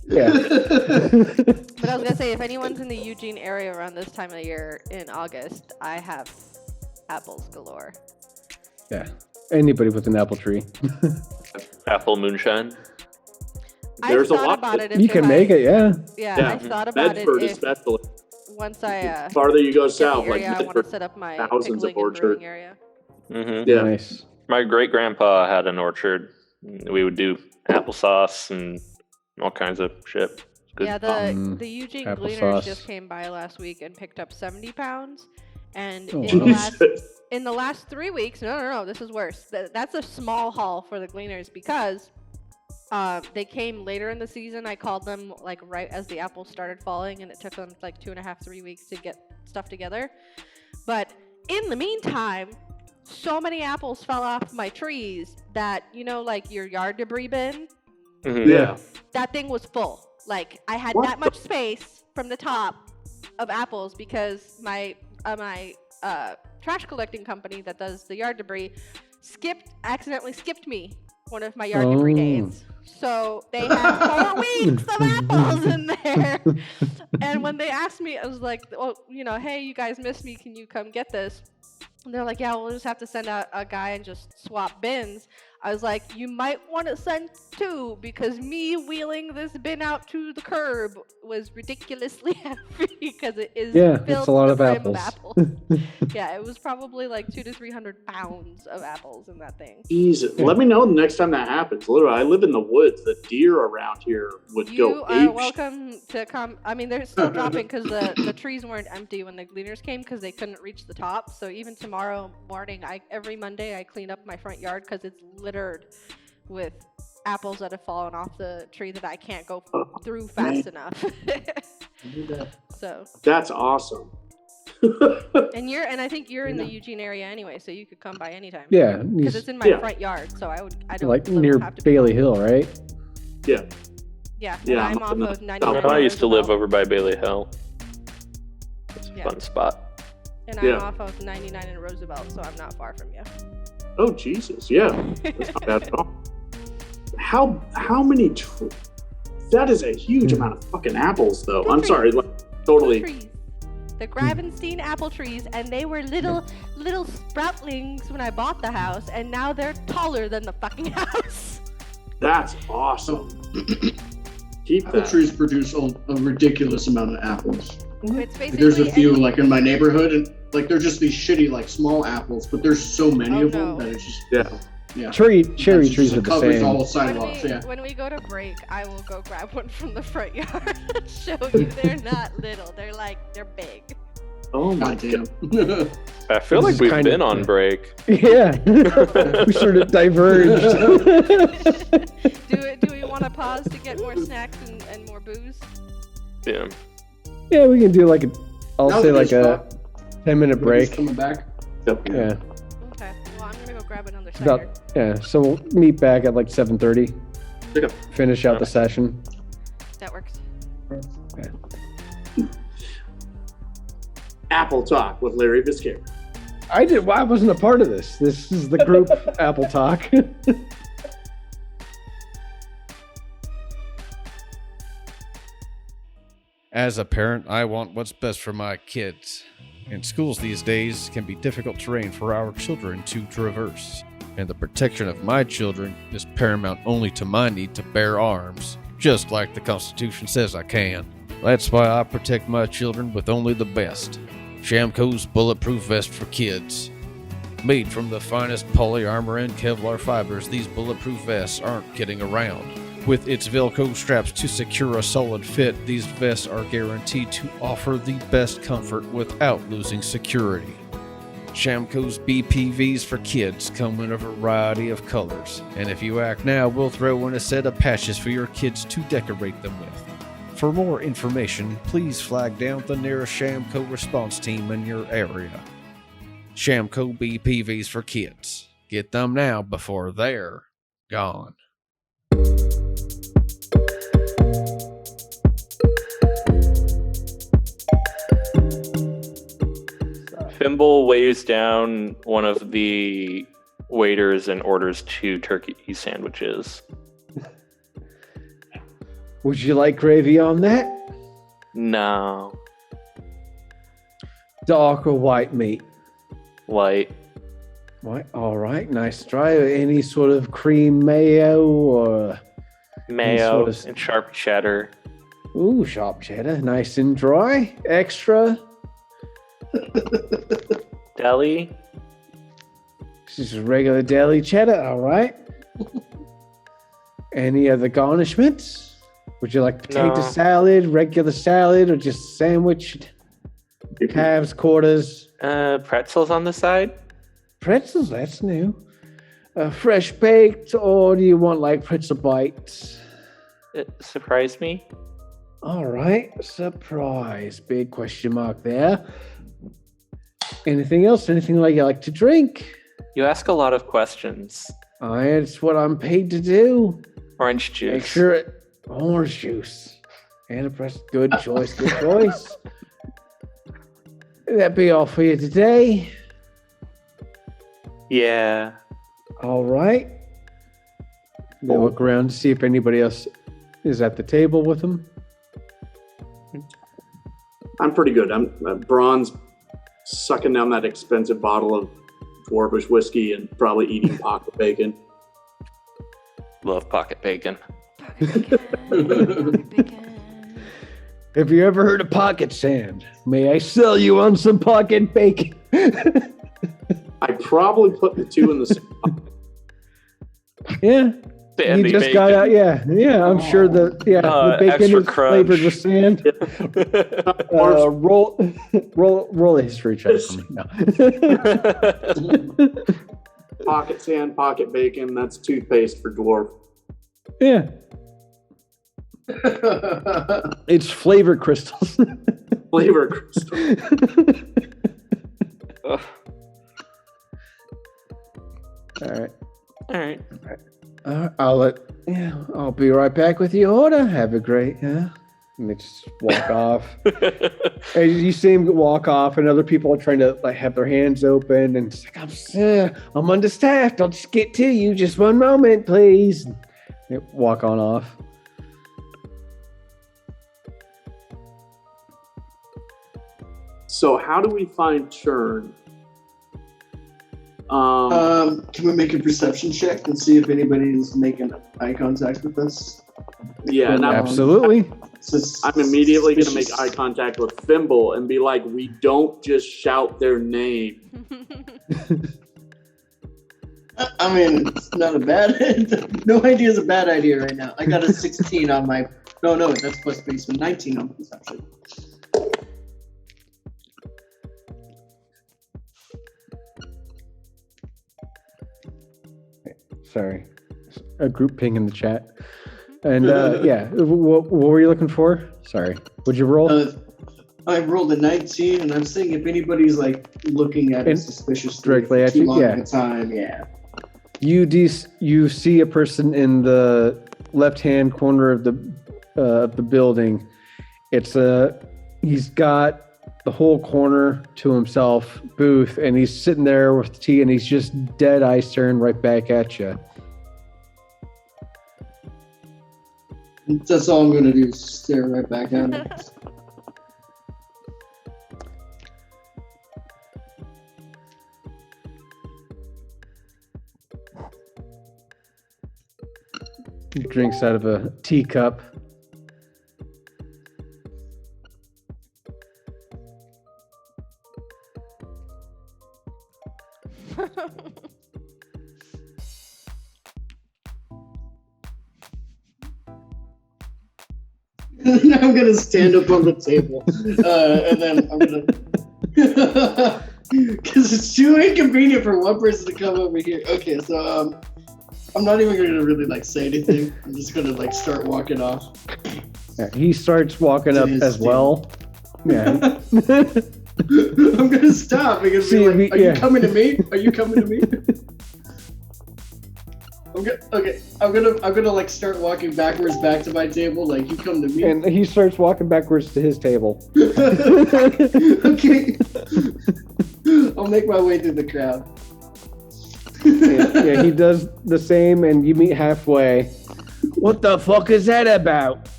Yeah. but I was gonna say, if anyone's in the Eugene area around this time of the year in August, I have apples galore. Yeah. Anybody with an apple tree. Apple moonshine. There's a I thought lot about of- it. You can make it, yeah. Yeah, I thought about Medford it. If especially. once I Farther you go get south, the like area, I want to Medford. set up my thousands of pickling and brewing orchard. area. Mm-hmm. Yeah. Nice. My great grandpa had an orchard. We would do applesauce and all kinds of shit. Good. Yeah, the Eugene Gleaners applesauce. just came by last week and picked up 70 pounds. And Oh, in the last 3 weeks, no, this is worse. That's a small haul for the Gleaners because they came later in the season. I called them like right as the apples started falling, and it took them like 2.5, 3 weeks to get stuff together. But in the meantime, so many apples fell off my trees that, like your yard debris bin, Mhm. Yeah. that thing was full. Like I had What that much space from the top of apples because my trash collecting company that does the yard debris accidentally skipped me one of my yard debris days. So they had 4 weeks of apples in there. And when they asked me, I was like, well, hey, you guys missed me. Can you come get this? And they're like, yeah, we'll just have to send out a guy and just swap bins. I was like, you might want to send 2 because me wheeling this bin out to the curb was ridiculously heavy because it is filled it's a lot to of the brim apples. Yeah, it was probably like 200 to 300 pounds of apples in that thing. Easy. Let me know the next time that happens. Literally, I live in the woods. The deer around here would You go are ape welcome to come. I mean, they're still dropping because the trees weren't empty when the gleaners came because they couldn't reach the top. So even tomorrow morning, every Monday I clean up my front yard because it's littered with apples that have fallen off the tree that I can't go through fast enough. So That's awesome. and I think you're in the Eugene area anyway, so you could come by anytime. Yeah, because it's in my front yard, so I don't like really near have to Bailey Hill, right? Yeah. Yeah, and Yeah, I'm I'm off up of in 99. I used to live Roosevelt, over by Bailey Hill. It's a Yeah. fun spot. and Yeah. I'm off of 99 in Roosevelt, so I'm not far from you. Oh Jesus, yeah. That's not bad at all. How many? That is a huge amount of fucking apples, though. I'm sorry, like totally. Trees. The Gravenstein apple trees, and they were little sproutlings when I bought the house, and now they're taller than the fucking house. That's awesome. Keep Apple that. trees produce a ridiculous amount of apples. It's basically There's a few like in my neighborhood, and like they're just these shitty like small apples, but there's so many of them that it's just Yeah. Cherry that's trees just are the covers same. all the when sidewalks. we, Yeah. when we go to break, I will go grab one from the front yard and show you. They're not little. They're big. Oh my God god. damn. I feel This like is we've kinda- been on break. Yeah, we sort of diverged. Do we want to pause to get more snacks and more booze? Yeah. Yeah, we can do like I'll Now's say a like good a spot. 10-minute Everybody's break. coming back. Yeah, Okay. Well, I'm gonna go grab another it's about cider. So we'll meet back at like 7:30. Okay. Finish out the session. That works. Apple Talk with Larry Viscera. I wasn't a part of this. This is the group Apple Talk. As a parent, I want what's best for my kids. And schools these days can be difficult terrain for our children to traverse. And the protection of my children is paramount only to my need to bear arms, just like the Constitution says I can. That's why I protect my children with only the best. Shamco's Bulletproof Vest for Kids. Made from the finest poly armor and Kevlar fibers, these bulletproof vests aren't kidding around. With its Velcro straps to secure a solid fit, these vests are guaranteed to offer the best comfort without losing security. Shamco's BPVs for Kids come in a variety of colors, and if you act now, we'll throw in a set of patches for your kids to decorate them with. For more information, please flag down the nearest Shamco response team in your area. Shamco BPVs for Kids. Get them now before they're gone. Fimble weighs down one of the waiters and orders 2 turkey sandwiches. Would you like gravy on that? No. Dark or white meat? White. White. All right, nice try. Any sort of cream mayo or Mayo sort of- and sharp cheddar. ooh, sharp cheddar, nice and dry. Extra. Deli. This is regular deli cheddar. All right. Any other garnishments? Would you like potato No. salad, regular salad, or just sandwich? Calves, quarters, Pretzels on the side. pretzels. That's new. Fresh baked, or do you want like pretzel bites? It surprised me. All right, surprise. Big question mark there. Anything else? Anything like you like to drink? You ask a lot of questions. It's what I'm paid to do. Orange juice. Make sure orange juice. And a press. Good choice. Good choice. That be all for you today. Yeah. All right. They look around to see if anybody else is at the table with them. I'm pretty good. I'm Braun's sucking down that expensive bottle of Dwarvish whiskey and probably eating pocket bacon. Love pocket bacon. Have you ever heard of pocket sand? May I sell you on some pocket bacon? I probably put the two in the same pocket. Yeah. Sandy You just bacon. got out, yeah. I'm sure the bacon extra is crunch. flavored with sand. Roll a history check for me. No. Pocket sand, pocket bacon. That's toothpaste for dwarf. Yeah. It's flavor crystals. Flavor crystal. Ugh. All right. All right. I'll be right back with your order. Have a great, and they just walk off. And you see him walk off, and other people are trying to have their hands open, and it's like, I'm understaffed. I'll just get to you. Just one moment, please. And they walk on off. So how do we find Churn? Can we make a perception check and see if anybody's making eye contact with us? Yeah, and Absolutely. I'm immediately going to make eye contact with Thimble and be like, we don't just shout their name. I mean, it's not a bad. No idea is a bad idea right now. I got a 16 on my. No, that's plus basement. 19 on perception. Sorry. A group ping in the chat. And what were you looking for? Sorry. What'd you roll? I rolled a 19, and I'm seeing if anybody's looking at it suspiciously directly at too you? long Yeah. of a time. Yeah. You see a person in the left-hand corner of the building. He's got the whole corner to himself, booth, and he's sitting there with tea, and he's just dead eye staring right back at you. That's all I'm gonna do is stare right back at him. He drinks out of a teacup. Now I'm gonna stand up on the table, and then I'm gonna, because it's too inconvenient for one person to come over here. Okay, so I'm not even gonna really say anything. I'm just gonna start walking off. Yeah, he starts walking up as well. Yeah. I'm gonna stop because See, are you coming to me? Are you coming to me? I'm gonna start walking backwards back to my table. You come to me. And he starts walking backwards to his table. Okay. I'll make my way through the crowd. Yeah, he does the same, and you meet halfway. What the fuck is that about?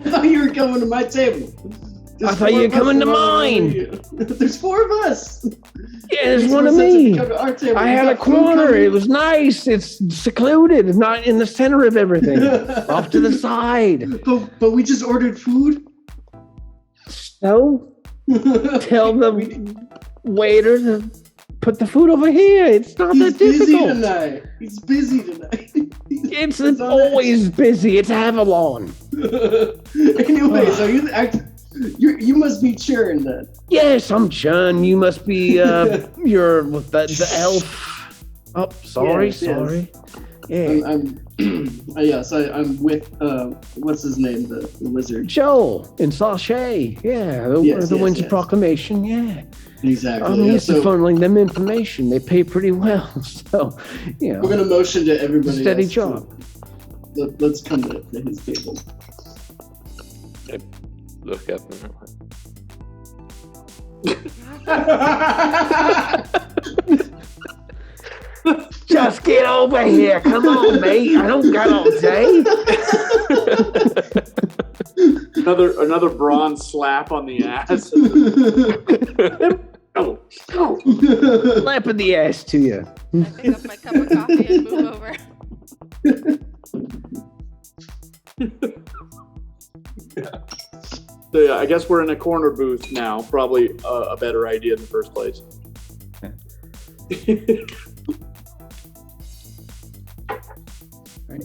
I thought you were coming to my table. I thought you were coming to mine. There's 4 of us. Yeah, there's one of me. Come to our table. I We had got a food corner. coming. It was nice. It's secluded. It's not in the center of everything. Off to the side. But we just ordered food. So tell the waiter to put the food over here. It's not He's that busy difficult. tonight. He's busy tonight. It's That's all always busy. It's Avalon. Anyway, so you must be Churn then. Yes, I'm John. You must be you're with the elf. Oh, sorry, Yes, sorry. Yeah. I'm with what's his name, the wizard. Joel in Sachet. Yeah, the Winds of Proclamation. Yeah. Exactly. I'm used to funneling them information. They pay pretty well, so we're gonna motion to everybody. steady else job. Let's come to his table. I look up and I'm like, Just get over here. Come on, mate. I don't got all day. Another bronze slap on the ass. Oh, oh. Slapping the ass to you. I pick up my cup of coffee and move over. So yeah, I guess we're in a corner booth now. Probably a better idea in the first place.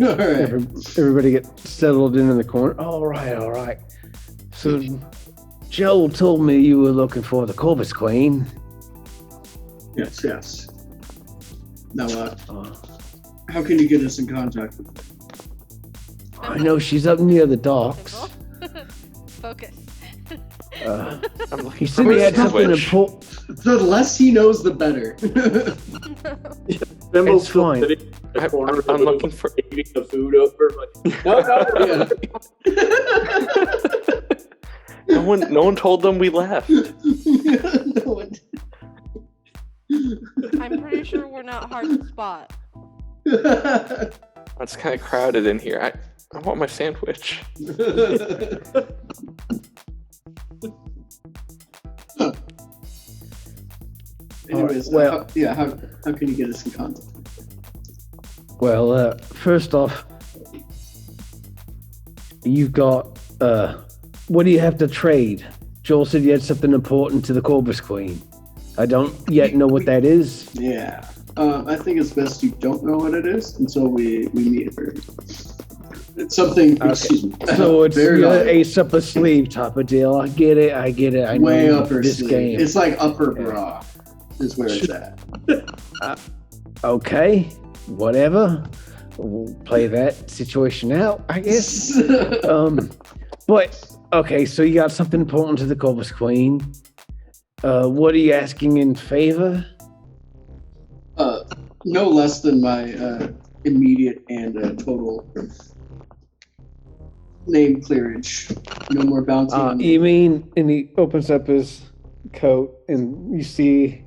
All right. Everybody get settled in the corner. All right. So, Joel told me you were looking for the Corvus Queen. Yes. Now, how can you get us in contact with her? I know she's up near the docks. Focus. He said he had something important. The less he knows, the better. Thimble's It's still fine. sitting in the corner, I'm looking for. eating the food over. Like, no. No one told them we left. No one- I'm pretty sure we're not hard to spot. It's kind of crowded in here. I want my sandwich. Anyways, Well- how can you get us in contact? Well, first off, you've got, what do you have to trade? Joel said you had something important to the Corvus Queen. I don't yet know what that is. Yeah. I think it's best you don't know what it is until we meet her. It's something. Okay. Excuse me. So it's Very valuable. ace up a sleeve type of deal. I get it. I Way know up her this sleeve. game. It's like upper bra. Is where it's at. Okay, whatever. We'll play that situation out, I guess. But okay, so you got something important to the Corvus Queen. What are you asking in favor? No less than my immediate and total name clearage. No more bounty. on me. You mean? And he opens up his coat, and you see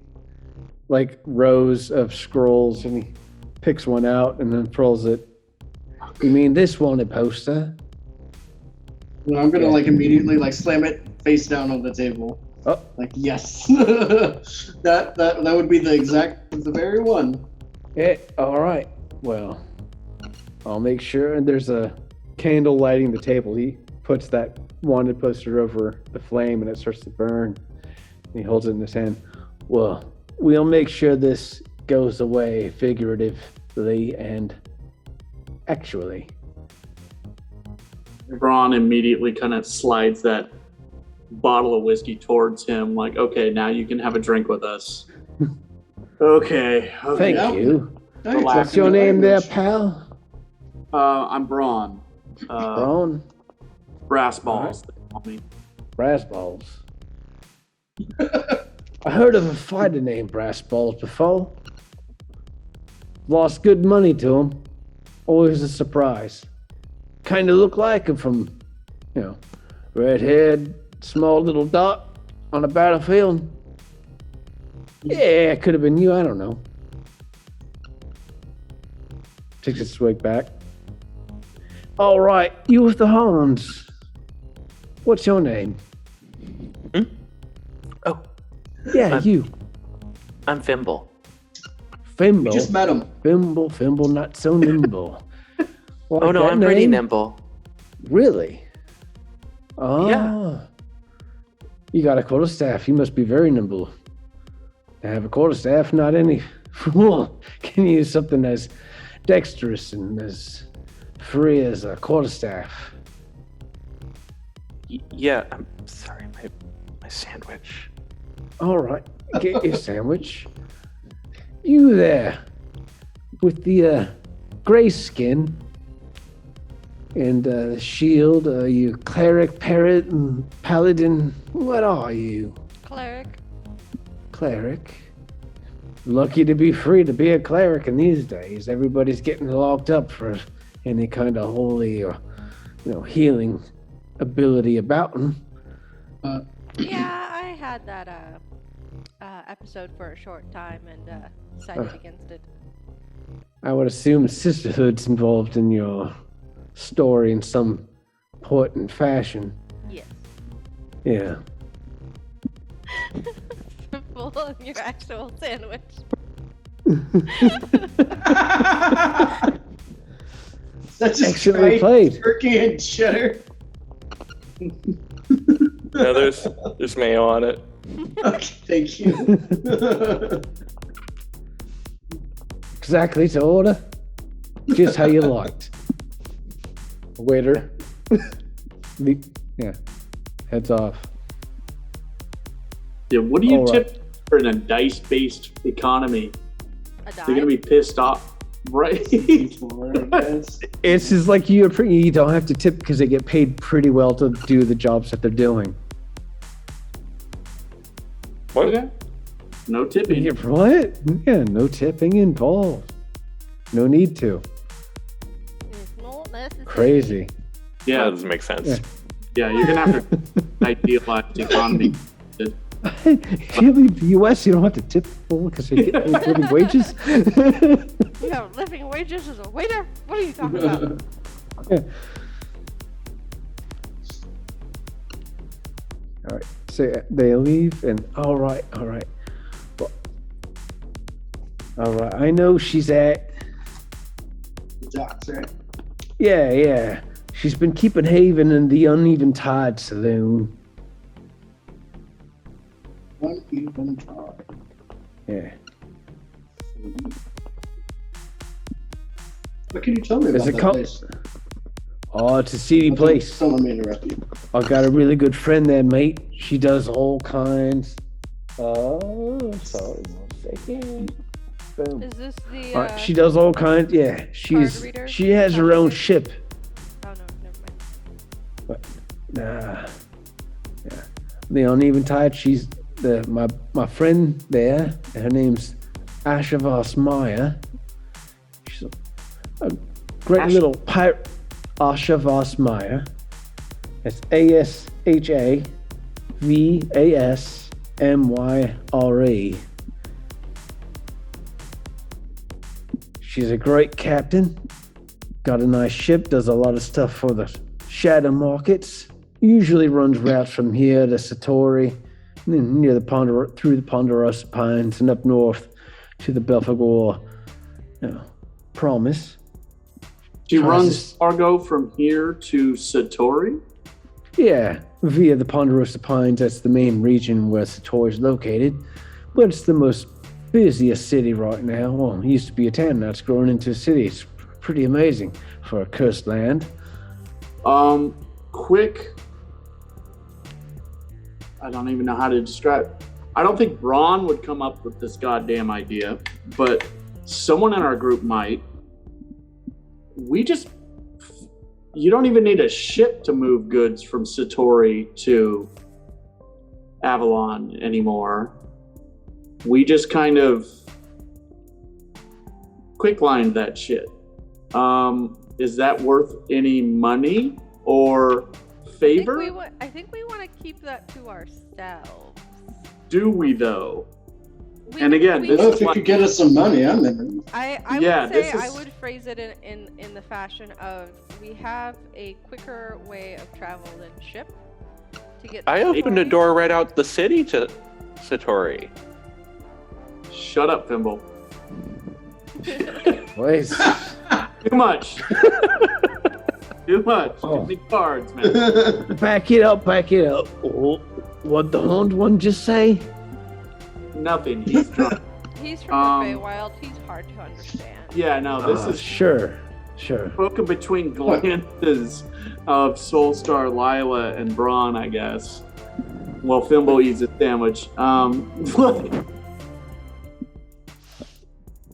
like rows of scrolls, and he picks one out and then throws it. You mean this wanted poster? Well, I'm gonna like immediately like slam it face down on the table. Oh. Like yes, that would be the very one. Yeah. All right. Well, I'll make sure. And there's a candle lighting the table. He puts that wanted poster over the flame, and it starts to burn. And he holds it in his hand. Well, we'll make sure this goes away figuratively and actually. Braun immediately kind of slides that bottle of whiskey towards him, like, okay, now you can have a drink with us. Okay. Thank Yeah. you. Now you're Relax. What's talking your the name there, language. pal? I'm Braun. Braun? Brass balls. They call me. Brass Balls. I heard of a fighter named Brass Balls before. Lost good money to him. Always a surprise. Kind of look like him from, red-haired, small little dot on a battlefield. Yeah, it could have been you. I don't know. Takes a swig back. All right, you with the horns. What's your name? Oh, Yeah, you. I'm Fimble. Fimble. We just met him. Fimble, not so nimble. Like Oh no, that I'm pretty name? nimble. Really? Oh. Yeah. You got a quarterstaff. You must be very nimble. To have a quarterstaff, not any fool can use something as dexterous and as free as a quarterstaff. Yeah, I'm sorry, my sandwich. All right, get your sandwich. You there, with the gray skin and the shield. You cleric, parrot, and paladin. What are you? Cleric. Cleric. Lucky to be free to be a cleric in these days. Everybody's getting locked up for any kind of holy or, healing ability about them. Yeah, I had that episode for a short time and decided against it. I would assume sisterhood's involved in your story in some important fashion. Yes. Yeah. Full of your actual sandwich. That's just Excellently fried played. turkey and cheddar. No, there's mayo on it. Okay, thank you. Exactly to order. Just how you liked. Waiter. Yeah. Heads off. Yeah, what do you All tip for in a dice-based economy? A They're gonna dime? be pissed off, right? It's just like you don't have to tip because they get paid pretty well to do the jobs that they're doing. What? Okay. No tipping. Yeah, what? Yeah, no tipping involved. No need to. It's not necessary. Crazy. That Yeah, doesn't make sense. Yeah. yeah, you're gonna have to idealize economy. If you leave the U.S., you don't have to tip people because they get paid living wages. You have living wages as a waiter? What are you talking about? Yeah. All right. So they leave, and all right. Well, all right. I know she's at. Jocks, right? Yeah. She's been keeping Haven in the Uneven Tide Saloon. Uneven tide. Yeah. What can you tell me There's about a that place? Oh, it's a seedy place. Don't let me interrupt you. I've got a really good friend there, mate. She does all kinds. Oh, sorry, 1 second. Boom. Is this the All right, she does all kinds. Yeah, reader? she has her own ship. Oh no, never mind. Nah, yeah. The Uneven Tide. She's my friend there. Her name's Ashavas Maya. She's a great little pirate. Ashavas Maya. That's ASHAVASMYRE. She's a great captain. Got a nice ship. Does a lot of stuff for the shadow markets. Usually runs routes from here to Satori, and then near through the Ponderosa Pines and up north to the Belphegor Promise. She Tries runs to- cargo from here to Satori. Yeah, via the Ponderosa Pines. That's the main region where Satori is located. But it's the most busiest city right now. Well, it used to be a town, now it's grown into a city. It's pretty amazing for a cursed land. Quick. I don't even know how to describe. I don't think Braun would come up with this goddamn idea, but someone in our group might. You don't even need a ship to move goods from Satori to Avalon anymore. We just kind of quicklined that shit. Is that worth any money or favor? I think we want to keep that to ourselves. Do we though? We- And again, we- this Well, is if you what- could get us some money, I'm in. I Yeah, would say this I is- would phrase it in the fashion of we have a quicker way of travel than ship to get. I to opened a Satori. door right out the city to Satori. Shut up, Thimble. Please. Too much. Too much. Oh. Too many cards, man. Back it up. Oh, what the Horned One just say? Nothing. He's drunk. He's from the Feywild. He's hard to understand. Yeah, no, this is Sure. spoken between glances of Soulstar, Lila, and Braun, I guess. Well, Thimble eats a sandwich.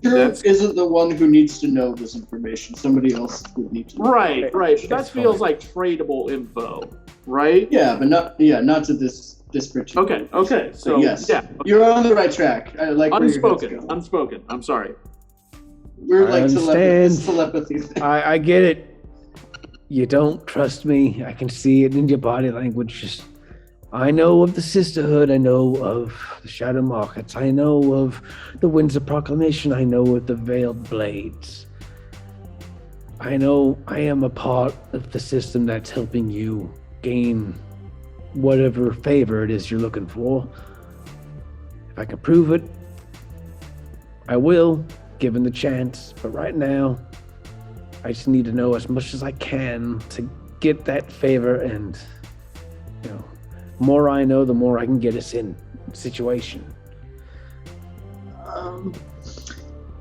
That's- Isn't the one who needs to know this information. Somebody else would need to know. right. That That's feels fine. like tradable info, right? Yeah, but not to this particular. Okay. So yes, yeah, you're on the right track. I like where your head's going. unspoken. I'm sorry. We're I like understand. telepathy thing. I get it. You don't trust me. I can see it in your body language. Just I know of the Sisterhood. I know of the Shadow Markets. I know of the Winds of Proclamation. I know of the Veiled Blades. I know I am a part of the system that's helping you gain whatever favor it is you're looking for. If I can prove it, I will, given the chance. But right now, I just need to know as much as I can to get that favor, and the more I know, the more I can get us in situation.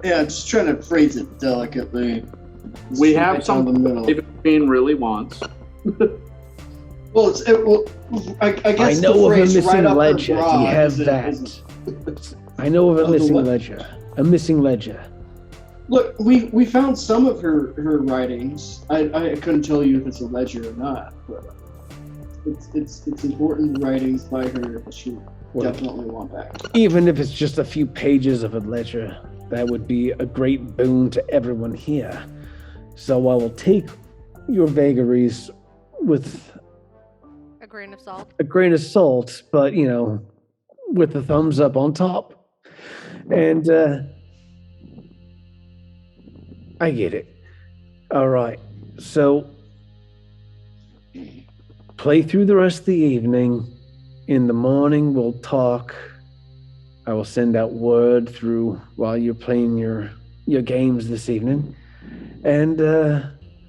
Yeah, just trying to phrase it delicately. We have Right down the something middle. David Bean really wants. Well, I guess I know the of a phrase missing right up her ledger. bra Do you have isn't- that? isn't- I know of a Of the missing what? ledger. A missing ledger. Look, we found some of her writings. I couldn't tell you if it's a ledger or not, but it's important writings by her that she Well, definitely want back. even if it's just a few pages of a ledger, that would be a great boon to everyone here. So I will take your vagaries with A grain of salt. a grain of salt, but with a thumbs up on top. And I get it. All right. So play through the rest of the evening. In the morning, we'll talk. I will send out word through while you're playing your games this evening. And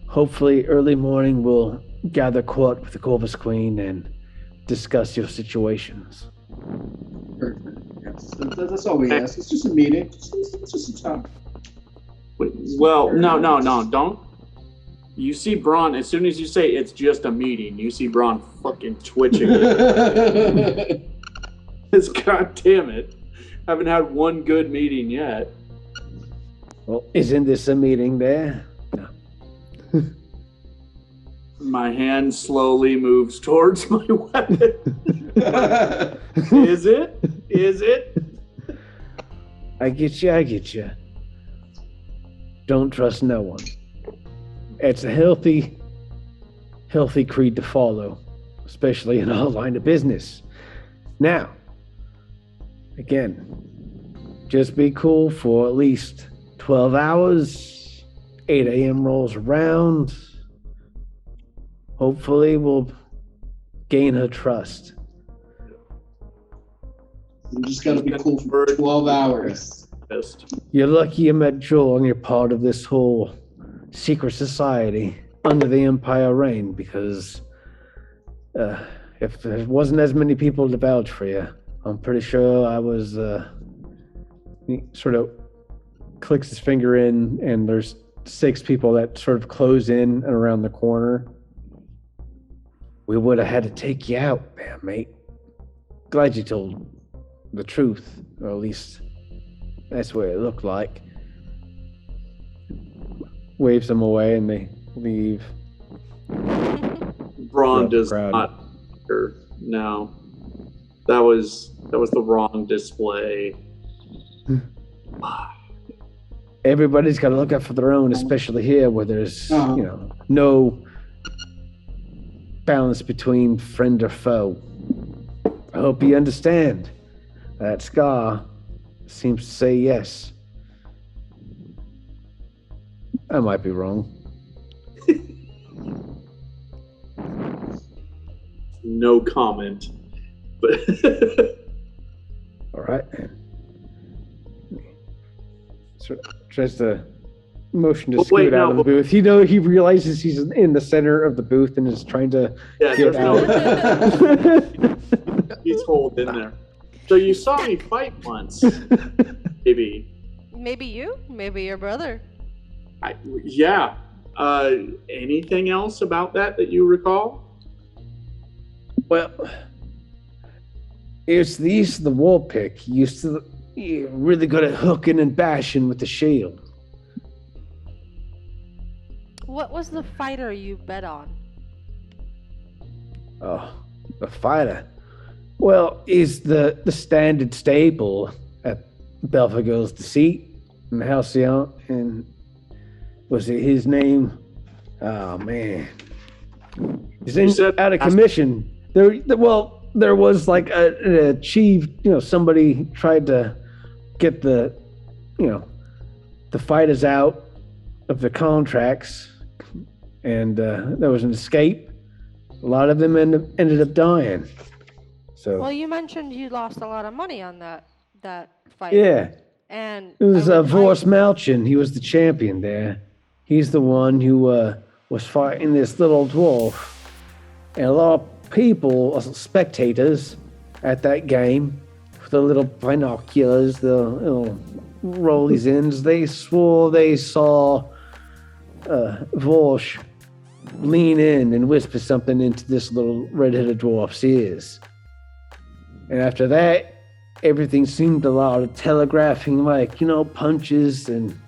hopefully early morning, we'll gather court with the Corvus Queen and discuss your situations. Perfect. Yes, that's all we ask. It's just a meeting. It's just a talk. Well, no, don't. You see Braun, as soon as you say it's just a meeting, you see Braun fucking twitching. It's God damn it. Haven't had one good meeting yet. Well, isn't this a meeting there? My hand slowly moves towards my weapon. Is it? Is it? I get you. Don't trust no one. It's a healthy creed to follow, especially in our line of business. Now, again, just be cool for at least 12 hours. 8 a.m. rolls around. Hopefully we'll gain her trust. We just gotta be cool for 12 hours. You're lucky you met Joel and you're part of this whole secret society under the Empire reign, because if there wasn't as many people to vouch for you, I'm pretty sure I was. He sort of clicks his finger in, and there's 6 people that sort of close in and around the corner. We would have had to take you out, man, mate. Glad you told the truth, or at least that's what it looked like. Waves them away and they leave. Braun does Crowd. not. No, that was the wrong display. Everybody's got to look out for their own, especially here where there's, no balance between friend or foe. I hope you understand. That Scar seems to say yes. I might be wrong. No comment. But All right. Sort of tries to motion to Well, scoot wait, out no, of the booth. He realizes he's in the center of the booth and is trying to yeah, get there's out. no. He's holding in there. So you saw me fight once, maybe. Maybe you, maybe your brother. Yeah. Anything else about that you recall? Well, it's the use of the war pick. You're really good at hooking and bashing with the shield. What was the fighter you bet on? Oh, the fighter. Well, is the standard staple at Belphegor's Deceit and Halcyon, and was it his name? Oh man, he's You said out of commission. Well, there was like an achieved, somebody tried to get the fighters out of the contracts, and there was an escape. A lot of them ended up dying. So Well, you mentioned you lost a lot of money on that fight. yeah, And it was I would Voss like- Malchin. He was the champion there. He's the one who was fighting this little dwarf, and a lot of people, spectators, at that game, with the little binoculars, the little rollies ins, they swore they saw Voss lean in and whisper something into this little red-headed dwarf's ears. And after that, everything seemed a lot of telegraphing, like, punches and,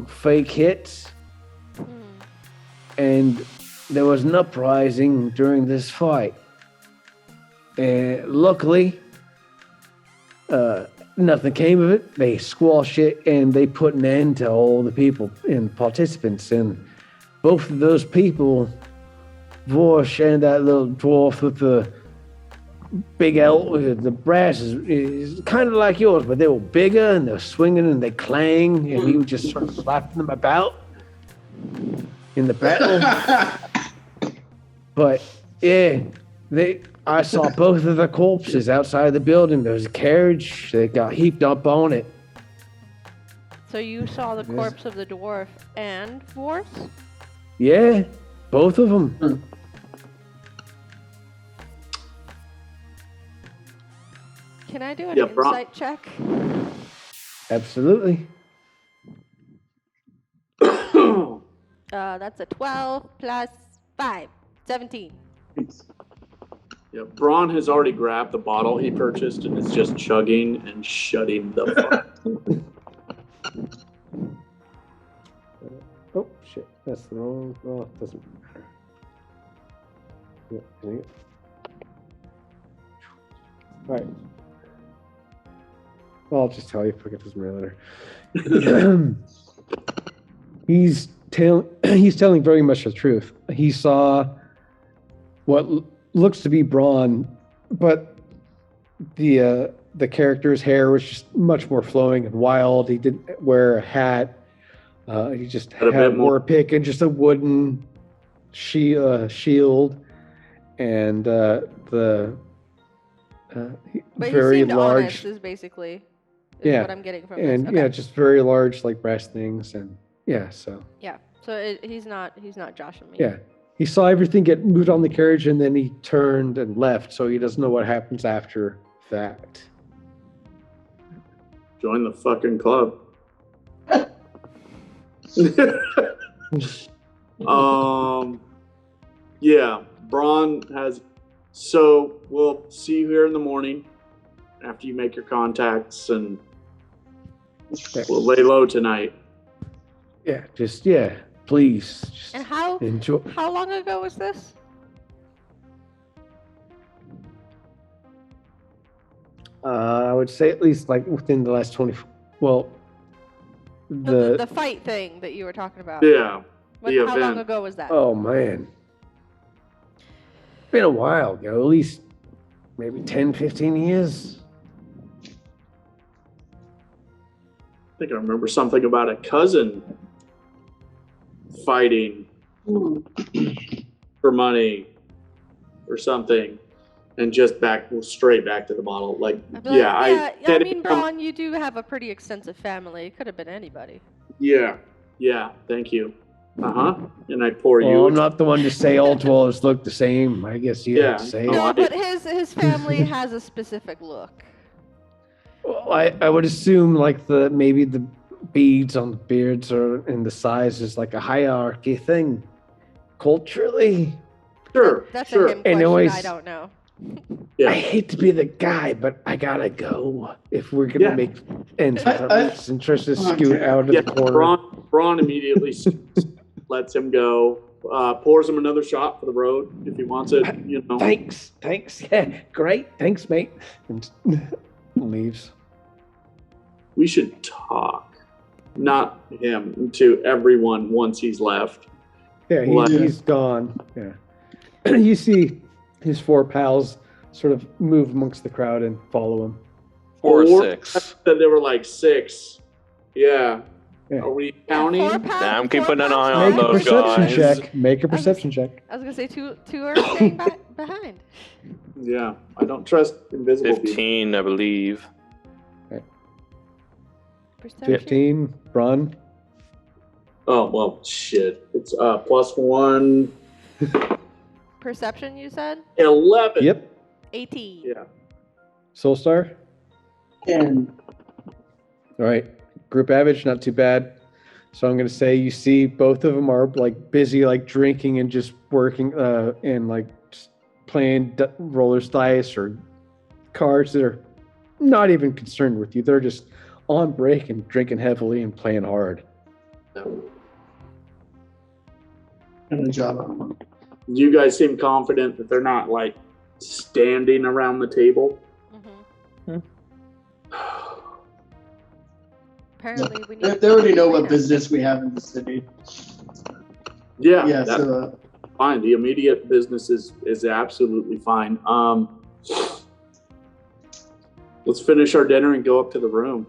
fake hits. And there was an uprising during this fight. And luckily, nothing came of it. They squashed it and they put an end to all the people and participants. And both of those people, Vorsh and that little dwarf with the big the brass is kind of like yours, but they were bigger and they're swinging and they clang, and he would just sort of slapping them about in the battle. But yeah, I saw both of the corpses outside the building. There was a carriage, they got heaped up on it. So you saw the corpse of the dwarf and Vorse? Yeah, both of them. Can I do an Yeah, bro. insight check? Absolutely. That's a 12 plus 5. 17. Yeah, Braun has already grabbed the bottle he purchased and is just chugging and shutting the fuck. Oh, shit. That's the wrong. Well, it doesn't matter. Yeah, dang it. All right. Well, I'll just tell you if I get this mail later. He's telling very much the truth. He saw what looks to be Braun, but the character's hair was just much more flowing and wild. He didn't wear a hat. He just Had a bit more- wore a pick and just a wooden shield, and But very he seemed large. honest, is basically Yeah, what I'm getting from and this. yeah, Okay. just very large like brass things, and yeah, so Yeah. So he's not joshing me. yeah, he saw everything get moved on the carriage, and then he turned and left, so he doesn't know what happens after that. Join the fucking club. Yeah, Braun has. So we'll see you here in the morning after you make your contacts, and we'll lay low tonight. Yeah, please, just And how enjoy. long ago was this? I would say at least like within the last 20. Well, The fight thing that you were talking about. Yeah, the How long event. ago was that? oh man, been a while ago, at least maybe 10, 15 years. I think I remember something about a cousin fighting for money or something, and just straight back to the bottle. Like, I'd be like, yeah, I mean, Braun, you do have a pretty extensive family. It could have been anybody. yeah, thank you. And I pour Well, you. I'm not the one to say all dwarves look the same. I guess you have to Yeah. say No, it. I- No, but his family has a specific look. Well, I would assume like maybe the beads on the beards and the size is like a hierarchy thing culturally. Sure, That's sure. a him question. Anyways. I don't know. Yeah. I hate to be the guy, but I gotta go. If we're gonna Yeah. make ends I- meet, and tries to scoot out of Yeah, the corner. Braun immediately lets him go. Pours him another shot for the road if he wants it. Thanks. Yeah, great. Thanks, mate. And leaves. We should talk, not him, to everyone once he's left. Yeah, What? he's gone. Yeah, you see his four pals sort of move amongst the crowd and follow him. 4 or 6. Said there were like 6. Yeah. Yeah. Are we counting? Nah, I'm keeping an eye on Make a those perception guys. check. Make a perception check. I was gonna say two are staying behind. Yeah. I don't trust invisible people. 15, I believe. Perception. 15. Bron. Oh, well, shit. It's +1. Perception, you said? 11. Yep. 18. Yeah. Soulstar. And All right. Group average, not too bad. So I'm going to say you see both of them are like busy, like drinking and just working and like just playing rollers dice or cards that are not even concerned with you. They're just on break and drinking heavily and playing hard. a job on. You guys seem confident that they're not like standing around the table. Mm-hmm. Apparently, we need. They already know what business we have in the city. Yeah, Yeah, that's so fine. The immediate business is absolutely fine. Let's finish our dinner and go up to the room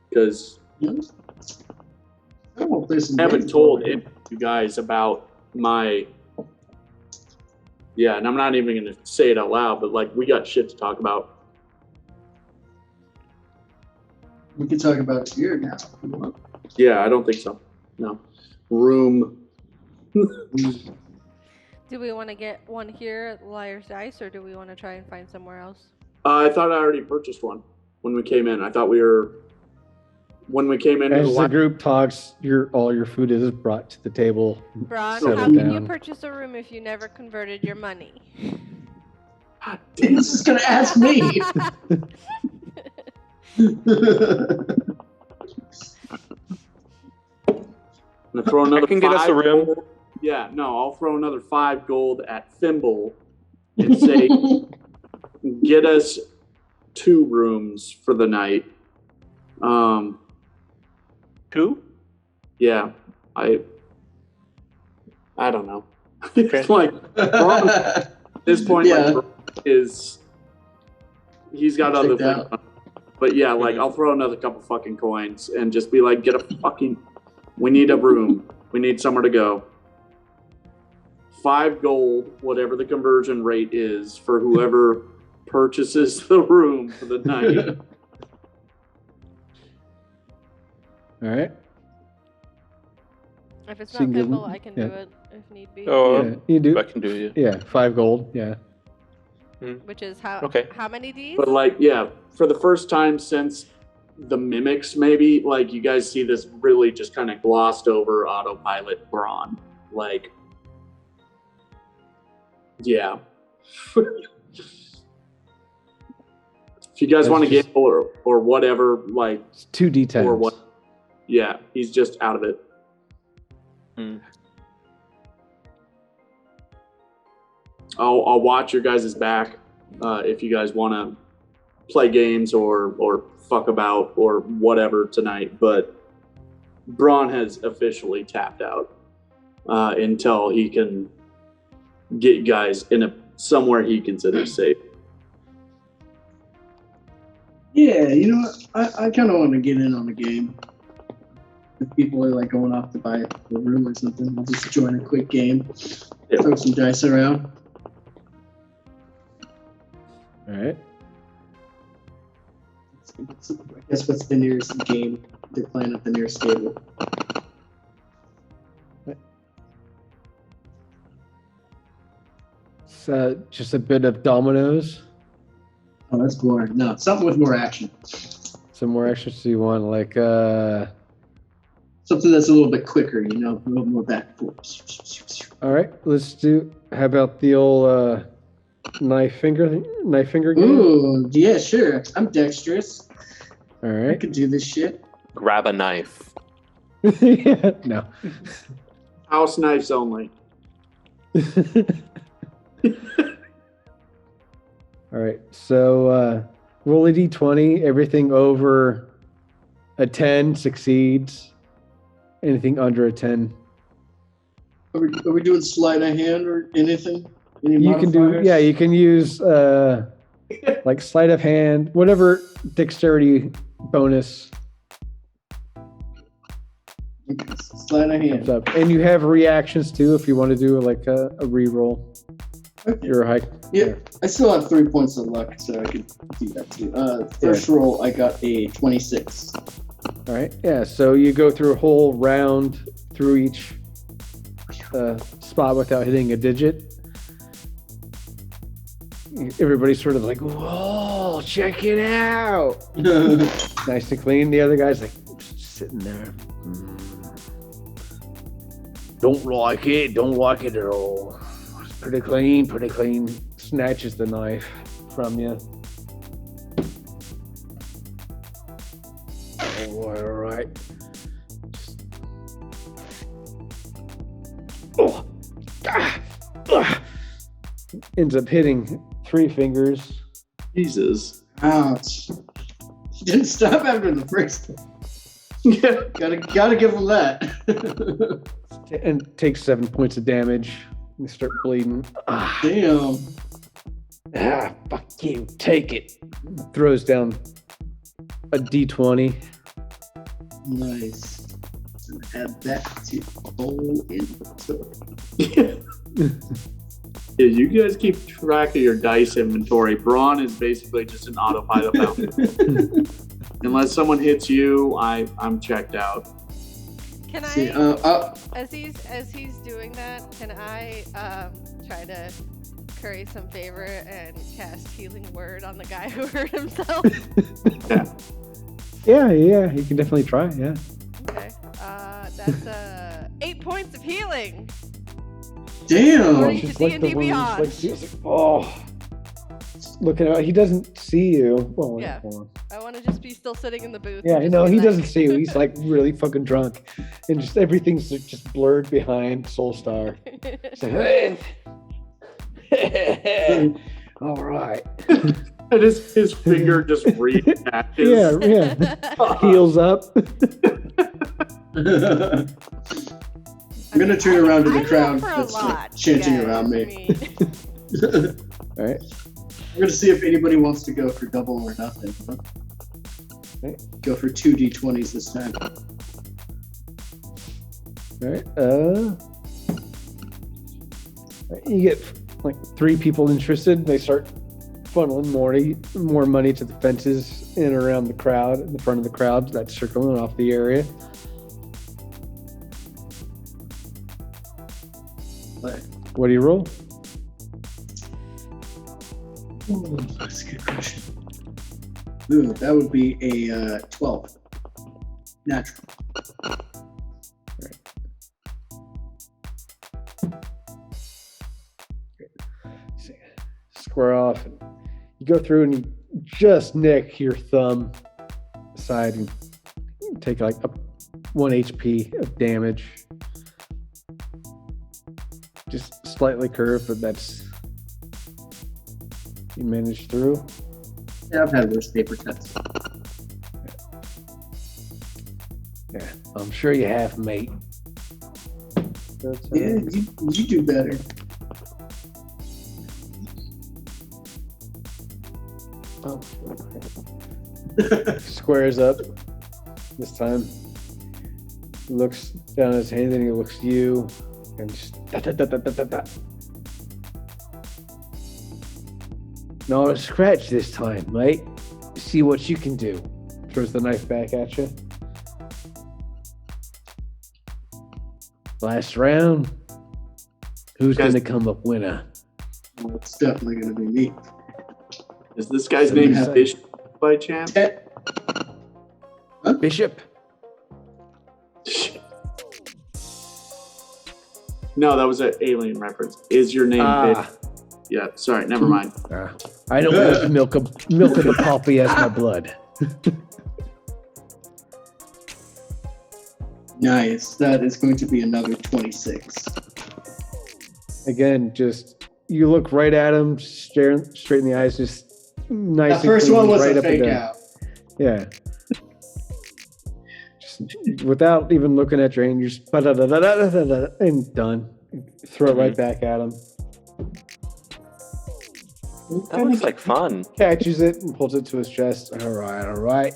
because I haven't told any of you guys about my. Yeah, and I'm not even going to say it out loud, but like we got shit to talk about. We can talk about it here now. If you want. Yeah, I don't think so. No. Room. Do we want to get one here at Liar's Dice, or do we want to try and find somewhere else? I thought I already purchased one when we came in. I thought we were. When we came in, As the group talks, all your food is brought to the table. Braun, Settle how can you down. purchase a room if you never converted your money? God damn. This is gonna ask me. I'm gonna throw another. I can get us a 5 room. gold. Yeah, no, I'll throw another 5 gold at Thimble and say, get us 2 rooms for the night. 2? Yeah, I don't know. It's like Braun, at this point, Yeah. like, Braun he's got other Checked things. out. But yeah, like I'll throw another couple fucking coins and just be like, get a fucking. We need a room. We need somewhere to go. 5 gold, whatever the conversion rate is for whoever purchases the room for the night. All right. If it's So you not can give Thimble, them- I can yeah. do it if need be. Oh, Yeah, you do. I can do it. Yeah, 5 gold. Yeah. Which is how Okay. how many Ds? But like, yeah, for the first time since the mimics, maybe like you guys see this really just kind of glossed over autopilot Braun. Like, yeah. If you guys That's want to just- gamble or whatever, like, It's 2 D10s. or what? Yeah, he's just out of it. I'll watch your guys' back if you guys want to play games or fuck about or whatever tonight. But Braun has officially tapped out until he can get guys in somewhere he considers safe. Yeah, you know what? I kind of want to get in on the game. If people are like going off to buy a room or something, I'll just join a quick game, Yeah. throw some dice around. All right. I guess what's the nearest game they're playing at the nearest table? It's just a bit of dominoes. Oh, that's boring. No, something with more action. Some more extras you want, like Something that's a little bit quicker, you know, a little more back and forth. all right, let's do. How about the old knife finger game? Ooh, yeah, sure. I'm dexterous. All I right. could do this shit. Grab a knife. Yeah, no. House knives only. All right. So roll a d20. Everything over a 10 succeeds. Anything under a 10. Are we doing sleight of hand or anything? Any You can do, modifiers? yeah, you can use like sleight of hand, whatever dexterity bonus Sleight of comes hand. up. And you have reactions too if you want to do like a reroll. Okay. Your high. Yeah, I still have 3 points of luck, so I could do that too. First roll, I got a 26. All right. Yeah. So you go through a whole round through each spot without hitting a digit. Everybody's sort of like, whoa, check it out. Nice and clean. The other guy's like, just sitting there. Don't like it. Don't like it at all. It's pretty clean. Pretty clean. Snatches the knife from you. All right. Oh. Ends up hitting 3 fingers. Jesus. Ouch. She didn't stop after the first one. Yeah. Gotta give him that. And takes 7 points of damage. You start bleeding. Damn. Fuck you. Take it. Throws down a d20. Nice. So add that to whole inventory. Yeah, you guys keep track of your dice inventory. Brawn is basically just an autopilot fountain. Unless someone hits you, I'm checked out. Can See, I, as he's doing that, can I try to curry some favor and cast Healing Word on the guy who hurt himself? Yeah, you can definitely try, yeah. Okay. That's 8 points of healing. Damn. According to Just like D&D the wounds, Beyond. like, he's like, oh. Looking out, he doesn't see you. Well, wait, Yeah. hold on. I want to just be still sitting in the booth. Yeah, and just no, be he like- doesn't see you. He's like really fucking drunk, and just everything's just blurred behind Soulstar. He's like, all right. And his finger just reattaches. Yeah. Heals up. I'm gonna turn around to the I crowd go for a that's lot, chanting guys. around me. I mean, All right. I'm gonna see if anybody wants to go for double or nothing. Okay. Go for 2 d20s this time. All right. You get like 3 people interested. They start funneling more money to the fences in and around the crowd, in the front of the crowd that's circling off the area. But, What do you roll? ooh, that's a good question. Ooh, that would be a 12. Natural. Square off. And you go through and you just nick your thumb side and take like 1 HP of damage. Just slightly curved, but that's you managed through. Yeah, I've had worse paper cuts. Yeah, I'm sure you have, mate. That's, Yeah, you do better. oh. Squares up this time. He looks down at his hand and he looks at you and just da. Not a scratch this time, mate. See what you can do. Throws the knife back at you. Last round. Who's Guys- gonna come up winner? Well, it's definitely gonna be me. Is this guy's So name you have- Bishop by chance? Bishop. No, that was an alien reference. Is your name Bishop? Yeah, sorry, never mind. I don't want milk of the poppy as my blood. Nice. That is going to be another 26. Again, just you look right at him, staring straight in the eyes, just nice. That first and clean, one was right a up and fake down. out. Yeah. Just without even looking at your hand, you just and done. Throw it right back at him. That looks like fun. Catches it and pulls it to his chest. All right.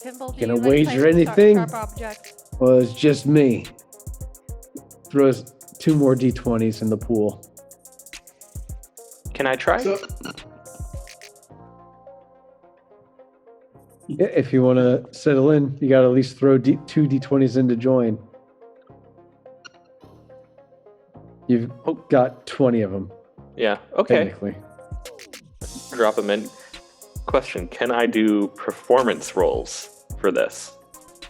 Pimple, do Gonna you wager play with anything? Sharp objects? Well, it's just me. Throws 2 more D20s in the pool. Can I try? So, Yeah, if you want to settle in, you got to at least throw 2 D20s in to join. You've got 20 of them, Yeah. Okay. technically. Drop them in. Question: can I do performance rolls for this?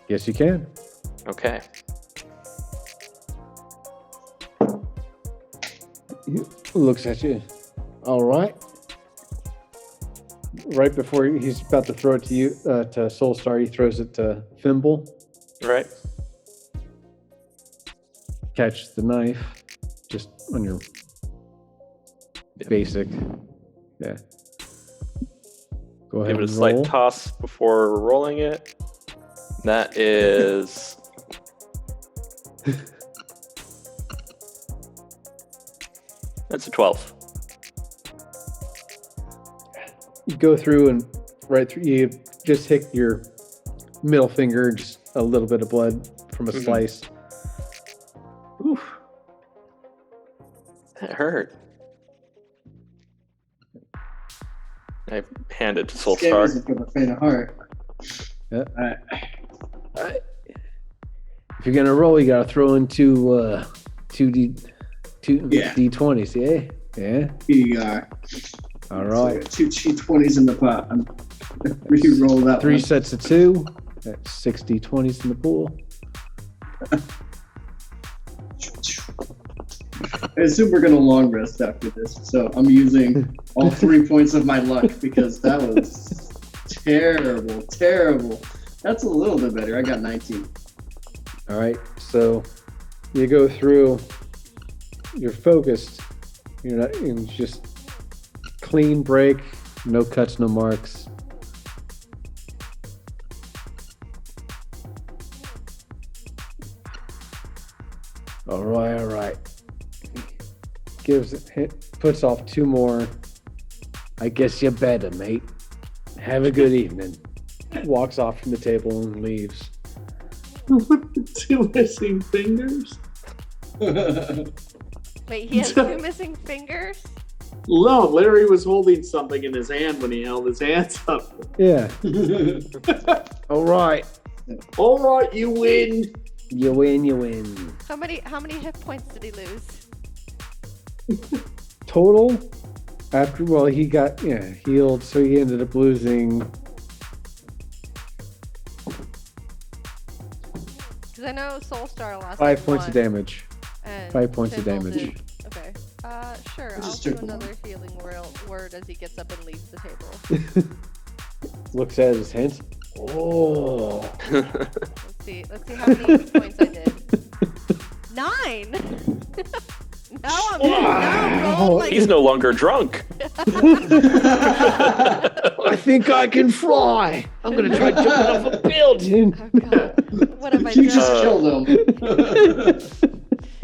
Yes, you can. Okay. He looks at you. All right. Right before he's about to throw it to you, to Soulstar, he throws it to Thimble. Right. Catch the knife, just on your basic. Yeah. Go ahead Give it a and slight roll. toss before rolling it. That is. That's a 12. You go through and right through, you just hit your middle finger, just a little bit of blood from a Mhm. slice. Oof. That hurt. I hand it to this game Soulstar. isn't for the faint of heart. Yeah. If you're gonna roll, you gotta throw in two Yeah. D20s. Yeah, yeah. Here you are. All So I right. got 2 G20s in the pot. I'm re-roll that 3 one. sets of 2. That's 6 D20s in the pool. I assume we're gonna long rest after this, so I'm using all 3 points of my luck because that was terrible. That's a little bit better. I got 19. All right. So you go through. You're focused. You're not. It's just clean break. No cuts. No marks. All right. Puts off 2 more. I guess you better, mate. Have a good evening. Walks off from the table and leaves. With the 2 missing fingers? Wait, he has 2 missing fingers? No, Larry was holding something in his hand when he held his hands up. Yeah. All right. All right, you win. You win. How many hit points did he lose? Total, he got healed, so he ended up losing. Because I know Soulstar lost 5 points of 1, damage. and 5 points of Thimble damage. did- Okay. Sure. I'll Just do took another healing word as he gets up and leaves the table. Looks at his hands. Oh. Let's see how many hit points I did. 9. now I'm rolling like He's no longer drunk. I think I can fly. I'm gonna try jumping off a building. Oh God. What have I You done? just killed him.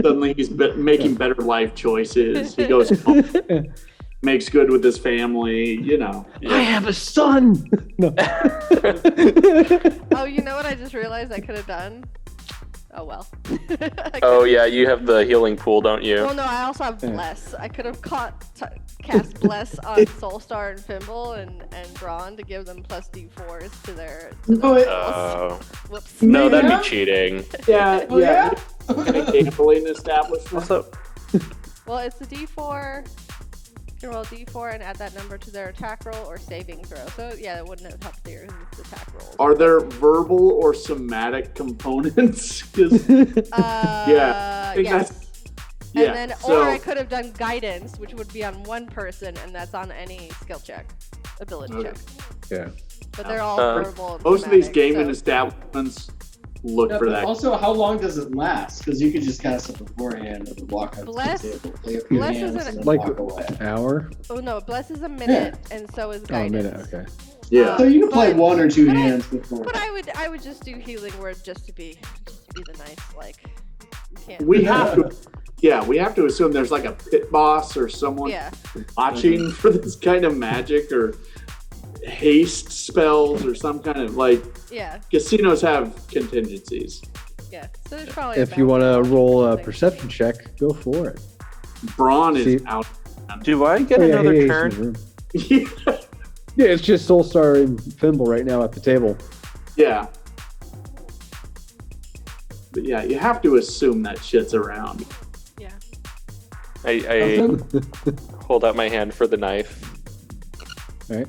Suddenly he's making better life choices. He goes home, makes good with his family, you know. I have a son. No. Oh, you know what I just realized I could have done? Oh well. Oh yeah, you have the healing pool, don't you? Well, no, I also have Bless. I could have cast Bless on Soulstar and Fimble and Braun to give them plus D4s to their Oh. Whoops. No, that'd Yeah. be cheating. Yeah, Oh, yeah? In a gambling establishment. Also, Well, it's a D4. You can roll D4 and add that number to their attack roll or saving throw. So yeah, it wouldn't have helped their attack rolls. Are there verbal or somatic components? 'Cause- Yeah, I think yes. that's- And then, so- or I could have done guidance, which would be on one person, and that's on any skill check, ability Okay. check. Yeah. But they're all verbal. And most of these somatic, gaming so- establishments look Yeah, for but that. also, how long does it last? Because you could just cast it beforehand and walk out Bless- to the table, lay up your Bless hands, isn't- and then Like- walk away. Hour. Oh no, Bless is a minute, and so is Oh, a guidance. minute. Okay. Yeah. So you can play But- 1 or 2 but I- hands before. But I would just do healing word just to be the nice, like you can't. We have to. Yeah, we have to assume there's like a pit boss or someone Yeah. watching for this kind of magic or haste spells or some kind of like Yeah. casinos have contingencies. Yeah. So there's probably. If you want to bounty roll a something. perception check, go for it. Braun is See- out. Do I get Oh, yeah, another he's in turn? the room. Yeah. Yeah, it's just Soulstar and Thimble right now at the table. Yeah. But yeah, you have to assume that shit's around. Yeah. I hold out my hand for the knife. All right.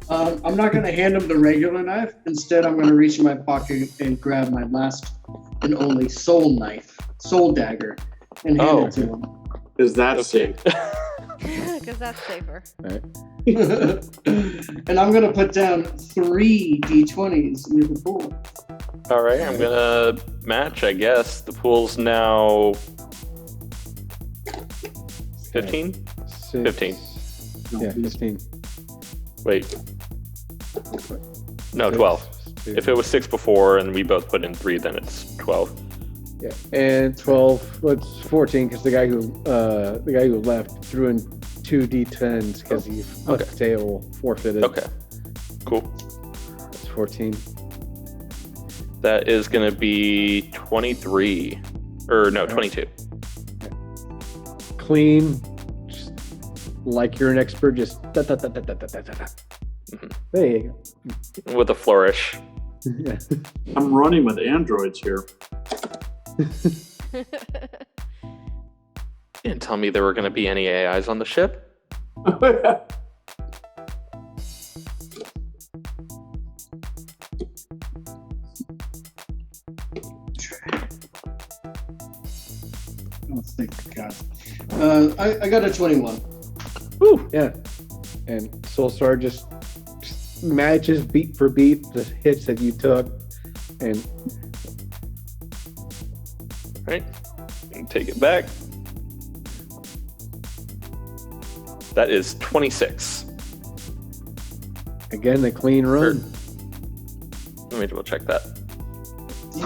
I'm not gonna hand him the regular knife. Instead, I'm gonna reach in my pocket and grab my last and only soul knife, soul dagger, and hand it to him. Because that's safe. Because that's safer. All right. And I'm gonna put down 3 d20s near the pool. All right, I'm gonna match, I guess. The pool's now 15? 15. Yeah, 15. Wait. No, 12. If it was 6 before and we both put in 3, then it's 12. Yeah, and 12. What's 14? Because the guy who left threw in 2 d10s because he left the table forfeited. Okay. Cool. That's 14. That is gonna be 23. Or no, 22. Clean, just like you're an expert. Just da, da, da, da, da, da, da, da. Mhm. There you With a flourish. go. Yeah. I'm running with androids here. Didn't tell me there were gonna be any AIs on the ship. Oh, thank God. I got a 21. Woo! Yeah. And Soulstar just matches beat for beat the hits that you took, and Right? And take it back. That is 26. again a clean run. Let me double check that.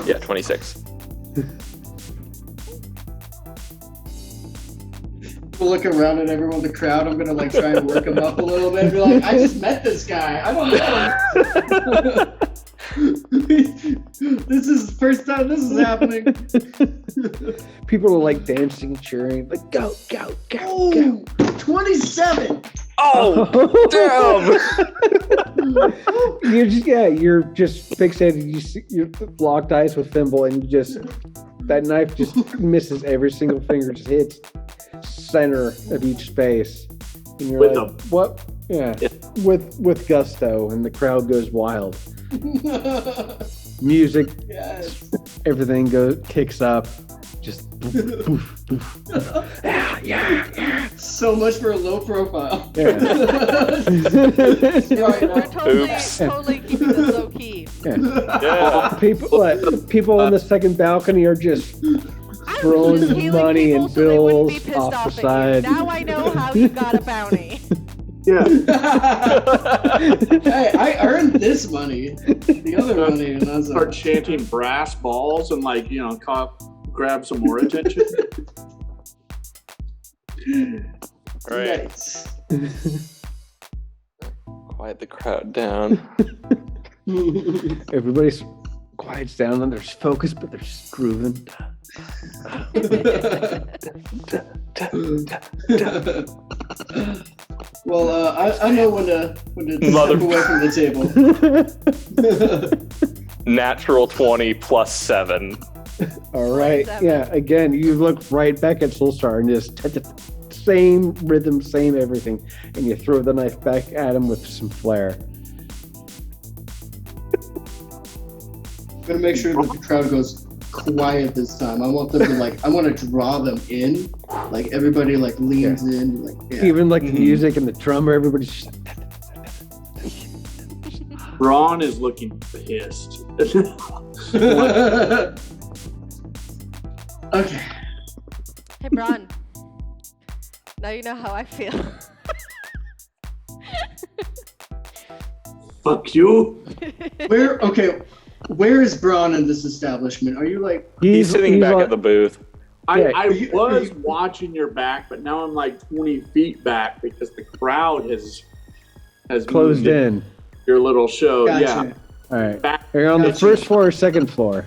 Yeah, 26. We'll look around at everyone in the crowd. I'm gonna like try and work him up a little bit. Be like, I just met this guy. I don't know. This is the first time this is happening. People are like dancing, cheering, like go, go, go, Oh, 27. Oh, damn! you're just fixated. You're locked eyes with Thimble, and that knife just misses every single finger, just hits center of each space. And you're With like, what? Yeah, with gusto, and the crowd goes wild. Music, Yes. everything kicks up. Just poof, poof, poof. Yeah. So much for a low profile. Yeah. Right We're now. totally keeping this low key. Yeah. People on the second balcony are just throwing Just healing money people and so they wouldn't be bills pissed off the at you. side. Now I know how you got a bounty. Yeah. Hey, I earned this money. The other money, and I was Start like, chanting brass balls and grab some more attention. All right. nice. Quiet the crowd down. Everybody's quiets down and they're just focused, but they're just grooving. Well, I know when to Mother- step away from the table. Natural 20 plus 7. All right. Seven. Yeah. Again, you look right back at Soulstar and just same rhythm, same everything, and you throw the knife back at him with some flair. I'm gonna make sure that the crowd goes quiet this time. I want them to I want to draw them in. Like everybody leans in. Yeah. Even the music and the drummer, everybody's just Braun is looking pissed. Okay. Hey, Bron. Now you know how I feel. Fuck you. Where is Braun in this establishment? Are you He's sitting back on, at the booth. I was watching your back, but now I'm like 20 feet back because the crowd has Closed moved in. your little show. Gotcha. Yeah. All right. Back, Are you on the Gotcha. first floor or second floor?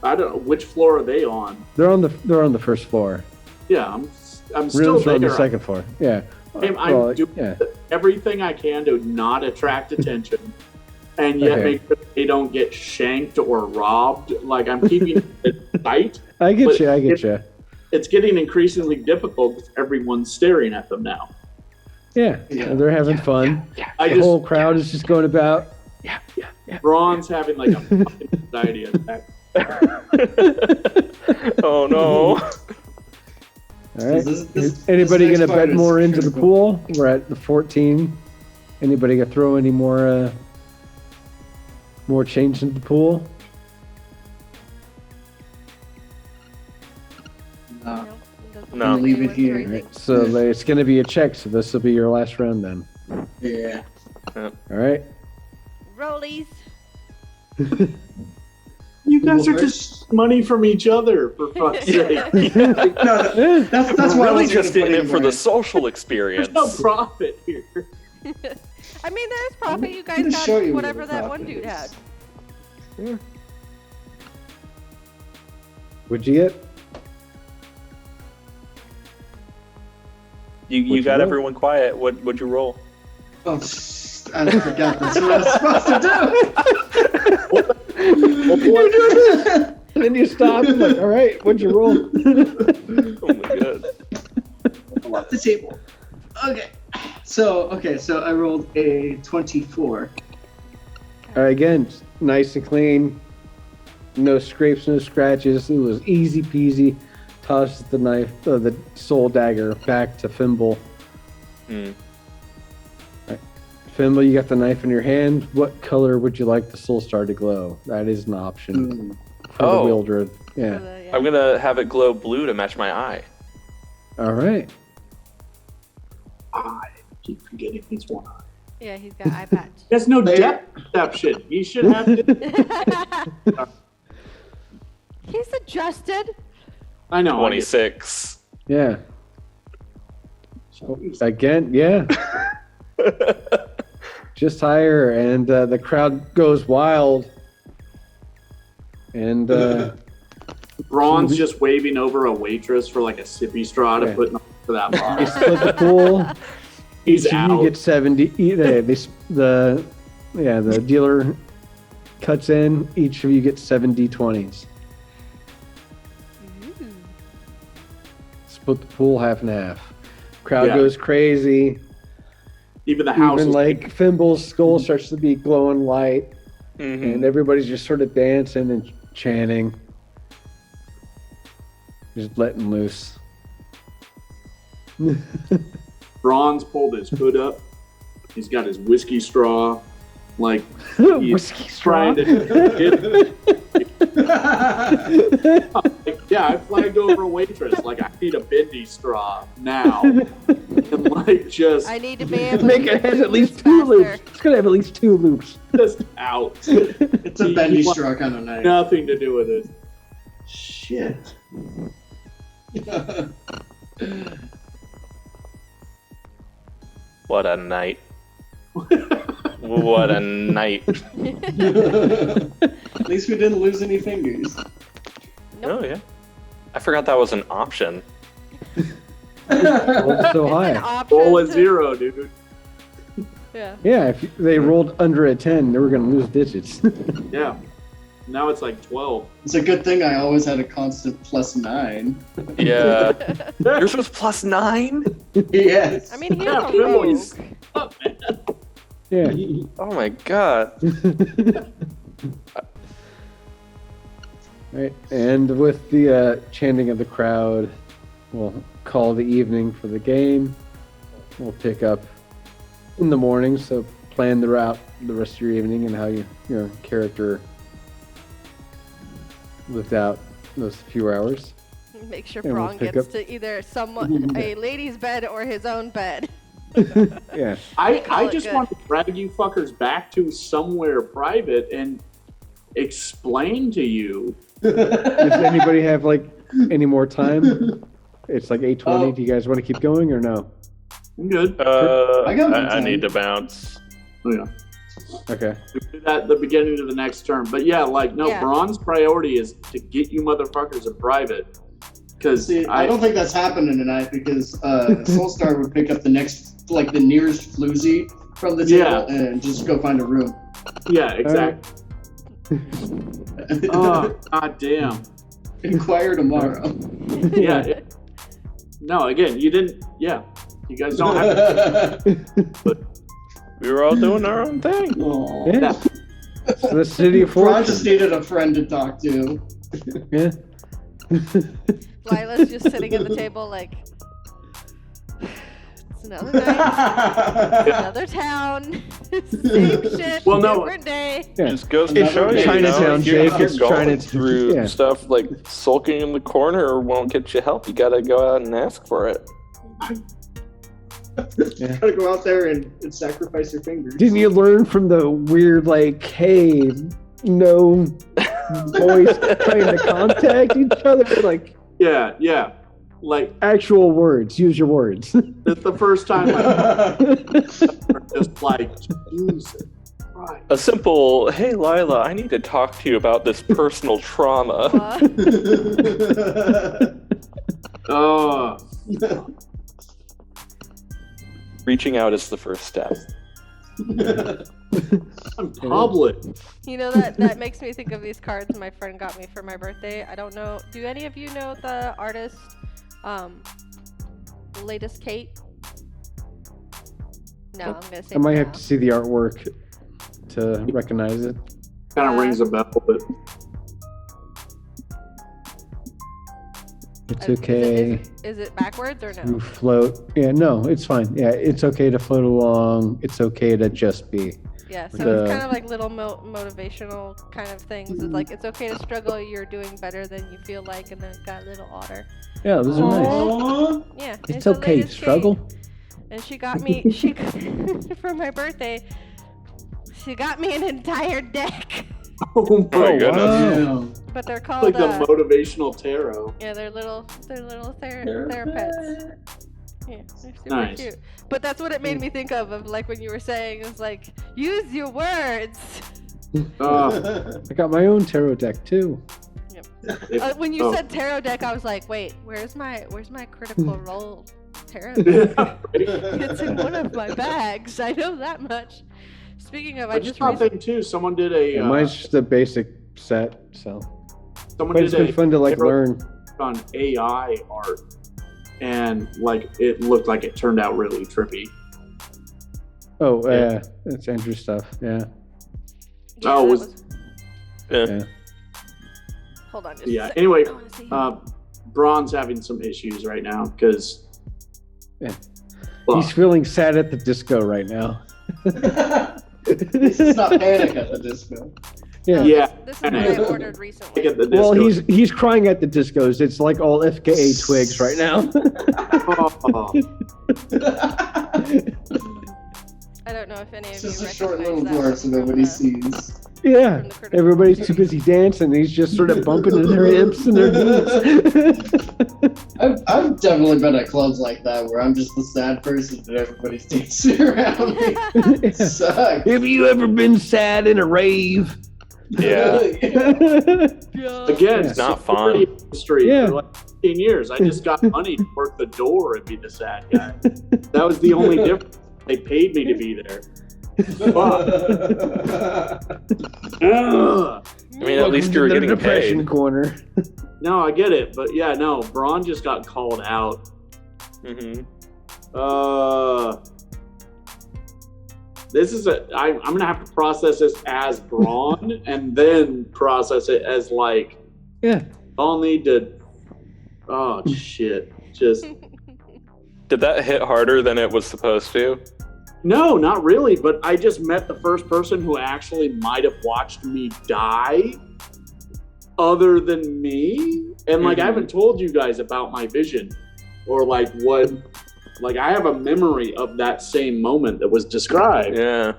I don't know which floor are they on. They're on the first floor. Yeah, I'm still Rooms are there. on the second floor. Yeah. I'm doing yeah. everything I can to not attract attention, and yet Okay. make sure they don't get shanked or robbed. Like I'm keeping it tight. I get But you. I get you. It's getting increasingly difficult because everyone's staring at them now. Yeah. Yeah. And they're having fun. I The just whole crowd is just going about. Ron's having like a fucking anxiety attack. Oh no. All right. Anybody this gonna next part bet is more into the critical. pool? We're at the 14. Anybody gonna throw any more change into the pool? No. it doesn't No. seem Leave it worth here. raising. Right. So it's gonna be a check. So this will be your last round then. Yeah. All right. Rollies. You guys Well, are just money from each other, for fuck's sake. No, that's We're why I really was just gonna in put it for the anywhere. social experience. There's no profit here. I mean, there's profit. You I'm guys gonna show got you whatever where the that one profit dude is. had. What'd you get? You What'd got you roll? everyone quiet. What'd you roll? Oh, I forgot that's what I was supposed to do. And then you stop. I'm like, all right. What'd you roll? Oh my god. Pull off the table. Okay. So I rolled a 24. All right, again, nice and clean. No scrapes, no scratches. It was easy peasy. Tosses the knife, the soul dagger back to Fimble. Hmm. Fimble, you got the knife in your hand. What color would you like the soul star to glow? That is an option for the Oh. Wildred. Yeah. I'm gonna have it glow blue to match my eye. All right. I keep forgetting he's one eye. Yeah, he's got eye patch. There's no They- depth perception. He should have to. He's adjusted. I know. 26. Yeah. So again, yeah. Just higher, and the crowd goes wild. And Ron's just waving over a waitress for like a sippy straw to Yeah. put in for that you bottle. split the pool. He's Each of out. you get 70. The dealer cuts in. Each of you get 70 20s. Ooh. Split the pool half and half. Crowd Yeah. goes crazy. Even the house Even is like Fimble's skull starts to be glowing light, Mm-hmm. and everybody's just sort of dancing and chanting, just letting loose. Ron's pulled his hood up. He's got his whiskey straw. Like he's Whiskey straw. trying to like, yeah, I flagged over a waitress. Like I need a bendy straw now. And like just I need to be able to Make get it has the at least loops 2 faster. loops. It's gonna have at least 2 loops. just out. It's a He bendy wants straw kind of night. Nothing to do with it. Shit. What a night. What a night. At least we didn't lose any fingers. Oh, yeah. I forgot that was an option. Rolled so It's an high. option Roll a to- 0, dude. Yeah. Yeah, if they rolled under a 10, they were gonna lose digits. Yeah. Now it's like 12. It's a good thing I always had a constant +9. Yeah. Yours was +9? Yes. I mean, he's Yeah, a Fimble, rogue. he's up, man. Yeah. Oh my god. Right, and with the chanting of the crowd, we'll call the evening for the game. We'll pick up in the morning, so plan the route the rest of your evening and how your character lived out those few hours. Make sure And we'll Braun pick gets up- to either someone a lady's bed or his own bed. Yeah. I Call it just good. want to drag you fuckers back to somewhere private and explain to you. Does anybody have like any more time? It's like 8:20. Do you guys want to keep going or no? I'm good. I need to bounce. Oh, yeah. Okay. We do that at the beginning of the next term. But yeah, like, no, Yeah. Braun's priority is to get you motherfuckers in private. Because I don't think that's happening tonight because Soulstar would pick up the next, like the nearest floozy from the table and just go find a room. Yeah, exactly. Oh, god damn. Inquire tomorrow. Yeah. No, again, you didn't. Yeah. You guys don't have to. We were all doing our own thing. Aw. Yeah. So the city of Ron fortune. just needed a friend to talk to. Yeah. Lila's just sitting at the table like, it's another night, another town, same shit, Well, no. different day. Yeah. Just goes to show you, Chinatown, you know, Jake. if you're It's going Chinatown. through Yeah. stuff like sulking in the corner won't get you help. You gotta go out and ask for it. Yeah. Gotta go out there and sacrifice your fingers. Didn't you learn from the weird, like, hey, no voice trying to contact each other? Like, Yeah. Like, actual words. Use your words. it's the first time I just like, Jesus Christ. A simple, hey Lila, I need to talk to you about this personal trauma. Oh, Reaching out is the first step. I'm public. You know, that makes me think of these cards my friend got me for my birthday. I don't know, do any of you know the artist, Latest Kate? No, I'm gonna say I might no. have to see the artwork to recognize it. Kind of rings a bell, but It's Is okay is it backwards or to no? float. Yeah, no, it's fine. Yeah, it's okay to float along. It's okay to just be. Yeah, so The- it's kind of like little motivational kind of things. It's like, it's okay to struggle, you're doing better than you feel like, and then it's got a little otter. Yeah, those are nice. Aww. Yeah. It's the okay to Latest Kate. struggle. And she got me, for my birthday, she got me an entire deck. oh my Oh, god, wow. Damn. But they're called, like the motivational tarot. yeah, they're little therapets. Yeah, they're super Nice. cute. But that's what it made me think of like when you were saying, it's like, use your words. I got my own tarot deck too. When you Oh. said tarot deck, I was like, wait, where's my critical role tarot deck? It's in one of my bags. I know that much. Speaking of, I I just just thought recently, thing too. Someone did a. Yeah, mine's just a basic set, so. someone But it's did been fun to like tarot learn. on AI art, and like it looked like it turned out really trippy. Oh, yeah, that's Andrew stuff. Yeah. yeah, Oh, that was- Yeah. hold on just Yeah. a second. Anyway, I wanna see. Braun's having some issues right now because. Yeah. Well, He's feeling sad at the disco right now. This is not Panic at the Disco. Yeah. Oh, yeah, This is what I ordered recently. like at the Well, disco. he's crying at the discos. It's like all FKA twigs right now. Oh, I don't know if any of It's you just a recognize short little that door so from nobody the- sees. Yeah. from the critical Everybody's too busy dancing. He's just sort of bumping into their hips and their knees. I've definitely been at clubs like that where I'm just the sad person that everybody's dancing around me. It sucks. Have you ever been sad in a rave? Yeah. again, It's not celebrity fun. Industry Yeah. for like 15 years. I just got money to work the door and be the sad guy. That was the only difference. They paid me to be there. Ugh. I mean, at least you were getting depression paid. corner. No, I get it, but yeah, no. Braun just got called out. Mm-hmm. This is I'm gonna have to process this as Braun and then process it as like Yeah. I'll need to. Oh shit! Just Did that hit harder than it was supposed to? no, not really. But I just met the first person who actually might have watched me die, other than me. And like I haven't told you guys about my vision, or like what. Like I have a memory of that same moment that was described. Yeah.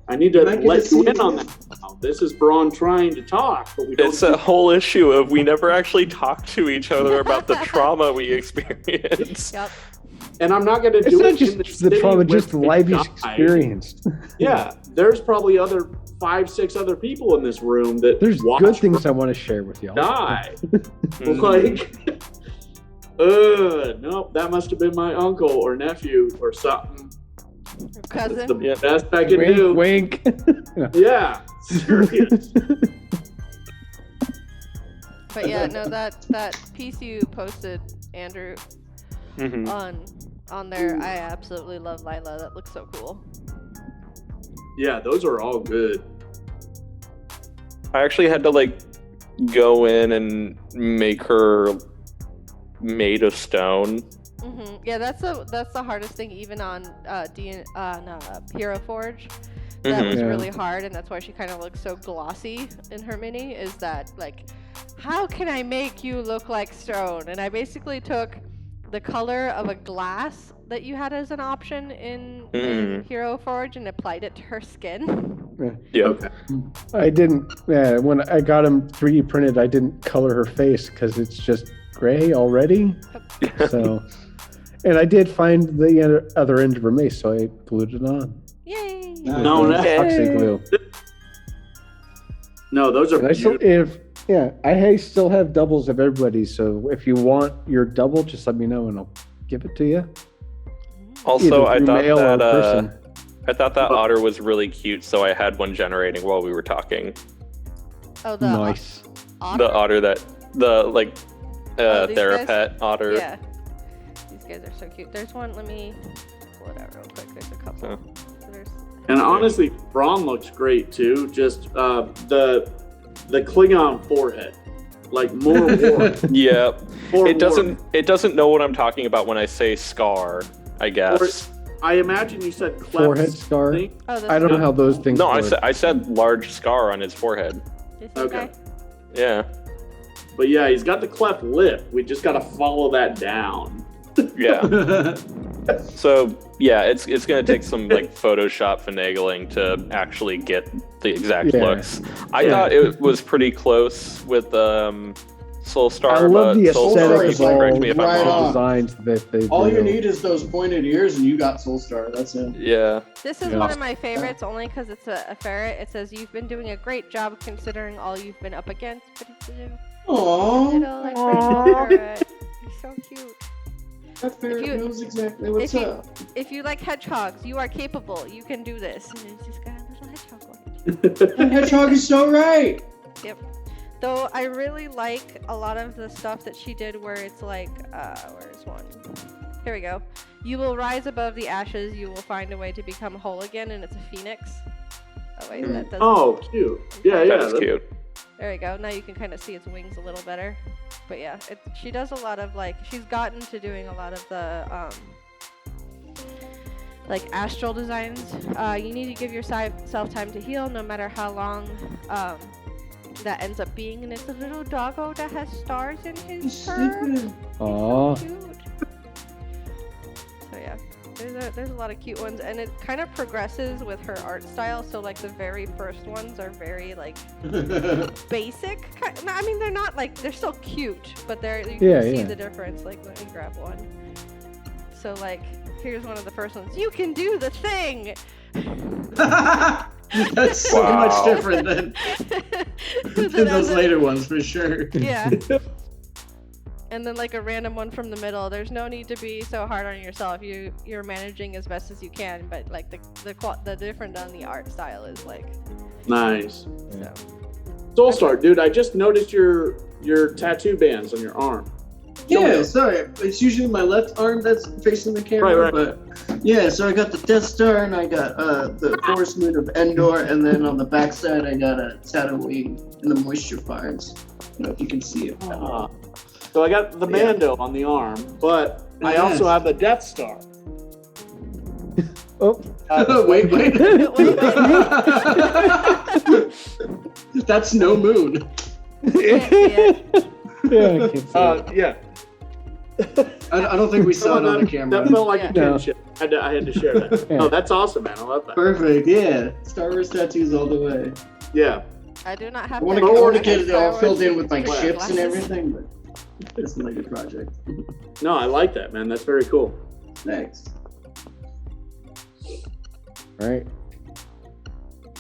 I need to Can I get let to you see in on it? that. This is Braun trying to talk, but we don't. It's a whole issue of we never actually talk to each other about the trauma we experience. Yep. And I'm not going to It's do not it in just the the city trauma, where just the they life he's died. experienced. Yeah, there's probably 5-6 other people in this room that There's watch good things I want to share with y'all. die. Mhm. Like, nope, that must have been my uncle or nephew or something. That's Cousin. the Yeah. best I can do. Wink, wink. Yeah, serious. But yeah, no, that piece you posted, Andrew, Mhm. on there, I absolutely love Lila. That looks so cool. Yeah, those are all good. I actually had to like go in and make her made of stone. Yeah, that's the hardest thing, even on Hero Forge. That was Yeah. really hard, and that's why she kind of looks so glossy in her mini. Is that like, how can I make you look like stone? And I basically took the color of a glass that you had as an option in Hero Forge and applied it to her skin. Yeah. Okay. I didn't. Yeah, when I got him 3D printed, I didn't color her face because it's just gray already. So, and I did find the other end of her mace, so I glued it on. Yay! No, Epoxy glue. No, those are And I still, beautiful. I still have doubles of everybody. So if you want your double, just let me know and I'll give it to you. Also, Either I through thought mail or that person. I thought that otter was really cute, so I had one generating while we were talking. Oh, the Nice. The otter that the like Oh, these guys? Therapet otter. Yeah. These guys are so cute. There's one. Let me pull it out real quick. There's a couple. Oh. So there's. And honestly, Braun looks great too. Just the Klingon forehead, like more war. Yeah. More It doesn't know what I'm talking about when I say scar, I guess. I imagine you said cleft Forehead scar. thing. Oh, this I don't know how those things No, work. I said large scar on his forehead. This Okay. guy? Yeah. But yeah, he's got the cleft lip. We just got to follow that down. Yeah. So yeah, it's gonna take some like Photoshop finagling to actually get the exact Yeah. looks. I Yeah. thought it was pretty close with Soulstar. I love the but Soulstar, aesthetic of can all correct me if I'm right wrong. on. designs that they All do. you need is those pointed ears, and you got Soulstar. That's it. Yeah. This is Yeah. one of my favorites, only because it's a ferret. It says, "You've been doing a great job considering all you've been up against." But it's a Aww, little like ferret. You're so cute. that ferret you- knows exactly what's if you- up. If you like hedgehogs, you are capable. You can do this. And it's just got a little hedgehog on it. That hedgehog is so right. Yep. Though I really like a lot of the stuff that she did where it's like, where's one? Here we go. You will rise above the ashes, you will find a way to become whole again, and it's a phoenix. Oh wait, that doesn't... Oh, cute. Yeah, yeah. That is cute. There we go. Now you can kind of see its wings a little better. But yeah, she does a lot of like, she's gotten to doing a lot of the, like astral designs. You need to give yourself time to heal no matter how long, that ends up being, and it's a little doggo that has stars in his He's fur. sleeping. Aw. Cute. So yeah, there's a lot of cute ones, and it kind of progresses with her art style. So like the very first ones are very like basic. I mean, they're not like, they're still cute, but you can Yeah, see yeah. the difference. Like, let me grab one. So like, here's one of the first ones. You can do the thing. That's so Wow. much different than Then those as a- later ones, for sure. Yeah. And then like a random one from the middle. There's no need to be so hard on yourself. You're managing as best as you can, but like the different on the art style is like, Nice. so. Soulstar, dude, I just noticed your tattoo bands on your arm. Yeah, sorry. It's usually my left arm that's facing the camera, Right. but yeah. So I got the Death Star, and I got the Forest Moon of Endor, and then on the backside I got a Tatooine and the Moisture Fires. I don't know if you can see it. So I got the Mando on the arm, but I also have the Death Star. Oh, wait. Wait. That's no moon. Can't see it. yeah, I can't see it. Yeah. I don't think we saw it on the camera. That felt like a No. kinship. I had to share that. Yeah. Oh, that's awesome, man. I love that. Perfect. Yeah, Star Wars tattoos all the way. Yeah. I do not have I want to to go get it all Star filled Wars in with like drinking ships and glasses. everything, but it's like a project. No, I like that, man. That's very cool. Thanks. All right.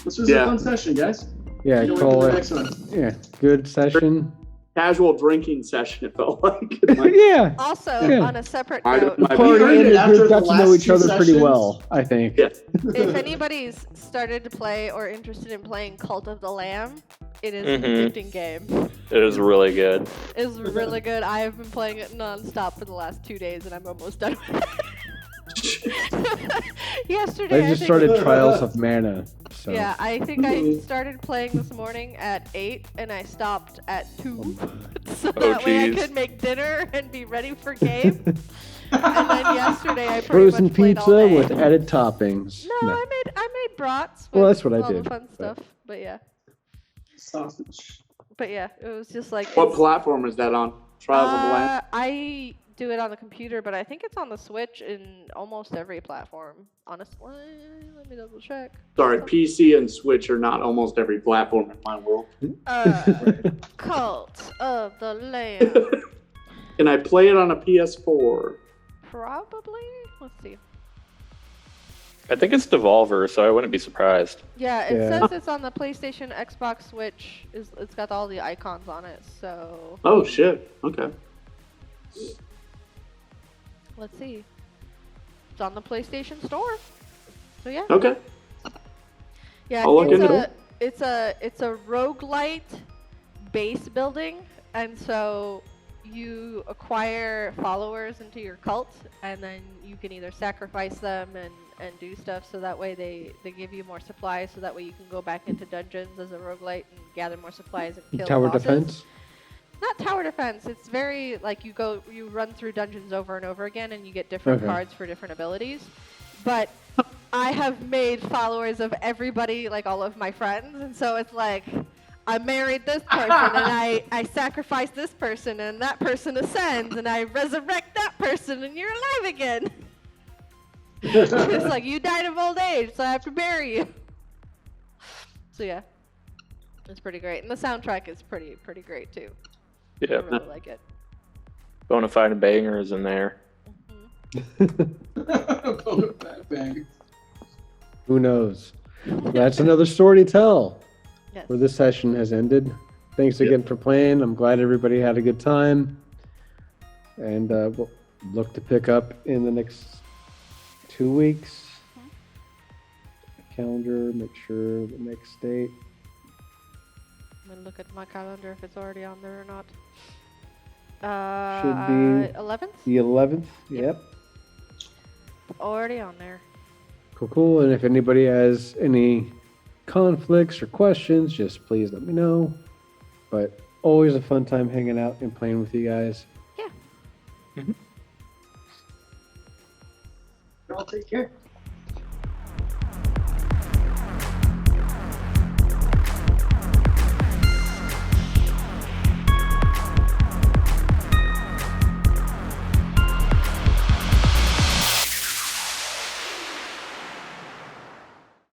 This was Yeah. a fun session, guys. Yeah, Can't wait call for the it. next one. Yeah, good session. Casual drinking session, it felt like. Yeah. Also, Yeah. on a separate I- note, my- The party heard and it the after group the got to know last each two other pretty sessions. well, I think. Yeah. if anybody's started to play or interested in playing Cult of the Lamb, it is Mhm. an addicting game. It is really good. It's really good. I have been playing it non-stop for the last 2 days, and I'm almost done with it. Yesterday, They I just think- started Trials of Mana. So. Yeah, I think I started playing this morning at 8, and I stopped at 2. So that way I geez. could make dinner and be ready for game. And then yesterday I pretty Frozen much played all pizza day. with added toppings. No, I made brats. Well, with that's what I all did, The fun but- stuff, but yeah, Sausage. it was just like. What it's- platform is that on? Trials of the Lamb? I do it on the computer, but I think it's on the Switch in almost every platform. Honestly, let me double check. Sorry, PC and Switch are not almost every platform in my world. Cult of the Lamb. Can I play it on a PS4? Probably. Let's see. I think it's Devolver, so I wouldn't be surprised. Yeah, it Yeah. says it's on the PlayStation, Xbox, Switch. It's got all the icons on it. So Oh, shit. Okay. let's see. It's on the PlayStation Store. So yeah. Okay. Yeah, I'll look it's into a it. it's a roguelite base building, and so you acquire followers into your cult, and then you can either sacrifice them and do stuff, so that way they give you more supplies, so that way you can go back into dungeons as a roguelite and gather more supplies and kill Tower bosses. defense. Not tower defense. It's very like you run through dungeons over and over again, and you get different Okay. cards for different abilities. But I have made followers of everybody, like all of my friends, and so it's like I married this person, and I sacrifice this person, and that person ascends, and I resurrect that person, and you're alive again. It's like you died of old age, so I have to bury you. So yeah, it's pretty great, and the soundtrack is pretty great too. I Yeah, really like it. Bonafide bangers in there. Bang. Who knows? That's another story to tell. Yes. Where this session has ended. Thanks again for playing. I'm glad everybody had a good time. And we'll look to pick up in the next 2 weeks. Calendar, make sure the next date. I'm gonna look at my calendar if it's already on there or not. Should be 11th? the 11th. Yep. Yep. Already on there. Cool, cool. And if anybody has any conflicts or questions, just please let me know. But always a fun time hanging out and playing with you guys. Y'all take care.